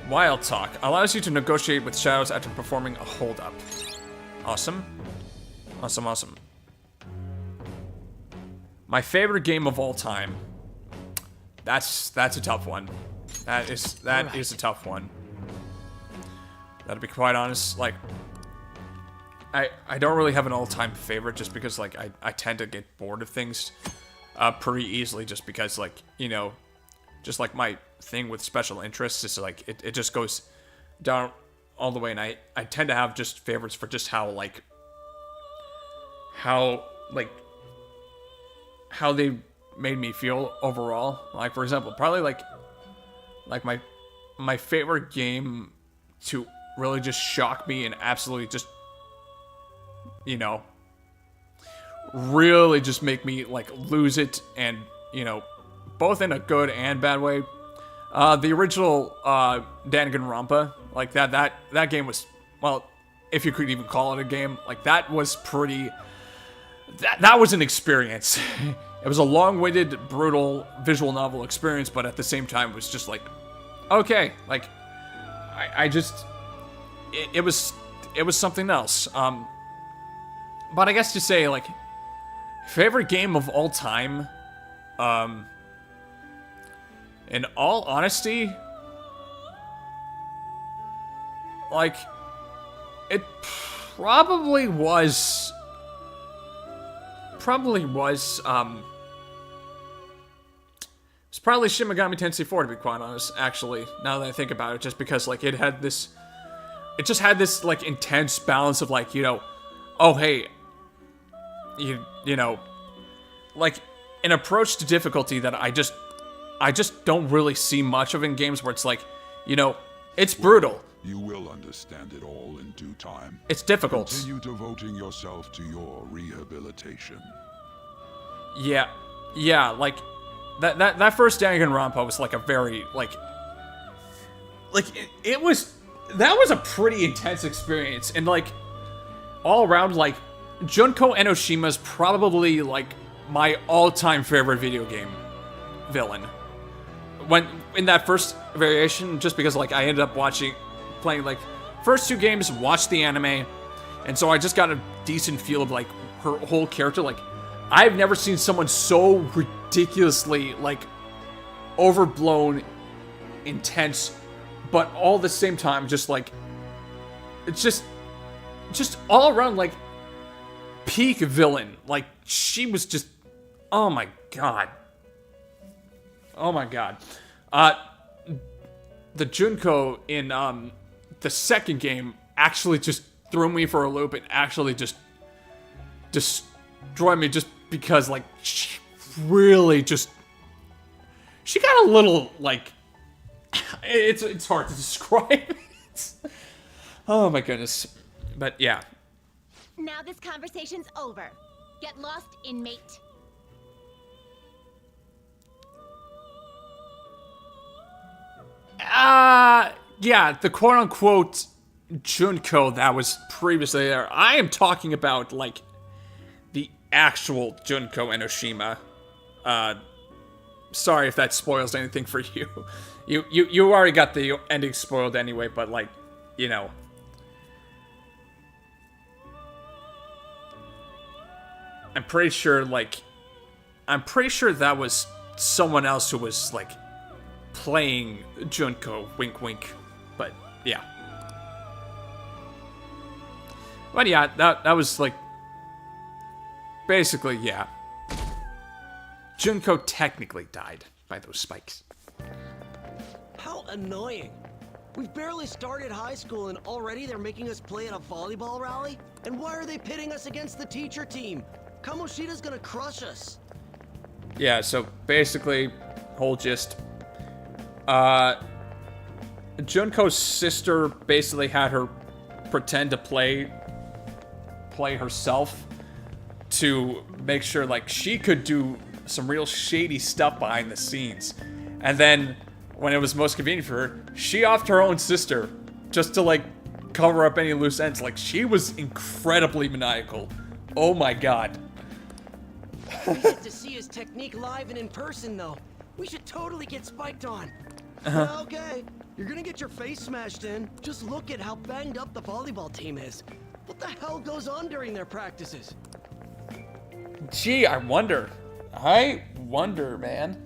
A: Wild Talk allows you to negotiate with shadows after performing a hold-up. Awesome. Awesome, awesome. My favorite game of all time. That's a tough one. That is a tough one. Gotta be quite honest, like, I don't really have an all-time favorite just because, like, I tend to get bored of things pretty easily just because, like, you know, just like my thing with special interests is like, it just goes down all the way, and I tend to have just favorites for just how they made me feel overall. Like, for example, probably like my favorite game to really just shock me and absolutely just, you know, really just make me like lose it, and, you know, both in a good and bad way. The original Danganronpa, like that game was, well, if you could even call it a game, like that was pretty. That was an experience. It was a long-winded, brutal visual novel experience, but at the same time, it was just like, okay, like, it was something else. But I guess to say, like, favorite game of all time, in all honesty, like, it probably was, it's probably Shin Megami Tensei 4, to be quite honest, actually, now that I think about it, just because, like, it just had this, like, intense balance of, like, you know, oh, hey, you know, like, an approach to difficulty that I just don't really see much of in games, where it's like, you know, it's brutal.
C: You will understand it all in due time.
A: It's difficult.
C: Continue devoting yourself to your rehabilitation.
A: Yeah, that first Danganronpa was like a very, like it was, that was a pretty intense experience, and like, all around, like, Junko Enoshima's probably, like, my all-time favorite video game villain. When, in that first variation, just because, like, I ended up playing, like, first two games, watched the anime, and so I just got a decent feel of, like, her whole character. Like, I've never seen someone so ridiculously, like, overblown, intense, but all at the same time, just, like, it's just all around, like, peak villain. Like, she was just, oh my god. Oh my god. The Junko in, the second game actually just threw me for a loop and actually just destroyed me just because, like, she really just... She got a little, like... It's hard to describe. Oh my goodness. But yeah.
R: Now this conversation's over. Get lost, inmate.
A: Yeah, the quote-unquote Junko that was previously there. I am talking about, like, the actual Junko Enoshima. Sorry if that spoils anything for you. You already got the ending spoiled anyway, but, like, you know. I'm pretty sure that was someone else who was, like, playing Junko, wink wink, but yeah. But yeah, that was, like, basically, yeah. Junko technically died by those spikes.
S: How annoying. We've barely started high school and already they're making us play at a volleyball rally? And why are they pitting us against the teacher team? Kamoshida's gonna crush us.
A: Yeah, so basically, whole gist. Junko's sister basically had her pretend to play herself to make sure, like, she could do some real shady stuff behind the scenes. And then, when it was most convenient for her, she offed her own sister just to, like, cover up any loose ends. Like, she was incredibly maniacal. Oh my god.
S: We get to see his technique live and in person, though. We should totally get spiked on. Yeah, okay. You're gonna get your face smashed in. Just look at how banged up the volleyball team is. What the hell goes on during their practices?
A: Gee, I wonder, man.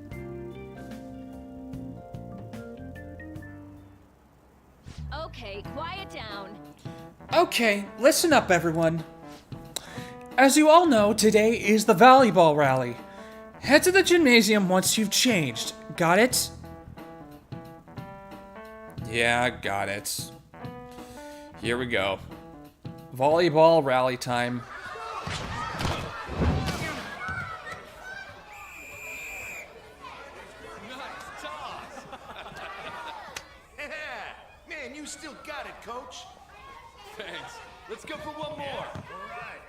I: Okay, quiet down.
A: Okay, listen up, everyone. As you all know, today is the volleyball rally. Head to the gymnasium once you've changed. Got it? Yeah, got it. Here we go. Volleyball rally time.
L: Man, you still got it, coach. Thanks. Let's go for one more. All right.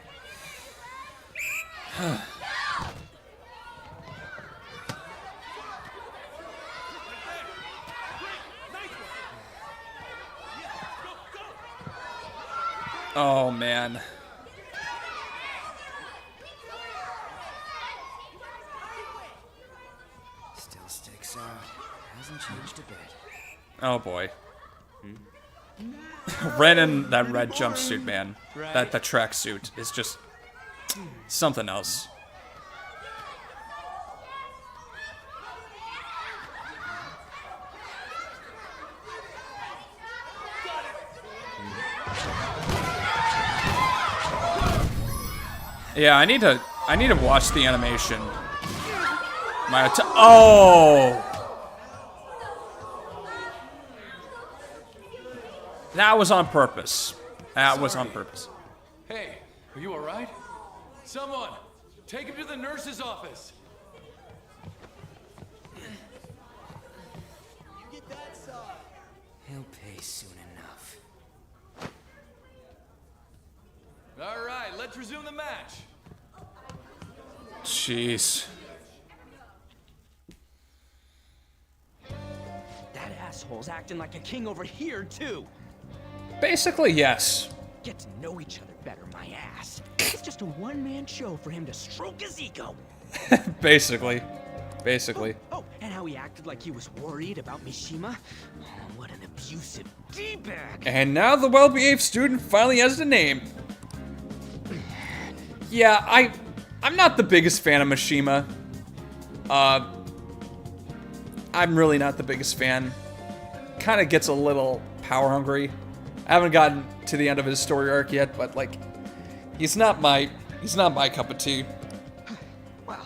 A: Oh, man.
T: Still sticks out. Hasn't changed a bit.
A: Oh, boy. Ren in that red jumpsuit, man. That tracksuit is just something else. Yeah, I need to watch the animation. Oh! That was on purpose. That was on purpose.
H: Hey, are you alright? Someone, take him to the nurse's office.
T: He'll pay soon enough.
H: Alright, let's resume the match.
A: Jeez.
J: That asshole's acting like a king over here, too.
A: Basically, yes.
J: Get to know each other better, my ass. It's just a one-man show for him to stroke his ego.
A: Basically.
J: Oh, and how he acted like he was worried about Mishima. Oh, what an abusive D-bag.
A: And now the well-behaved student finally has a name. Yeah, I'm not the biggest fan of Mishima. I'm really not the biggest fan. Kind of gets a little power hungry. I haven't gotten to the end of his story arc yet, but like, he's not my cup of tea.
J: Well,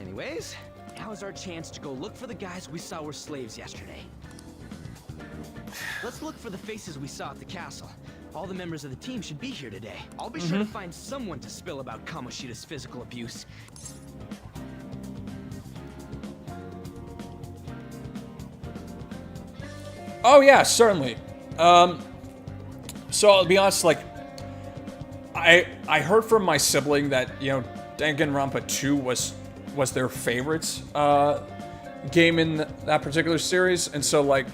J: anyways, now's our chance to go look for the guys we saw were slaves yesterday. Let's look for the faces we saw at the castle. All the members of the team should be here today. I'll be sure to find someone to spill about Kamoshida's physical abuse.
A: Oh yeah, certainly. So I'll be honest, like, I heard from my sibling that, you know, Danganronpa 2 was their favorite game in that particular series, and so like,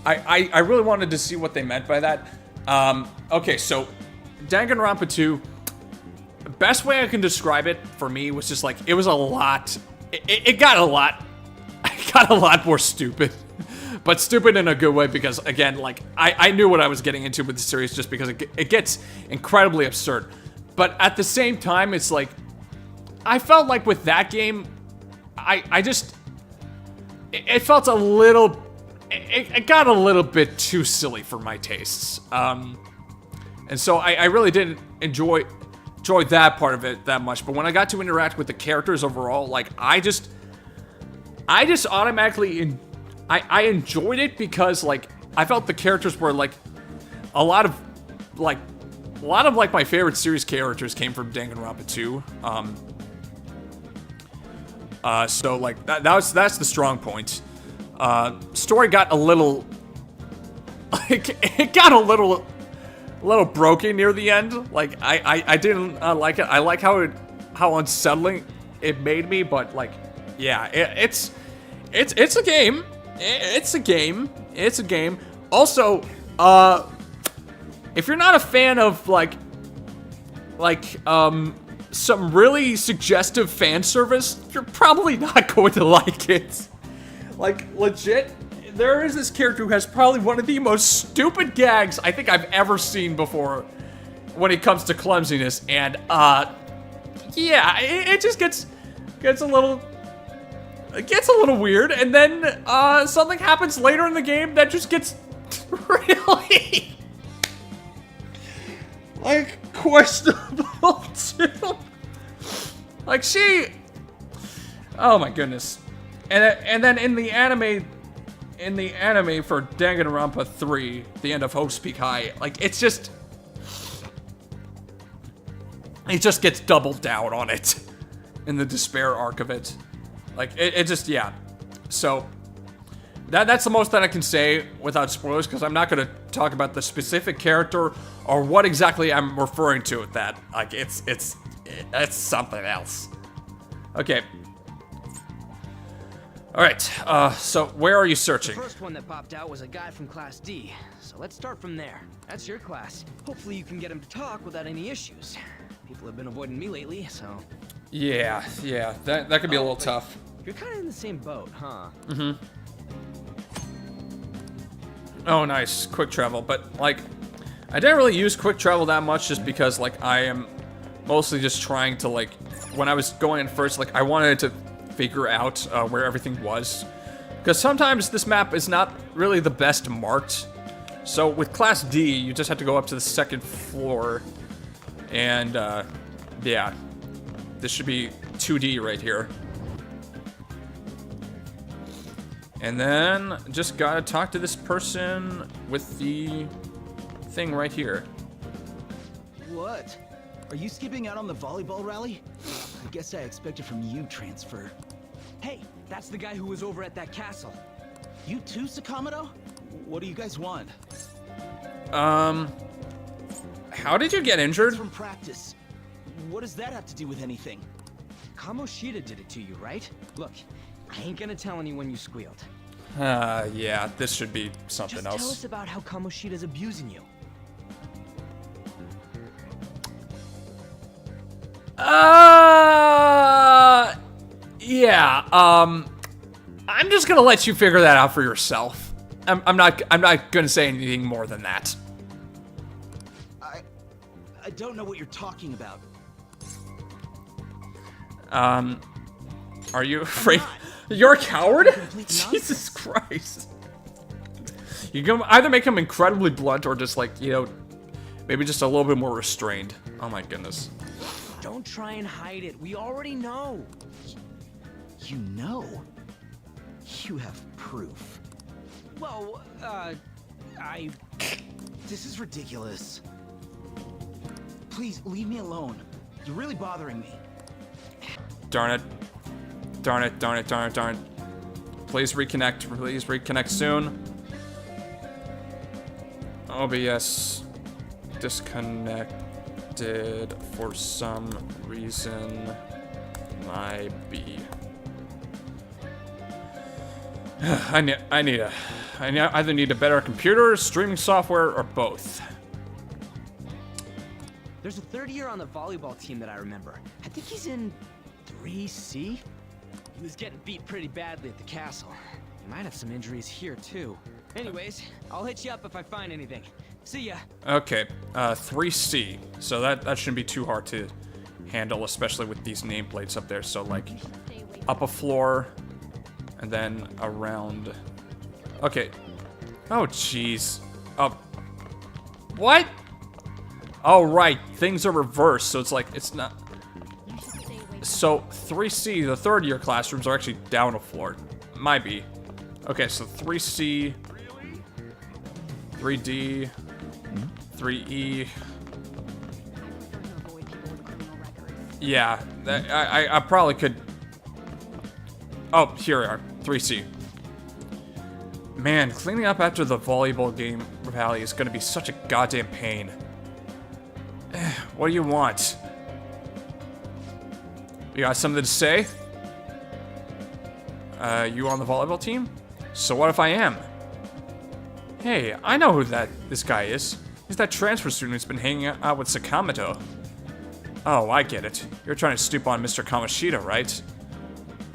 A: I really wanted to see what they meant by that. Okay, so Danganronpa 2, best way I can describe it for me was just like, it was a lot. It got a lot more stupid. But stupid in a good way, because again, like, I knew what I was getting into with the series just because it gets incredibly absurd. But at the same time, it's like, I felt like with that game, it felt a little, it got a little bit too silly for my tastes. And so I really didn't enjoy that part of it that much. But when I got to interact with the characters overall, like, I just automatically I enjoyed it because, like, I felt the characters were, like, a lot of my favorite series characters came from Danganronpa 2. So, like, that's the strong point. Story got a little, it got a little broken near the end. Like, I didn't like it. I like how unsettling it made me, but, like, yeah, it's a game. It's a game. It's a game. Also, if you're not a fan of some really suggestive fan service, you're probably not going to like it. Like, legit, there is this character who has probably one of the most stupid gags I think I've ever seen before when it comes to clumsiness, and yeah, it just gets a little. It gets a little weird, and then something happens later in the game that just gets really, like, questionable too. Like, oh my goodness. And then in the anime for Danganronpa 3, the end of Hope's Peak High, like, it just gets doubled down on it in the despair arc of it. Like, it just, yeah. So, that's the most that I can say without spoilers, because I'm not going to talk about the specific character or what exactly I'm referring to with that. Like, it's something else. Okay. Alright, so where are you searching?
J: The first one that popped out was a guy from Class D, so let's start from there. That's your class. Hopefully you can get him to talk without any issues. People have been avoiding me lately, so...
A: Yeah, that could be a little tough.
J: You're kind of in the same boat, huh?
A: Mm-hmm. Oh, nice. Quick travel. But, like, I didn't really use quick travel that much just because, like, I am mostly just trying to, like, when I was going in first, like, I wanted to figure out where everything was. Because sometimes this map is not really the best marked. So with Class D, you just have to go up to the second floor. And, yeah. This should be 2D right here. And then just gotta talk to this person with the thing right here.
T: What? Are you skipping out on the volleyball rally? I guess I expected from you, Transfer.
J: Hey, that's the guy who was over at that castle.
T: You too, Sakamoto? What do you guys want?
A: How did you get injured?
T: From practice. What does that have to do with anything?
J: Kamoshida did it to you, right? Look, I ain't gonna tell anyone you squealed.
A: Yeah, this should be something else.
J: Just tell us about how Kamoshida's abusing you.
A: Yeah, I'm just gonna let you figure that out for yourself. I'm not gonna say anything more than that.
T: I don't know what you're talking about.
A: Are you afraid? You're a coward? Jesus Christ. You can either make him incredibly blunt or just, like, you know, maybe just a little bit more restrained. Oh my goodness.
J: Don't try and hide it. We already know.
T: You know? You have proof.
J: Well, I
T: This is ridiculous. Please, leave me alone. You're really bothering me.
A: Darn it. Darn it, darn it, darn it, darn it. Please reconnect. Please reconnect soon. OBS disconnected for some reason. Might be. I either need a better computer, streaming software, or both.
J: There's a third year on the volleyball team that I remember. I think he's in 3C? He was getting beat pretty badly at the castle. He might have some injuries here, too. Anyways, I'll hit you up if I find anything. See ya.
A: Okay, 3C. So that shouldn't be too hard to handle, especially with these nameplates up there. So, like, up a floor, and then around... Okay. Oh, jeez. What? Oh, right. Things are reversed, so it's like, it's not... So, 3C, the third year classrooms are actually down a floor. Might be. Okay, so 3C... 3D... 3E... Yeah, I probably could... Oh, here we are. 3C. Man, cleaning up after the volleyball game rally is gonna be such a goddamn pain. What do you want? You got something to say? You on the volleyball team? So what if I am? Hey, I know who this guy is. He's that transfer student who's been hanging out with Sakamoto. Oh, I get it. You're trying to stoop on Mr. Kamoshida, right?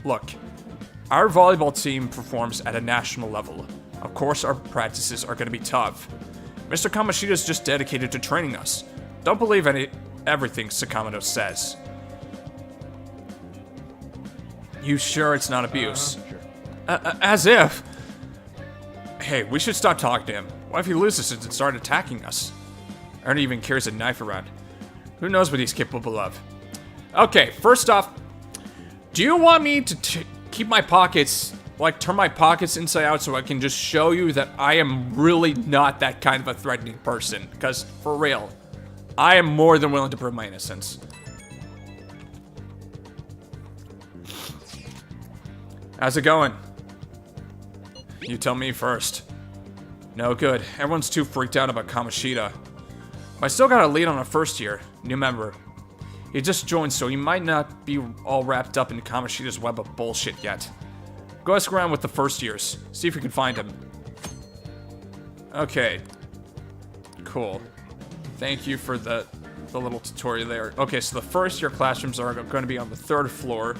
A: Look, our volleyball team performs at a national level. Of course, our practices are going to be tough. Mr. Kamoshida is just dedicated to training us. Don't believe everything Sakamoto says. You sure it's not abuse?
Q: Sure.
A: As if. Hey, we should stop talking to him. What if he loses it and start attacking us? Ernie even carries a knife around. Who knows what he's capable of? Okay, first off, do you want me to keep my pockets, like turn my pockets inside out so I can just show you that I am really not that kind of a threatening person? Because, for real, I am more than willing to prove my innocence. How's it going? You tell me first. No good. Everyone's too freaked out about Kamoshida. But I still got a lead on a first year. New member. He just joined, so he might not be all wrapped up in Kamoshida's web of bullshit yet. Go ask around with the first years. See if you can find him. Okay. Cool. Thank you for the little tutorial there. Okay, so the first year classrooms are going to be on the 3rd floor.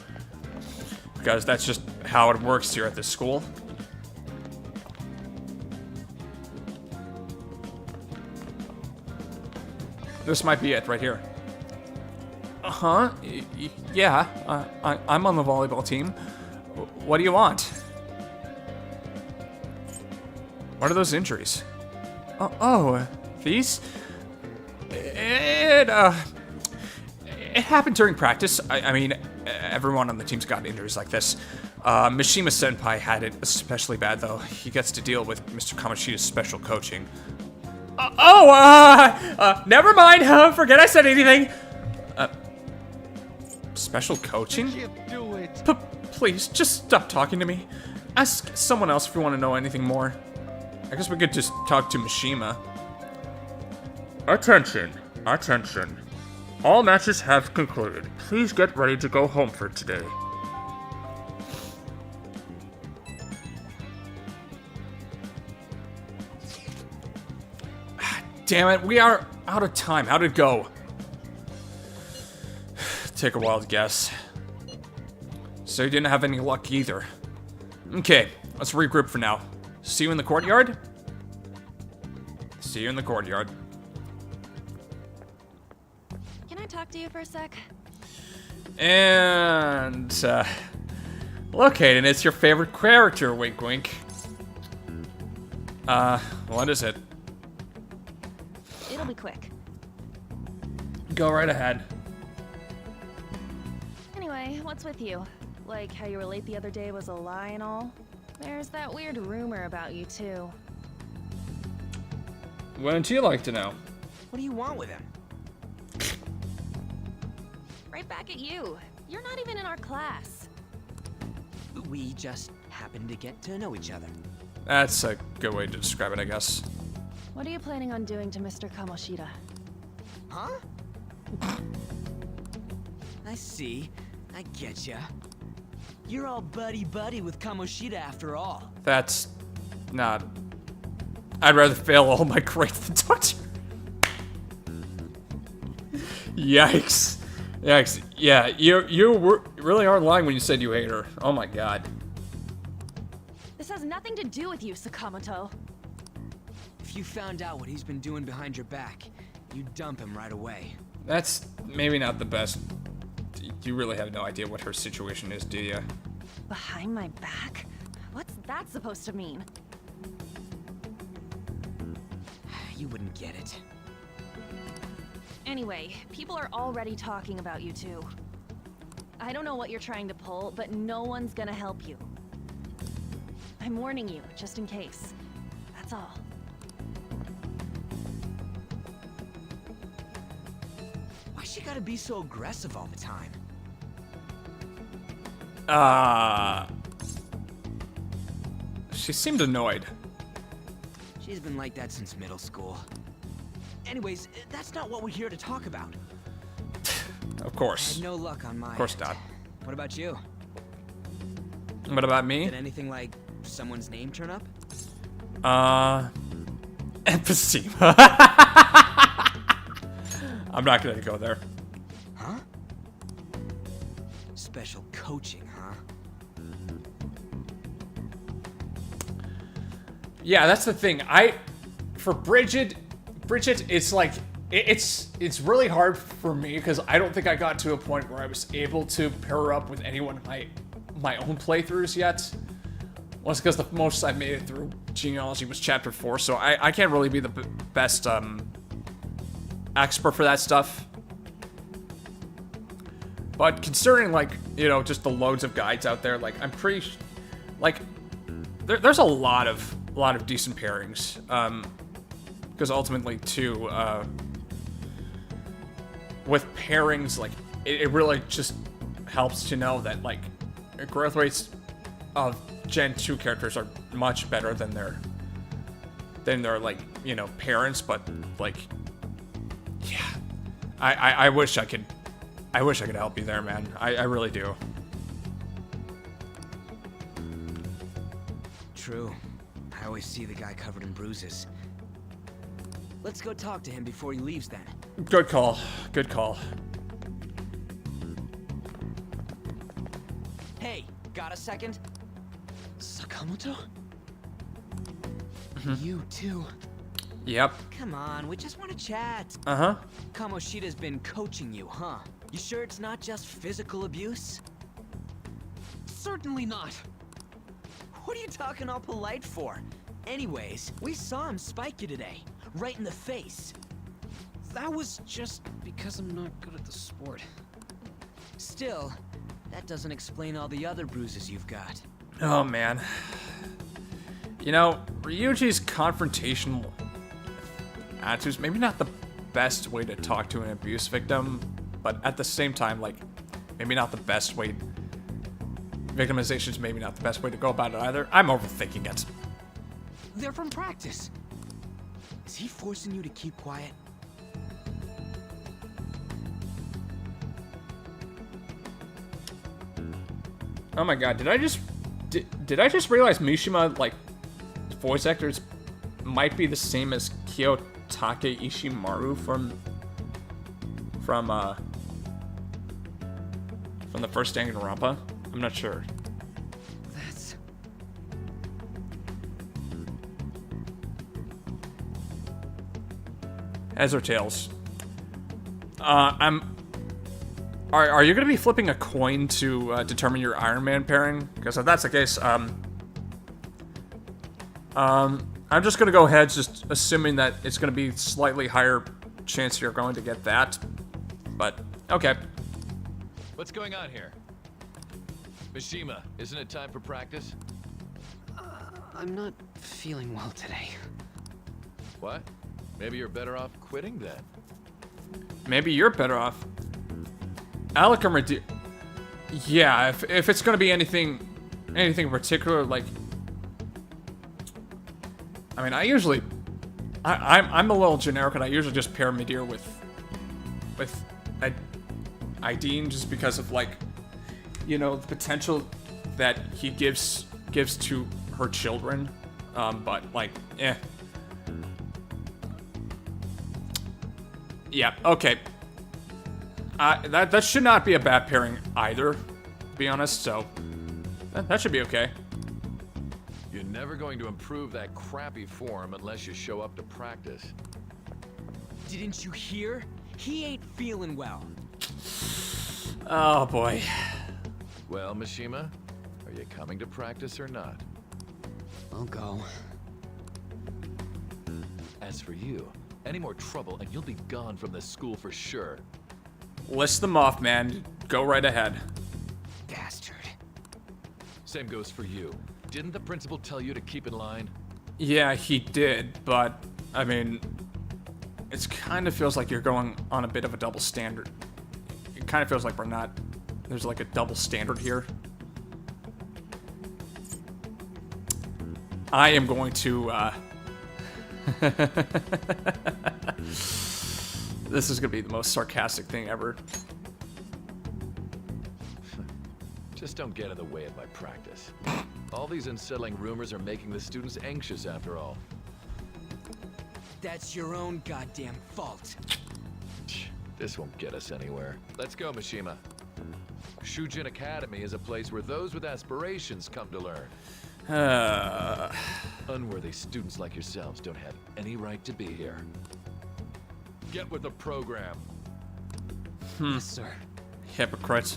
A: Because that's just how it works here at this school. This might be it right here. Uh-huh. Yeah. I'm on the volleyball team. What do you want? What are those injuries? These? It happened during practice. I mean, everyone on the team's got injuries like this. Mishima Senpai had it especially bad, though. He gets to deal with Mr. Kamoshida's special coaching. Never mind. Forget I said anything. Special coaching?
D: Do it.
A: Please, just stop talking to me. Ask someone else if you want to know anything more. I guess we could just talk to Mishima. Attention. All matches have concluded. Please get ready to go home for today. Damn it, we are out of time. How'd it go? Take a wild guess. So you didn't have any luck either. Okay, let's regroup for now. See you in the courtyard? See you in the courtyard.
I: Can I talk to you for a sec?
A: And, located, it's your favorite character, wink wink. What is it?
I: It'll be quick.
A: Go right ahead.
I: Anyway, what's with you? Like how you were late the other day was a lie and all? There's that weird rumor about you too.
A: Wouldn't you like to know?
J: What do you want with him?
I: Right back at you. You're not even in our class.
J: We just happen to get to know each other.
A: That's a good way to describe it, I guess.
I: What are you planning on doing to Mr. Kamoshida?
J: Huh? I see. I getcha. You're all buddy-buddy with Kamoshida after all.
A: That's not... I'd rather fail all my grades than talk to her. Yikes. Yikes. Yeah, you really aren't lying when you said you hate her. Oh my god.
I: This has nothing to do with you, Sakamoto.
J: If you found out what he's been doing behind your back, you'd dump him right away.
A: That's maybe not the best. You really have no idea what her situation is, do you?
I: Behind my back? What's that supposed to mean?
J: You wouldn't get it.
I: Anyway, people are already talking about you two. I don't know what you're trying to pull, but no one's gonna help you. I'm warning you, just in case. That's all.
J: Why's she gotta be so aggressive all the time?
A: She seemed annoyed.
J: She's been like that since middle school. Anyways, that's not what we're here to talk about.
A: Of course.
J: I had no luck on my
A: Of course
J: end.
A: not.
J: What about you?
A: What about me?
J: Did anything like someone's name turn up?
A: Emphysema. I'm not gonna go there.
J: Huh? Special coaching, huh?
A: Yeah, that's the thing. For Bridget, it's like, it's really hard for me because I don't think I got to a point where I was able to pair her up with anyone in my own playthroughs yet. Well, it's because the most I made it through genealogy was chapter 4, so I can't really be the best expert for that stuff. But considering, like, you know, just the loads of guides out there, like, I'm pretty, like, there's a lot of decent pairings. Because ultimately, too, with pairings, like, it really just helps to know that, like, growth rates of Gen 2 characters are much better than their like, you know, parents, but, like, yeah. I wish I could help you there, man. I really do.
J: True. I always see the guy covered in bruises. Let's go talk to him before he leaves then.
A: Good call. Good call.
J: Hey, got a second? Sakamoto? You too.
A: Yep.
J: Come on, we just want to chat.
A: Uh-huh.
J: Kamoshida's been coaching you, huh? You sure it's not just physical abuse? Certainly not. What are you talking all polite for? Anyways, we saw him spike you today. Right in the face.
E: That was just because I'm not good at the sport.
J: Still, that doesn't explain all the other bruises you've got.
A: Oh, man. You know, Ryuji's confrontational attitude's maybe not the best way to talk to an abuse victim, but at the same time, like, maybe not the best way. Victimization's maybe not the best way to go about it either. I'm overthinking it.
J: They're from practice. Is he forcing you to keep quiet?
A: Oh my god, did I just realize Mishima, like, voice actors might be the same as Kiyotake Ishimaru from the first Danganronpa? I'm not sure.
J: That's...
A: Heads or tails? Are you gonna be flipping a coin to determine your Iron Man pairing? Because if that's the case, I'm just gonna go ahead, just assuming that it's gonna be slightly higher chance you're going to get that. But okay.
H: What's going on here? Mishima, isn't it time for practice?
E: I'm not feeling well today.
H: What? Maybe you're better off quitting then.
A: Maybe you're better off. Alec or Medea. Yeah, if it's gonna be anything in particular, like, I mean, I usually, I'm a little generic, and I usually just pair Medea with Ideen, just because of, like, you know, the potential that he gives to her children. But like, yeah, okay. That should not be a bad pairing either, to be honest, so that should be okay.
H: You're never going to improve that crappy form unless you show up to practice.
J: Didn't you hear? He ain't feeling well.
A: Oh boy.
H: Well, Mishima, are you coming to practice or not?
J: I'll go.
H: As for you, any more trouble and you'll be gone from this school for sure.
A: List them off, man. Go right ahead.
J: Bastard.
H: Same goes for you. Didn't the principal tell you to keep in line?
A: Yeah, he did, but, I mean, it kind of feels like you're going on a bit of a double standard. It kind of feels like there's like a double standard here. I am going to, this is going to be the most sarcastic thing ever.
H: Just don't get in the way of my practice. All these unsettling rumors are making the students anxious after all.
J: That's your own goddamn fault.
H: This won't get us anywhere. Let's go, Mishima. Shujin Academy is a place where those with aspirations come to learn. Unworthy students like yourselves don't have any right to be here. Get with the program.
J: Yes, sir.
A: Hypocrite.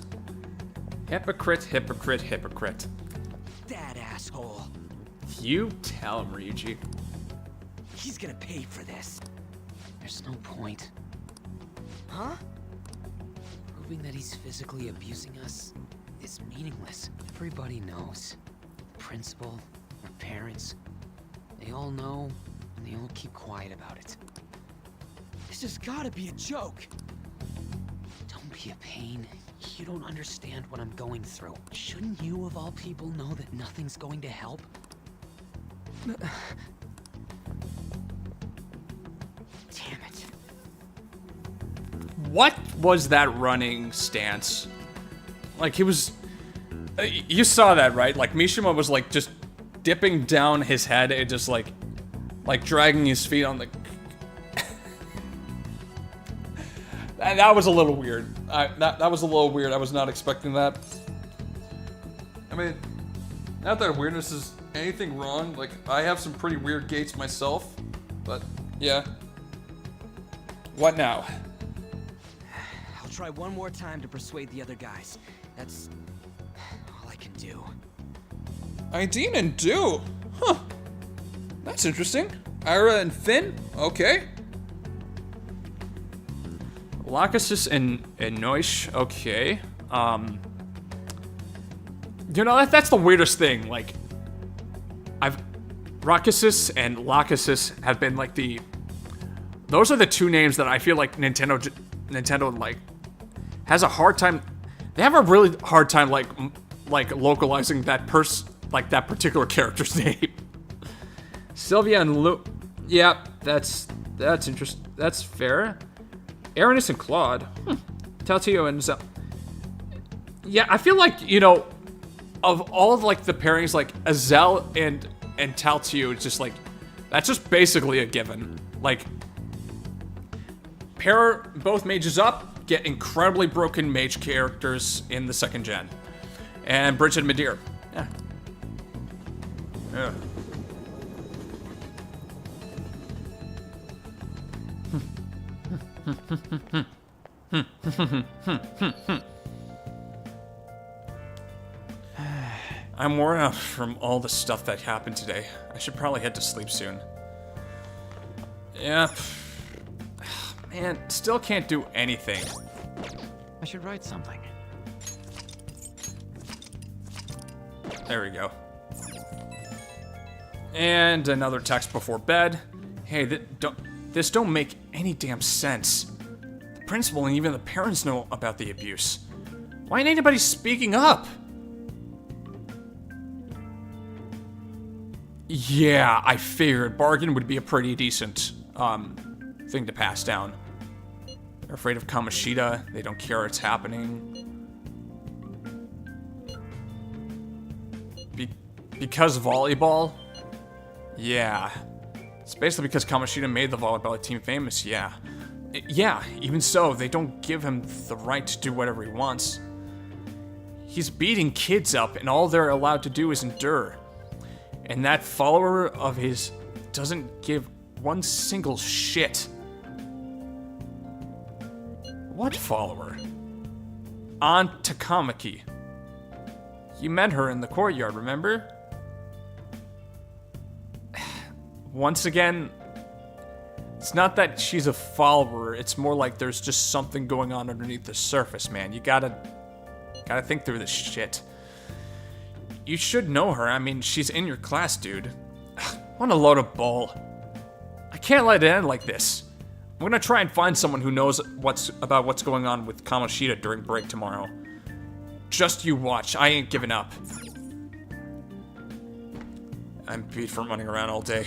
A: Hypocrite, hypocrite, hypocrite.
J: That asshole.
A: You tell him, Ryuji.
J: He's gonna pay for this. There's no point. Huh? Proving that he's physically abusing us is meaningless. Everybody knows. The principal, our parents, they all know, and they all keep quiet about it. This has gotta be a joke! Don't be a pain. You don't understand what I'm going through. Shouldn't you, of all people, know that nothing's going to help? Damn it.
A: What was that running stance? Like, he was... you saw that, right? Like, Mishima was, like, just dipping down his head and just, like dragging his feet on the... that was a little weird. That was a little weird. I was not expecting that. I mean, not that weirdness is anything wrong. Like, I have some pretty weird gaits myself. But, yeah. What now?
J: I'll try one more time to persuade the other guys. That's all I can do.
A: Ideen and Do? Huh. That's interesting. Ira and Finn? Okay. Lachesis and Noish? Okay. You know, that's the weirdest thing. Like, Lachesis and Lachesis have been like those are the two names that I feel like Nintendo like has a hard time. They have a really hard time like localizing that that particular character's name. Sylvia and Lu. Yeah, that's interesting. That's fair. Aranis and Claude. Taltio and Zel. Yeah, I feel like, you know, of all of like the pairings, like Azel and Taltio, it's just like that's just basically a given. Like, pair both mages up, get incredibly broken mage characters in the second gen, and Bridget and Medea. Yeah. Yeah. I'm worn out from all the stuff that happened today. I should probably head to sleep soon. Yeah. Man, still can't do anything.
E: I should write something.
A: There we go. And another text before bed. Hey, This don't make any damn sense. The principal and even the parents know about the abuse. Why ain't anybody speaking up? Yeah, I figured bargain would be a pretty decent thing to pass down. They're afraid of Kamoshida. They don't care it's happening. Because volleyball? Yeah. It's basically because Kamoshida made the volleyball team famous, yeah. Yeah, even so, they don't give him the right to do whatever he wants. He's beating kids up, and all they're allowed to do is endure. And that follower of his doesn't give one single shit. What follower? Aunt Takamaki. You met her in the courtyard, remember? Once again, it's not that she's a follower, it's more like there's just something going on underneath the surface, man. You gotta think through this shit. You should know her. I mean, she's in your class, dude. What a load of bull. I can't let it end like this. I'm gonna try and find someone who knows what's going on with Kamoshida during break tomorrow. Just you watch. I ain't giving up. I'm beat from running around all day.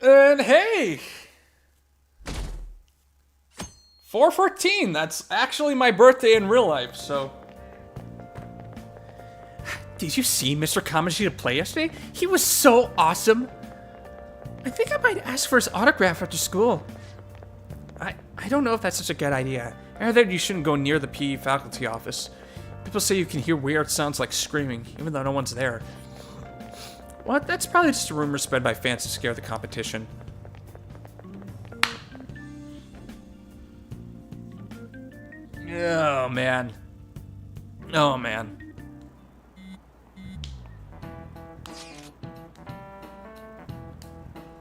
A: And hey! 4/14, that's actually my birthday in real life, so... Did you see Mr. Kamoshida play yesterday? He was so awesome! I think I might ask for his autograph after school. I don't know if that's such a good idea. I heard that you shouldn't go near the PE faculty office. People say you can hear weird sounds like screaming, even though no one's there. What? That's probably just a rumor spread by fans to scare the competition. Oh, man. Oh, man.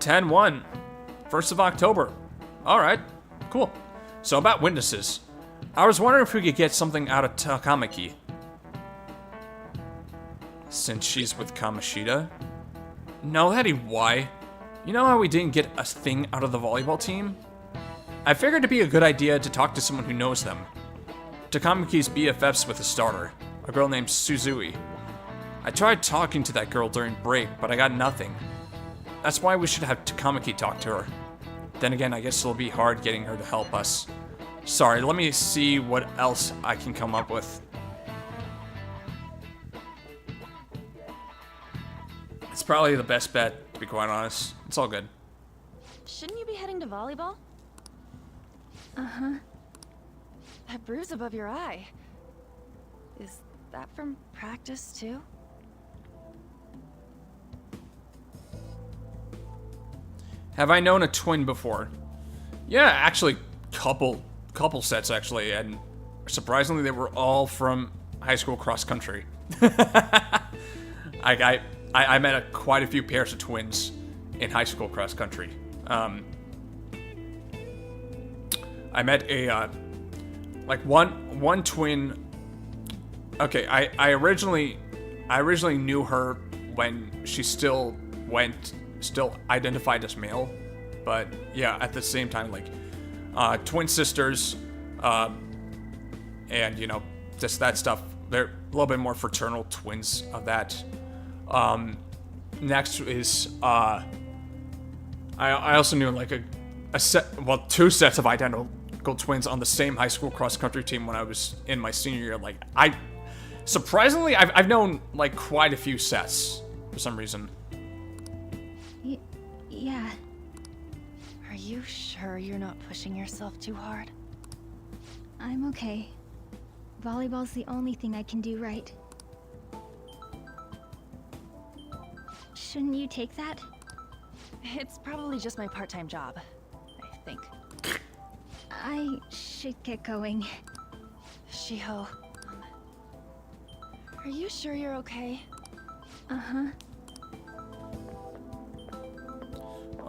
A: (10-1). 1st of October. Alright, cool. So about witnesses. I was wondering if we could get something out of Takamaki. Since she's with Kamoshida? No, that ain't why. You know how we didn't get a thing out of the volleyball team? I figured it'd be a good idea to talk to someone who knows them. Takamaki's BFFs with a starter, a girl named Suzui. I tried talking to that girl during break, but I got nothing. That's why we should have Takamaki talk to her. Then again, I guess it'll be hard getting her to help us. Sorry, let me see what else I can come up with. It's probably the best bet, to be quite honest. It's all good.
I: Shouldn't you be heading to volleyball?
P: Uh-huh.
I: That bruise above your eye. Is that from practice, too?
A: Have I known a twin before? Yeah, actually, couple sets, actually, and surprisingly, they were all from high school cross country. I met quite a few pairs of twins in high school cross country. I met a like one twin. Okay, I originally knew her when she still identified as male, but yeah, at the same time, like twin sisters, and you know, just that stuff. They're a little bit more fraternal twins of that. Next is I also knew like a set, well, two sets of identical twins on the same high school cross country team when I was in my senior year. Like surprisingly, I've known like quite a few sets for some reason.
P: Yeah.
I: Are you sure you're not pushing yourself too hard?
P: I'm okay. Volleyball's the only thing I can do right. Shouldn't you take that?
I: It's probably just my part-time job, I think.
P: I should get going.
I: Shiho, are you sure you're okay?
P: Uh-huh.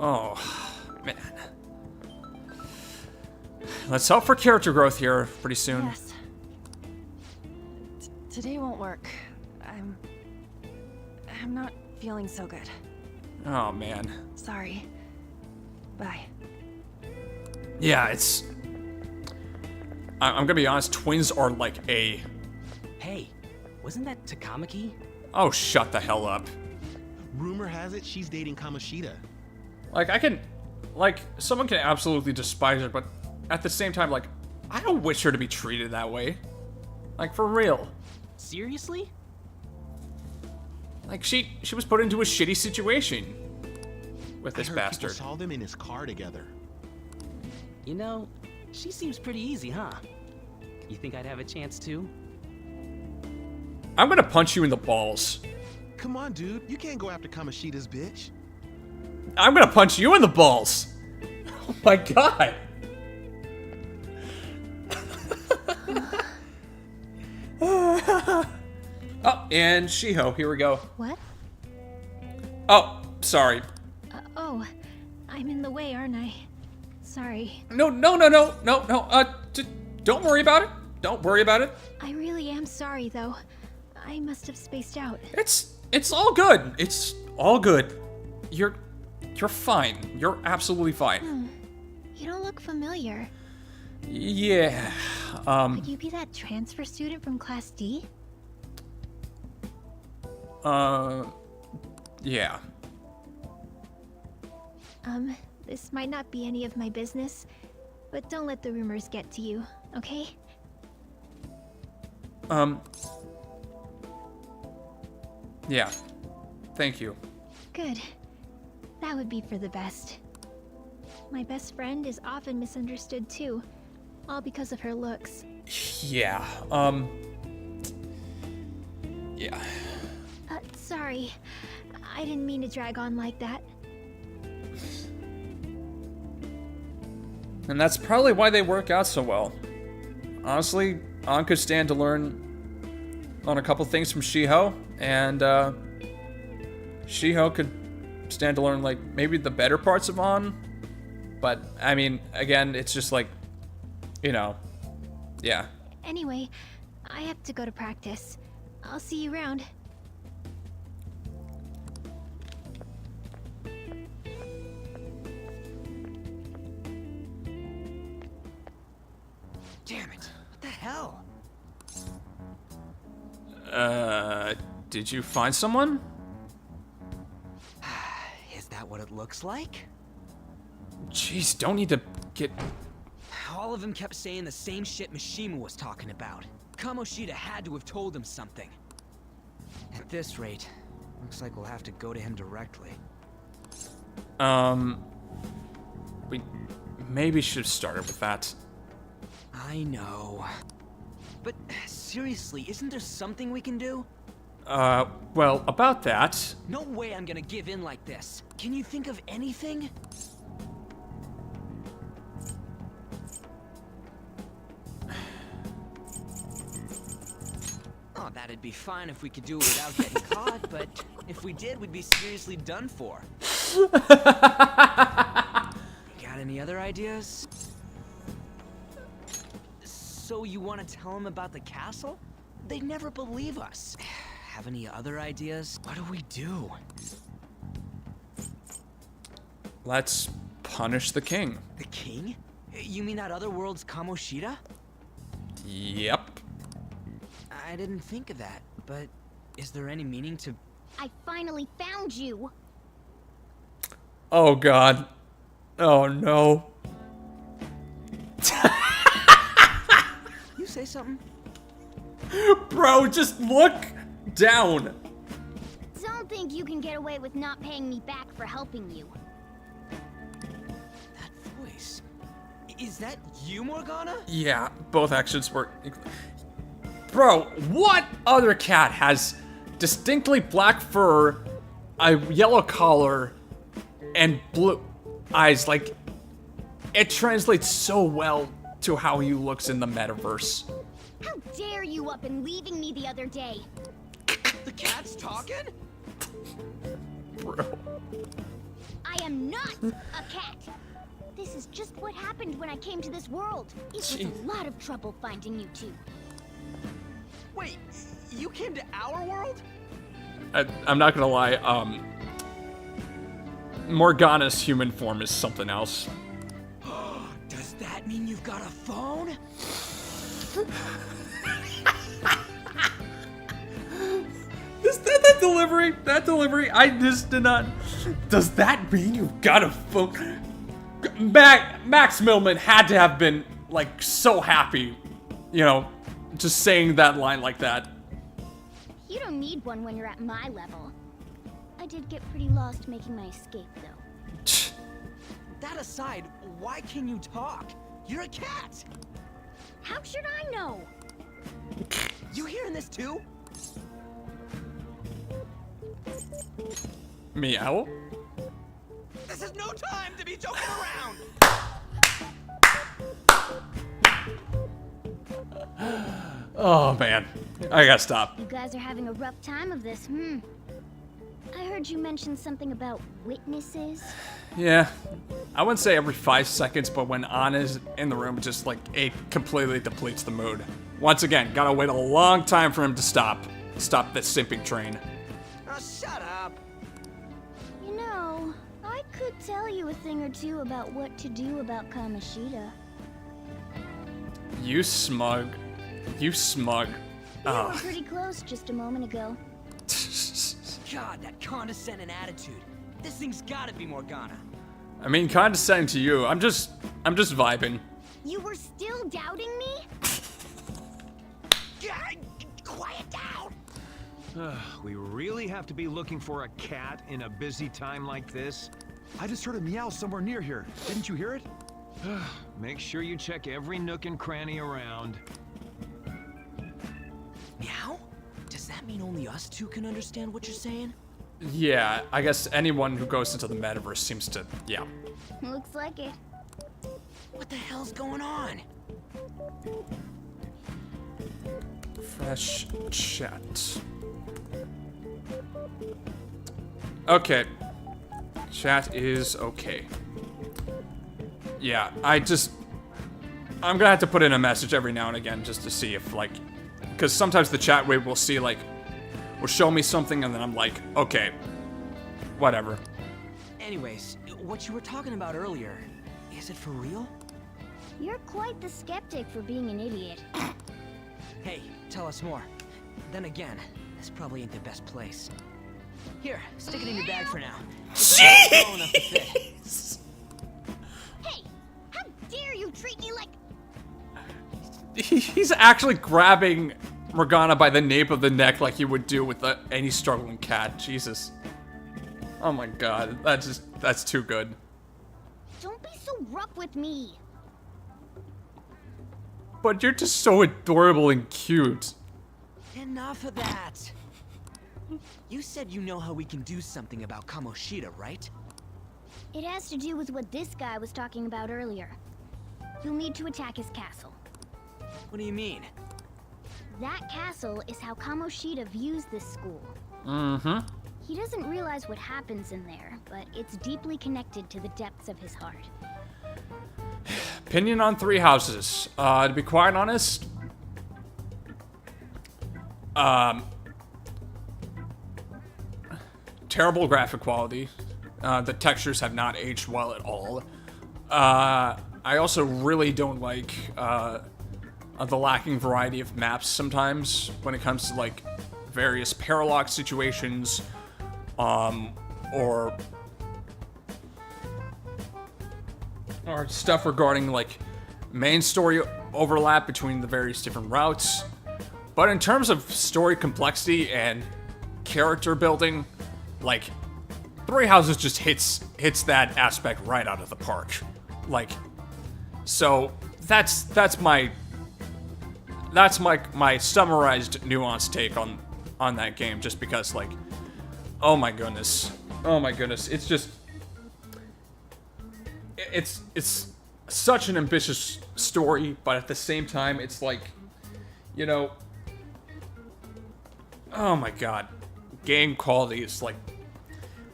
A: Oh, man. Let's hope for character growth here pretty soon.
I: Yes. Today won't work. I'm not feeling so good.
A: Oh, man.
I: Sorry. Bye.
A: Yeah, it's... I'm gonna be honest, twins are like a...
J: Hey, wasn't that Takamaki?
A: Oh, shut the hell up.
U: Rumor has it she's dating Kamoshida.
A: Like, I can... Like, someone can absolutely despise her, but at the same time, like, I don't wish her to be treated that way. Like, for real.
J: Seriously?
A: Like, she was put into a shitty situation with this bastard.
U: I saw them in his car together.
J: You know, she seems pretty easy, huh? You think I'd have a chance too?
A: I'm gonna punch you in the balls.
U: Come on, dude. You can't go after Kamoshida's bitch.
A: I'm gonna punch you in the balls. Oh my god. Oh, and Shiho, here we go.
P: What?
A: Oh, sorry.
P: Oh, I'm in the way, aren't I? Sorry.
A: No. Don't worry about it. Don't worry about it.
P: I really am sorry, though. I must have spaced out.
A: It's all good. It's all good. You're fine. You're absolutely fine.
P: You don't look familiar.
A: Yeah.
P: Could you be that transfer student from Class D?
A: Yeah.
P: This might not be any of my business, but don't let the rumors get to you, okay?
A: Yeah. Thank you.
P: Good. That would be for the best. My best friend is often misunderstood too, all because of her looks.
A: Yeah, yeah.
P: Sorry. I didn't mean to drag on like that.
A: And that's probably why they work out so well. Honestly, An could stand to learn on a couple things from Shiho, and Shiho could stand to learn, like, maybe the better parts of An. But, I mean, again, it's just like, you know, yeah.
P: Anyway, I have to go to practice. I'll see you around.
J: Damn it. What the hell?
A: Did you find someone?
J: Is that what it looks like?
A: Jeez, don't need to get...
J: All of them kept saying the same shit Mishima was talking about. Kamoshida had to have told him something. At this rate, looks like we'll have to go to him directly.
A: We maybe should have started with that.
J: I know. But seriously, isn't there something we can do?
A: Well, about that...
J: No way I'm gonna give in like this. Can you think of anything? Oh, that'd be fine if we could do it without getting caught, but if we did, we'd be seriously done for. You got any other ideas? So you want to tell them about the castle? They'd never believe us. Have any other ideas? What do we do?
A: Let's punish the king.
J: The king? You mean that other world's Kamoshida?
A: Yep.
J: I didn't think of that, but is there any meaning to...
B: I finally found you!
A: Oh god. Oh no.
J: You say something?
A: Bro, just look down.
B: Don't think you can get away with not paying me back for helping you.
J: That voice... Is that you, Morgana?
A: Yeah, both actions were... Bro, what other cat has distinctly black fur, a yellow collar, and blue eyes? Like, it translates so well to how he looks in the metaverse.
B: How dare you up and leaving me the other day?
J: The cat's talking?
A: Bro.
B: I am not a cat. This is just what happened when I came to this world. It was a lot of trouble finding you two.
J: Wait, you came to our world?
A: I'm not gonna lie. Morgana's human form is something else.
J: Does that mean you've got a phone?
A: That delivery, I just did not. Does that mean you've got a phone? Max Millman had to have been, like, so happy, you know, just saying that line like that.
B: You don't need one when you're at my level. I did get pretty lost making my escape, though.
J: That aside, why can you talk? You're a cat!
B: How should I know?
J: You hearing this too?
A: Meow?
J: This is no time to be joking around!
A: Oh, man. I gotta stop.
B: You guys are having a rough time of this, I heard you mention something about witnesses.
A: Yeah. I wouldn't say every 5 seconds, but when Anna's in the room, it just, like, it completely depletes the mood. Once again, gotta wait a long time for him to stop this simping train.
J: Oh, shut up!
B: You know, I could tell you a thing or two about what to do about Kamoshida.
A: You smug. You smug.
B: You were pretty close just a moment ago.
J: God, that condescending attitude. This thing's gotta be Morgana.
A: I mean, condescending to you. I'm just vibing.
B: You were still doubting me?
J: Quiet down!
L: We really have to be looking for a cat in a busy time like this?
D: I just heard a meow somewhere near here. Didn't you hear it?
L: Make sure you check every nook and cranny around.
J: Meow? Does that mean only us two can understand what you're saying?
A: Yeah, I guess anyone who goes into the metaverse seems to, yeah.
B: Looks like it.
J: What the hell's going on?
A: Fresh chat. Okay. Chat is okay. Yeah, I'm gonna have to put in a message every now and again just to see if, like, because sometimes the chat wave will see, like, will show me something and then I'm like, okay, whatever.
J: Anyways, what you were talking about earlier, is it for real?
B: You're quite the skeptic for being an idiot.
J: Hey, tell us more. Then again, this probably ain't the best place. Here, stick it in your bag for now.
A: Jeez!
B: Hey, how dare you treat me like...
A: He's actually grabbing Morgana by the nape of the neck like he would do with any struggling cat. Jesus. Oh my god, that's too good.
B: Don't be so rough with me.
A: But you're just so adorable and cute.
J: Enough of that. You said you know how we can do something about Kamoshida, right?
B: It has to do with what this guy was talking about earlier. You'll need to attack his castle.
J: What do you mean?
B: That castle is how Kamoshida views this school.
A: Mm-hmm.
B: He doesn't realize what happens in there, but it's deeply connected to the depths of his heart.
A: Opinion on Three Houses. To be quite honest, terrible graphic quality. The textures have not aged well at all. I also really don't like the lacking variety of maps sometimes when it comes to, like, various parallax situations, or stuff regarding, like, main story overlap between the various different routes. But in terms of story complexity and character building, like, Three Houses just hits that aspect right out of the park. Like, so that's my summarized nuanced take on that game, just because, like, oh my goodness, it's just it's such an ambitious story, but at the same time it's like, you know, oh my god, game quality is, like,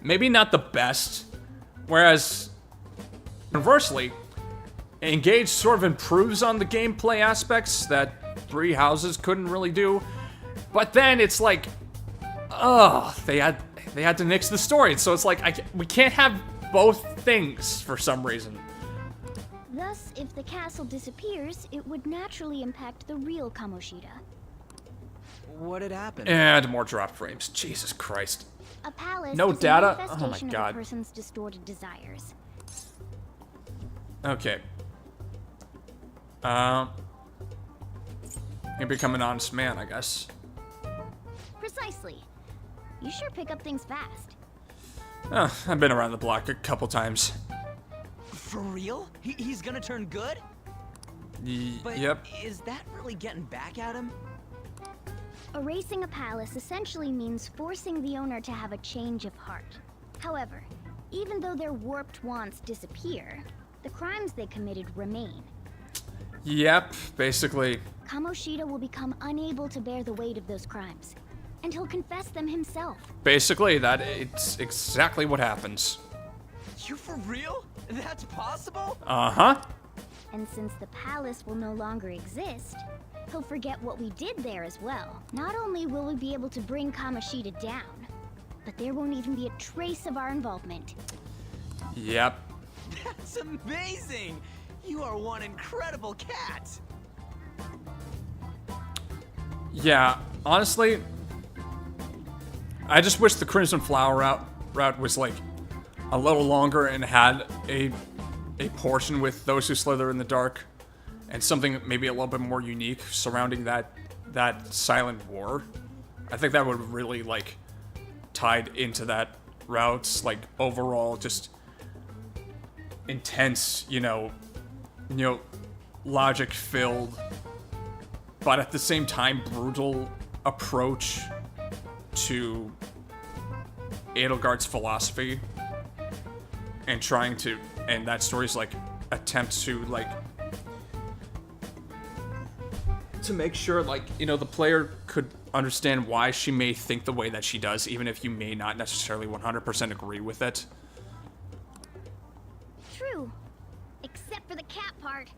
A: maybe not the best, whereas conversely, Engage sort of improves on the gameplay aspects that Three Houses couldn't really do. But then it's like, they had to nix the story. So it's like we can't have both things for some reason.
B: Thus, if the castle disappears, it would naturally impact the real Kamoshida.
J: What had happened?
A: And more drop frames. Jesus Christ.
B: A palace
A: No
B: is
A: data?
B: a
A: Oh my
B: manifestation
A: God.
B: of a person's distorted desires.
A: Okay. You become an honest man, I guess.
B: Precisely. You sure pick up things fast.
A: I've been around the block a couple times.
J: For real? He's gonna turn good? But
A: Yep.
J: is that really getting back at him?
B: Erasing a palace essentially means forcing the owner to have a change of heart. However, even though their warped wants disappear, the crimes they committed remain.
A: Yep, basically.
B: Kamoshida will become unable to bear the weight of those crimes, and he'll confess them himself.
A: Basically, it's exactly what happens.
J: You for real? That's possible?
A: Uh-huh.
B: And since the palace will no longer exist, he'll forget what we did there as well. Not only will we be able to bring Kamoshida down, but there won't even be a trace of our involvement.
A: Yep.
J: That's amazing! You are one incredible cat!
A: Yeah, honestly, I just wish the Crimson Flower route was like a little longer and had a portion with those who slither in the dark, and something maybe a little bit more unique surrounding that silent war. I think that would really like tied into that route's like overall just intense, logic filled, but at the same time brutal approach to Edelgard's philosophy, and and that story's like attempt to like to make sure like the player could understand why she may think the way that she does, even if you may not necessarily 100% agree with it.
B: True, except for the cat part.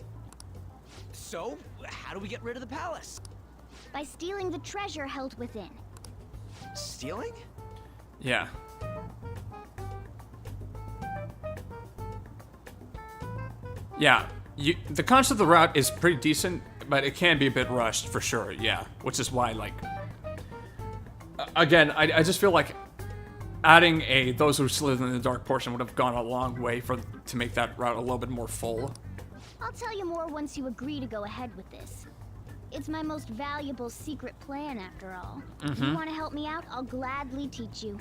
J: So, how do we get rid of the palace?
B: By stealing the treasure held within.
J: Stealing?
A: Yeah. Yeah, the concept of the route is pretty decent, but it can be a bit rushed for sure, yeah. Which is why, like, again, I just feel like adding those who slither in the dark portion would have gone a long way to make that route a little bit more full.
B: I'll tell you more once you agree to go ahead with this. It's my most valuable secret plan, after all. If you want to help me out, I'll gladly teach you.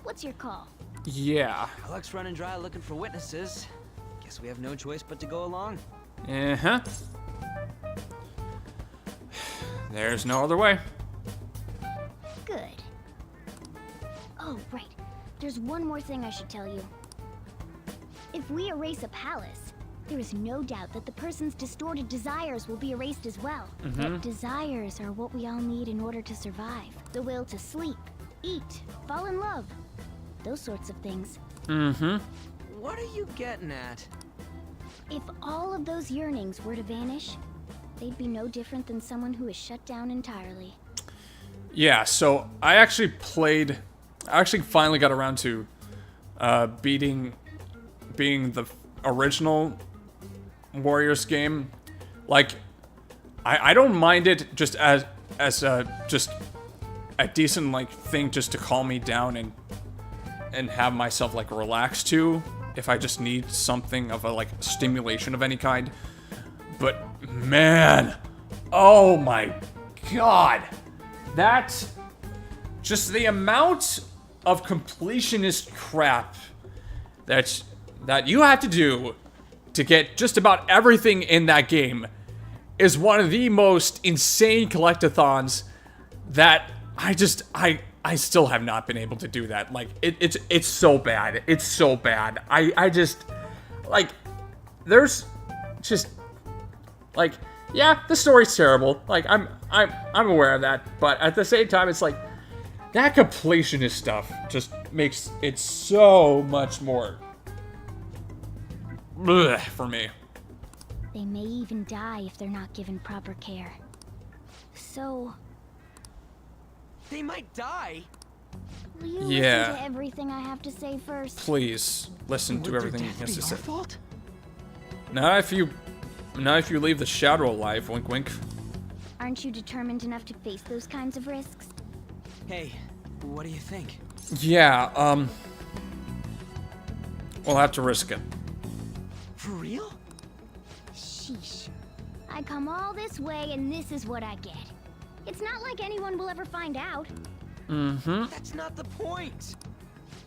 B: What's your call?
A: Yeah.
J: Luck's running dry looking for witnesses. Guess we have no choice but to go along.
A: Uh-huh. There's no other way.
B: Good. Oh, right. There's one more thing I should tell you. If we erase a palace, there is no doubt that the person's distorted desires will be erased as well. But desires are what we all need in order to survive. The will to sleep, eat, fall in love. Those sorts of things.
J: What are you getting at?
B: If all of those yearnings were to vanish, they'd be no different than someone who is shut down entirely.
A: Yeah, so I actually finally got around to being the original Warriors game. Like, I don't mind it just as just a decent like thing just to calm me down and have myself like relax to if I just need something of a like stimulation of any kind. But man, oh my god, that's just the amount of completionist crap that you have to do to get just about everything in that game is one of the most insane collectathons that I still have not been able to do that. Like, it's so bad. It's so bad. I just, like, there's just, like, yeah, the story's terrible. Like, I'm aware of that. But at the same time, it's like, that completionist stuff just makes it so much more bleh for me.
B: They may even die if they're not given proper care. So...
J: They might die?
B: Will you
A: Yeah.
B: listen to everything I have to say first?
A: Please listen to
J: Would
A: everything
J: their
A: he
J: death
A: has
J: be
A: to
J: our
A: say.
J: fault?
A: Not if you leave the shadow alive. Wink, wink.
B: Aren't you determined enough to face those kinds of risks?
J: Hey, what do you think?
A: Yeah. We'll have to risk it.
J: For real?
B: Sheesh. I come all this way and this is what I get. It's not like anyone will ever find out.
A: Mm-hmm.
J: That's not the point.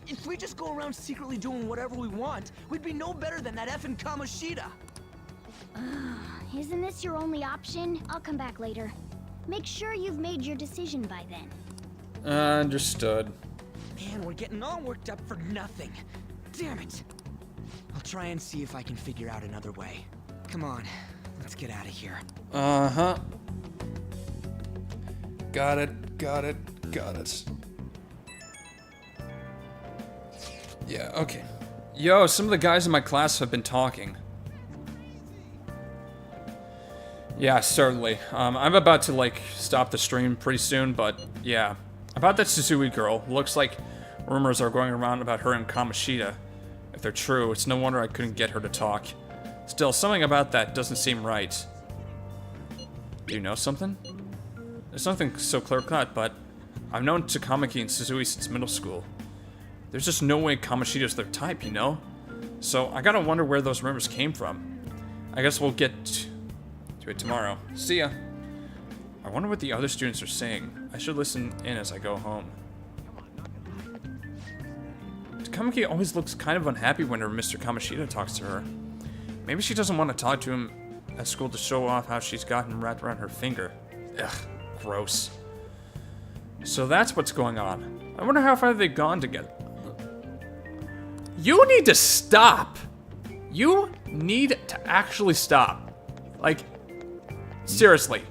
J: If we just go around secretly doing whatever we want, we'd be no better than that effing Kamoshida.
B: Isn't this your only option? I'll come back later. Make sure you've made your decision by then.
A: Understood.
J: Man, we're getting all worked up for nothing. Damn it. I'll try and see if I can figure out another way. Come on, let's get out of here.
A: Uh-huh. Got it, got it, got it. Yeah, okay. Yo, some of the guys in my class have been talking. Yeah, certainly. I'm about to, like, stop the stream pretty soon, but yeah. About that Suzui girl, looks like rumors are going around about her and Kamoshida. If they're true, it's no wonder I couldn't get her to talk. Still, something about that doesn't seem right. Do you know something? There's nothing so clear-cut, but I've known Takamaki and Suzui since middle school. There's just no way Kamoshida's their type, you know? So I gotta wonder where those rumors came from. I guess we'll get to it tomorrow. See ya. I wonder what the other students are saying. I should listen in as I go home. Takamaki always looks kind of unhappy whenever Mr. Kamoshida talks to her. Maybe she doesn't want to talk to him at school to show off how she's gotten wrapped around her finger. Ugh, gross. So that's what's going on. I wonder how far they've gone together. You need to stop! You need to actually stop. Like, seriously.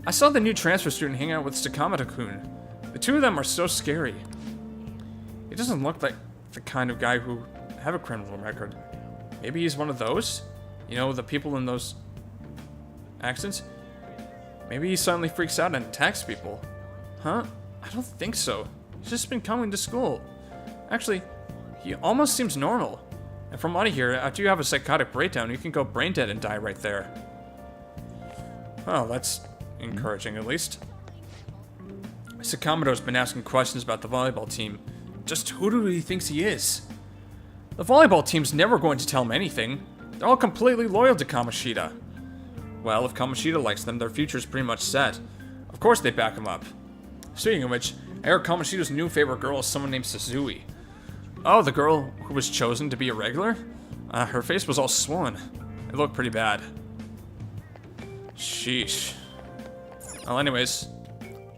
A: I saw the new transfer student hang out with Sakamata-kun. The two of them are so scary. He doesn't look like the kind of guy who have a criminal record. Maybe he's one of those? You know, the people in those accents? Maybe he suddenly freaks out and attacks people. Huh? I don't think so. He's just been coming to school. Actually, he almost seems normal. And from what I hear, after you have a psychotic breakdown, you can go brain dead and die right there. Well, that's encouraging at least. Sakamoto's been asking questions about the volleyball team. Just who do he thinks he is? The volleyball team's never going to tell him anything. They're all completely loyal to Kamoshida. Well, if Kamoshida likes them, their future's pretty much set. Of course they back him up. Speaking of which, I heard Kamoshida's new favorite girl is someone named Suzui. Oh, the girl who was chosen to be a regular? Her face was all swollen. It looked pretty bad. Sheesh. Well, anyways,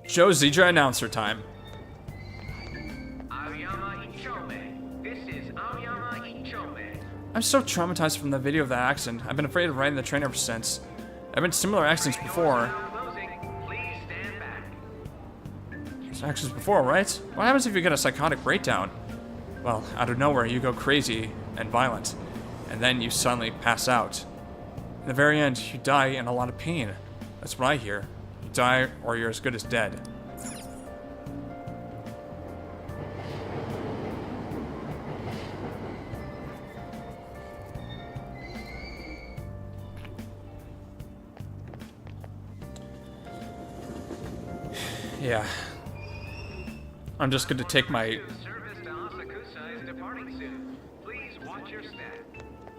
A: Joe Zedra announcer time. I'm so traumatized from the video of that accident. I've been afraid of riding the train ever since. I've been in similar accidents before. Actions before, right? What happens if you get a psychotic breakdown? Well, out of nowhere, you go crazy and violent, and then you suddenly pass out. In the very end, you die in a lot of pain. That's what I hear. You die, or you're as good as dead. Yeah. I'm just going to take my...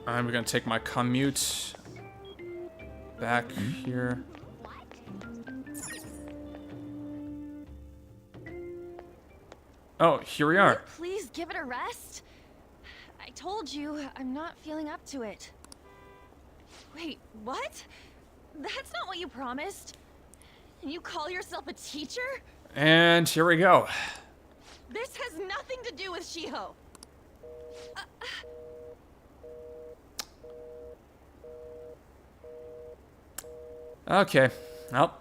A: I'm going to take my commute back here. Oh, here we are.
I: Please give it a rest. I told you, I'm not feeling up to it. Wait, what? That's not what you promised. And you call yourself a teacher?
A: And here we go.
I: This has nothing to do with Shiho.
A: Okay, well.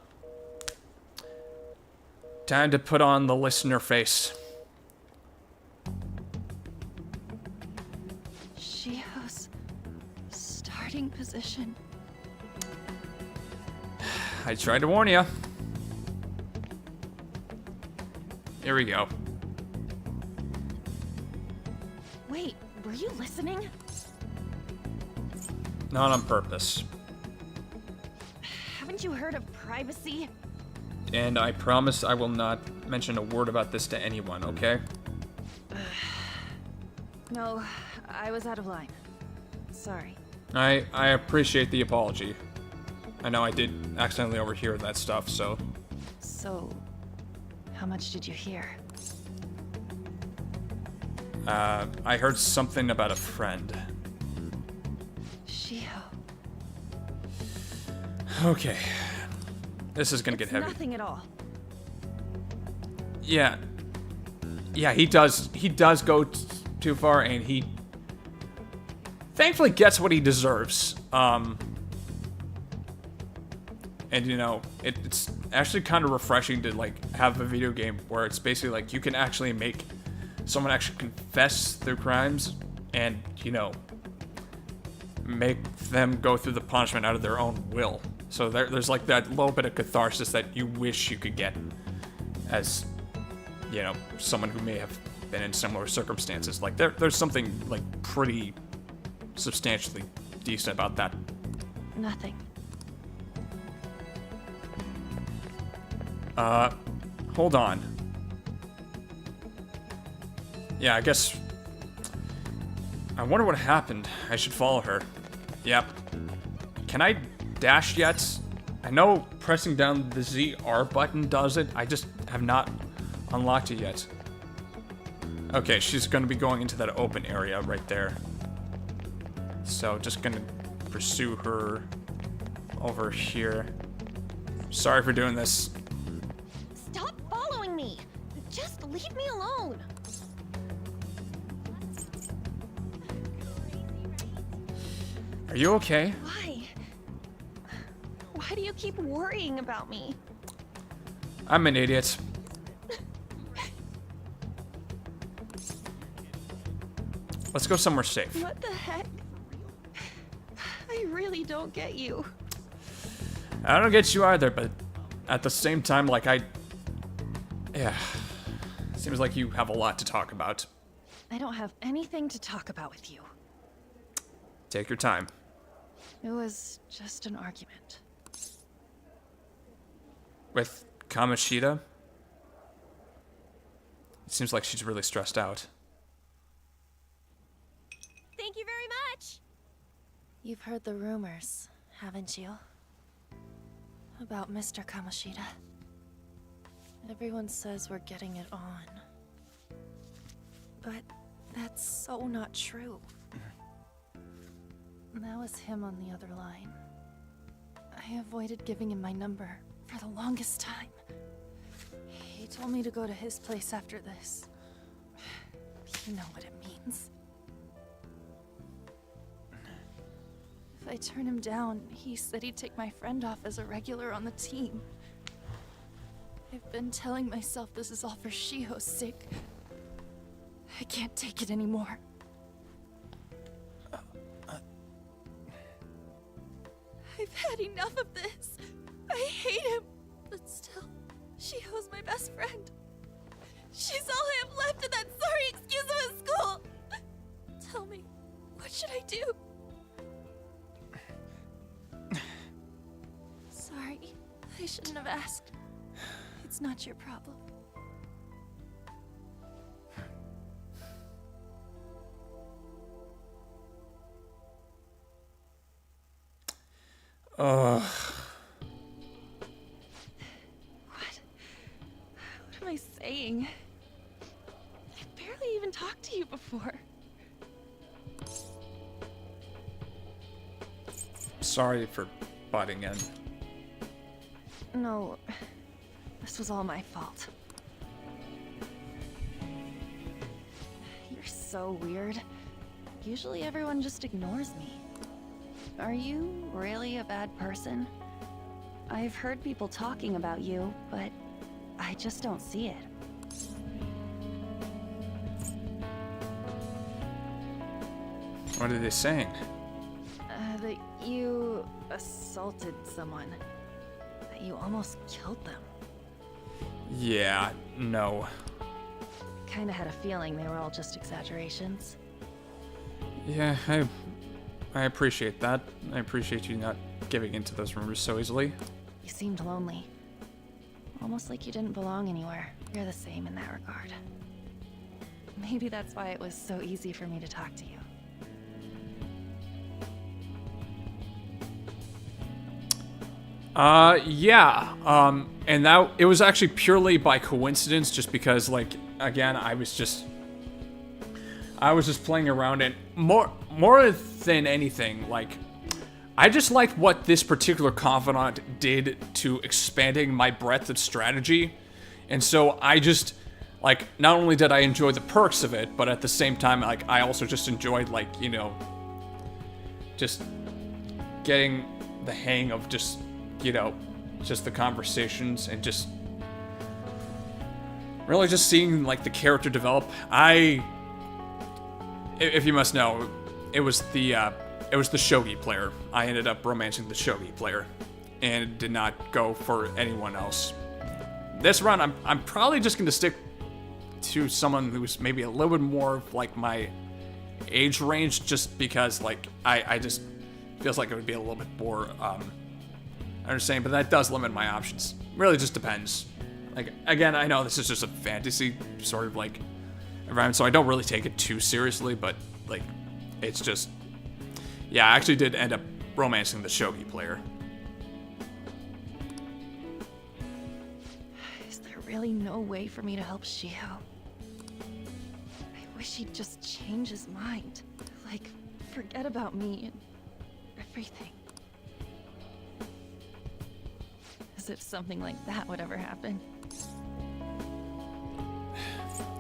A: Time to put on the listener face.
I: Shiho's starting position.
A: I tried to warn you. Here we go.
I: Wait, were you listening?
A: Not on purpose.
I: Haven't you heard of privacy?
A: And I promise I will not mention a word about this to anyone, okay?
I: No, I was out of line. Sorry.
A: I appreciate the apology. I know I did accidentally overhear that stuff, so...
I: So, how much did you hear?
A: I heard something about a friend.
I: Shiho.
A: Okay. This is gonna get heavy.
I: Nothing at all.
A: Yeah. Yeah, he does go too far, and he thankfully gets what he deserves. And you know, it's actually kind of refreshing to like have a video game where it's basically like you can actually make someone actually confess their crimes and, you know, make them go through the punishment out of their own will. So there's like that little bit of catharsis that you wish you could get as, you know, someone who may have been in similar circumstances. Like there's something like pretty substantially decent about that.
I: Nothing.
A: Hold on. Yeah, I guess... I wonder what happened. I should follow her. Yep. Can I dash yet? I know pressing down the ZR button does it. I just have not unlocked it yet. Okay, she's going to be going into that open area right there. So, just going to pursue her over here. Sorry for doing this.
I: Stop following me! Just leave me alone!
A: Are you okay?
I: Why? Why do you keep worrying about me?
A: I'm an idiot. Let's go somewhere safe.
I: What the heck? I really don't get you.
A: I don't get you either, but at the same time, like yeah. Seems like you have a lot to talk about.
I: I don't have anything to talk about with you.
A: Take your time.
I: It was just an argument.
A: With Kamoshida? It seems like she's really stressed out.
I: Thank you very much! You've heard the rumors, haven't you? About Mr. Kamoshida. Everyone says we're getting it on. But that's so not true. That was him on the other line. I avoided giving him my number for the longest time. He told me to go to his place after this. You know what it means. If I turn him down, he said he'd take my friend off as a regular on the team. I've been telling myself this is all for Shiho's sake. I can't take it anymore. I've had enough of this. I hate him. But still, Shiho's my best friend. She's all I have left in that sorry excuse of a school. Tell me, what should I do? Sorry, I shouldn't have asked. It's not your problem.
A: Ugh.
I: What am I saying? I've barely even talked to you before.
A: Sorry for butting in.
I: No, this was all my fault. You're so weird. Usually everyone just ignores me. Are you really a bad person? I've heard people talking about you, but I just don't see it.
A: What are they saying?
I: That you assaulted someone. That you almost killed them.
A: Yeah, no.
I: kinda had a feeling they were all just exaggerations.
A: Yeah, I appreciate that. I appreciate you not giving into those rumors so easily.
I: You seemed lonely. Almost like you didn't belong anywhere. You're the same in that regard. Maybe that's why it was so easy for me to talk to you.
A: Yeah. And that it was actually purely by coincidence, just because, like, again, I was just playing around, and more than anything, like, I just liked what this particular confidant did to expanding my breadth of strategy, and so I just, like, not only did I enjoy the perks of it, but at the same time, like, I also just enjoyed, like, you know, just getting the hang of just, you know, just the conversations and just really just seeing, like, the character develop. If you must know, it was the shogi player. I ended up romancing the shogi player and did not go for anyone else. This run, I'm probably just going to stick to someone who's maybe a little bit more of, like, my age range, just because, like, I just feels like it would be a little bit more understanding, but that does limit my options. Really just depends. Like, again, I know this is just a fantasy sort of, like, environment, so I don't really take it too seriously, but, like, it's just, yeah, I actually did end up romancing the shogi player.
I: Is there really no way for me to help Shio? I wish he'd just change his mind. Like, forget about me and everything. As if something like that would ever happen.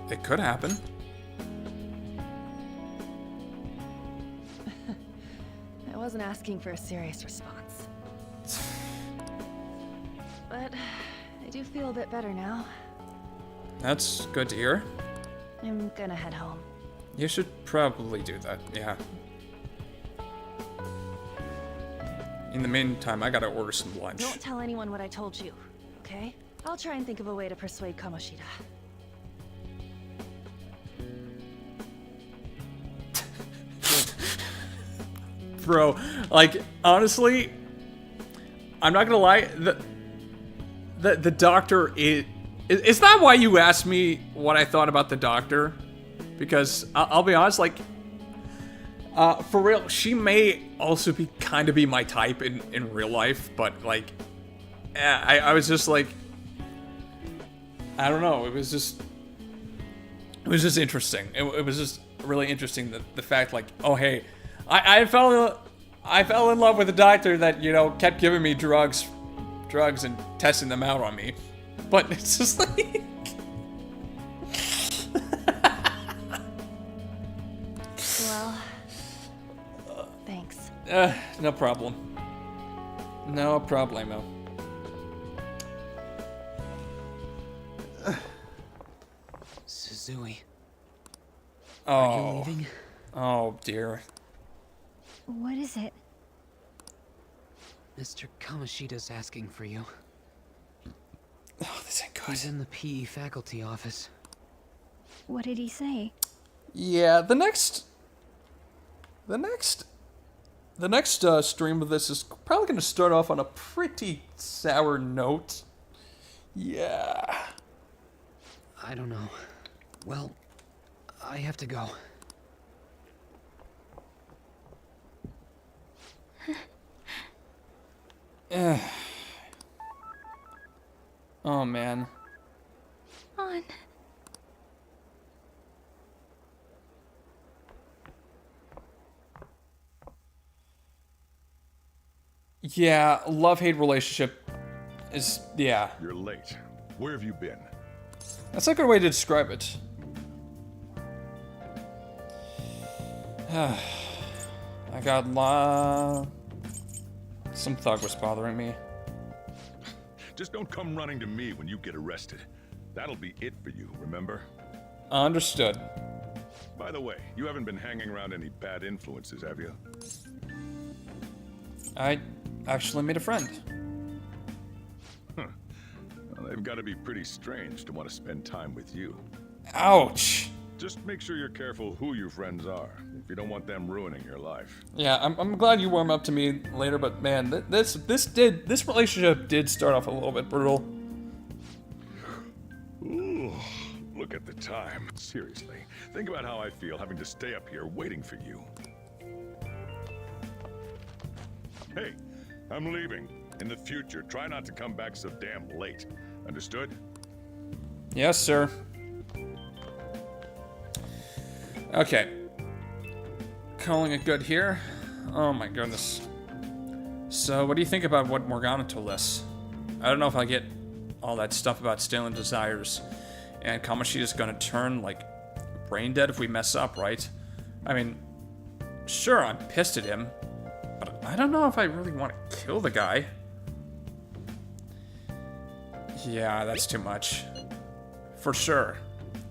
A: It could happen.
I: I wasn't asking for a serious response. But I do feel a bit better now.
A: That's good to hear.
I: I'm gonna head home.
A: You should probably do that, yeah. In the meantime, I gotta order some lunch.
I: Don't tell anyone what I told you, okay? I'll try and think of a way to persuade Kamoshida.
A: Bro, like, honestly, I'm not gonna lie, the doctor is that why you asked me what I thought about the doctor? Because I'll be honest, like, for real, she may also be kind of be my type in real life, but, like, I was just like, I don't know, it was just interesting. It was just really interesting, the fact, like, oh hey, I fell in love with a doctor that, you know, kept giving me drugs and testing them out on me, but it's just like,
I: well, thanks.
A: no problem. No problemo.
J: Suzui.
A: Oh.
J: Are you leaving?
A: Oh dear.
P: What is it?
J: Mr. Kamoshida's asking for you.
A: Oh, this ain't good.
J: He's in the PE faculty office.
P: What did he say?
A: Yeah, the next stream of this is probably going to start off on a pretty sour note. Yeah.
J: I don't know. Well, I have to go.
A: Oh man.
P: On.
A: Yeah, love-hate relationship is, yeah.
Q: You're late. Where have you been?
A: That's a good way to describe it. I got some thug was bothering me.
Q: Just don't come running to me when you get arrested. That'll be it for you, remember?
A: Understood.
Q: By the way, you haven't been hanging around any bad influences, have you?
A: I actually made a friend.
Q: Huh. Well, they've got to be pretty strange to want to spend time with you.
A: Ouch.
Q: Just make sure you're careful who your friends are, if you don't want them ruining your life.
A: Yeah, I'm glad you warm up to me later, but man, this relationship did start off a little bit brutal.
Q: Ooh, look at the time. Seriously, think about how I feel having to stay up here waiting for you. Hey, I'm leaving. In the future, try not to come back so damn late. Understood?
A: Yes, sir. Okay. Calling it good here. Oh my goodness. So, what do you think about what Morgana told us? I don't know if I get all that stuff about stealing desires. And Kamoshida's gonna turn, like, brain dead if we mess up, right? I mean, sure, I'm pissed at him. But I don't know if I really want to kill the guy. Yeah, that's too much. For sure.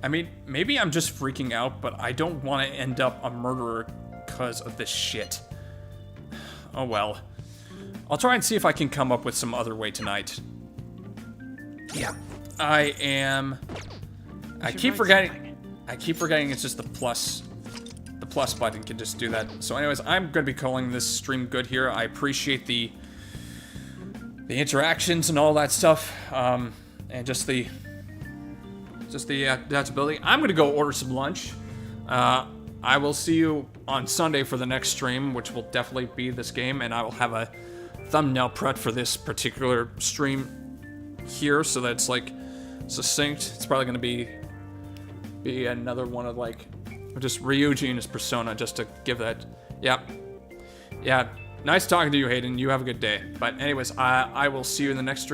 A: I mean, maybe I'm just freaking out, but I don't want to end up a murderer because of this shit. Oh well. I'll try and see if I can come up with some other way tonight. Yeah. I keep forgetting it's just the plus button can just do that. So anyways, I'm going to be calling this stream good here. I appreciate the interactions and all that stuff, and just the adaptability. I'm gonna go order some lunch. I will see you on Sunday for the next stream, which will definitely be this game, and I will have a thumbnail prep for this particular stream here, so that it's like succinct. It's probably gonna be another one of like just RYUJI and his persona, just to give that. Yeah. Nice talking to you, Hayden. You have a good day. But anyways, I will see you in the next stream.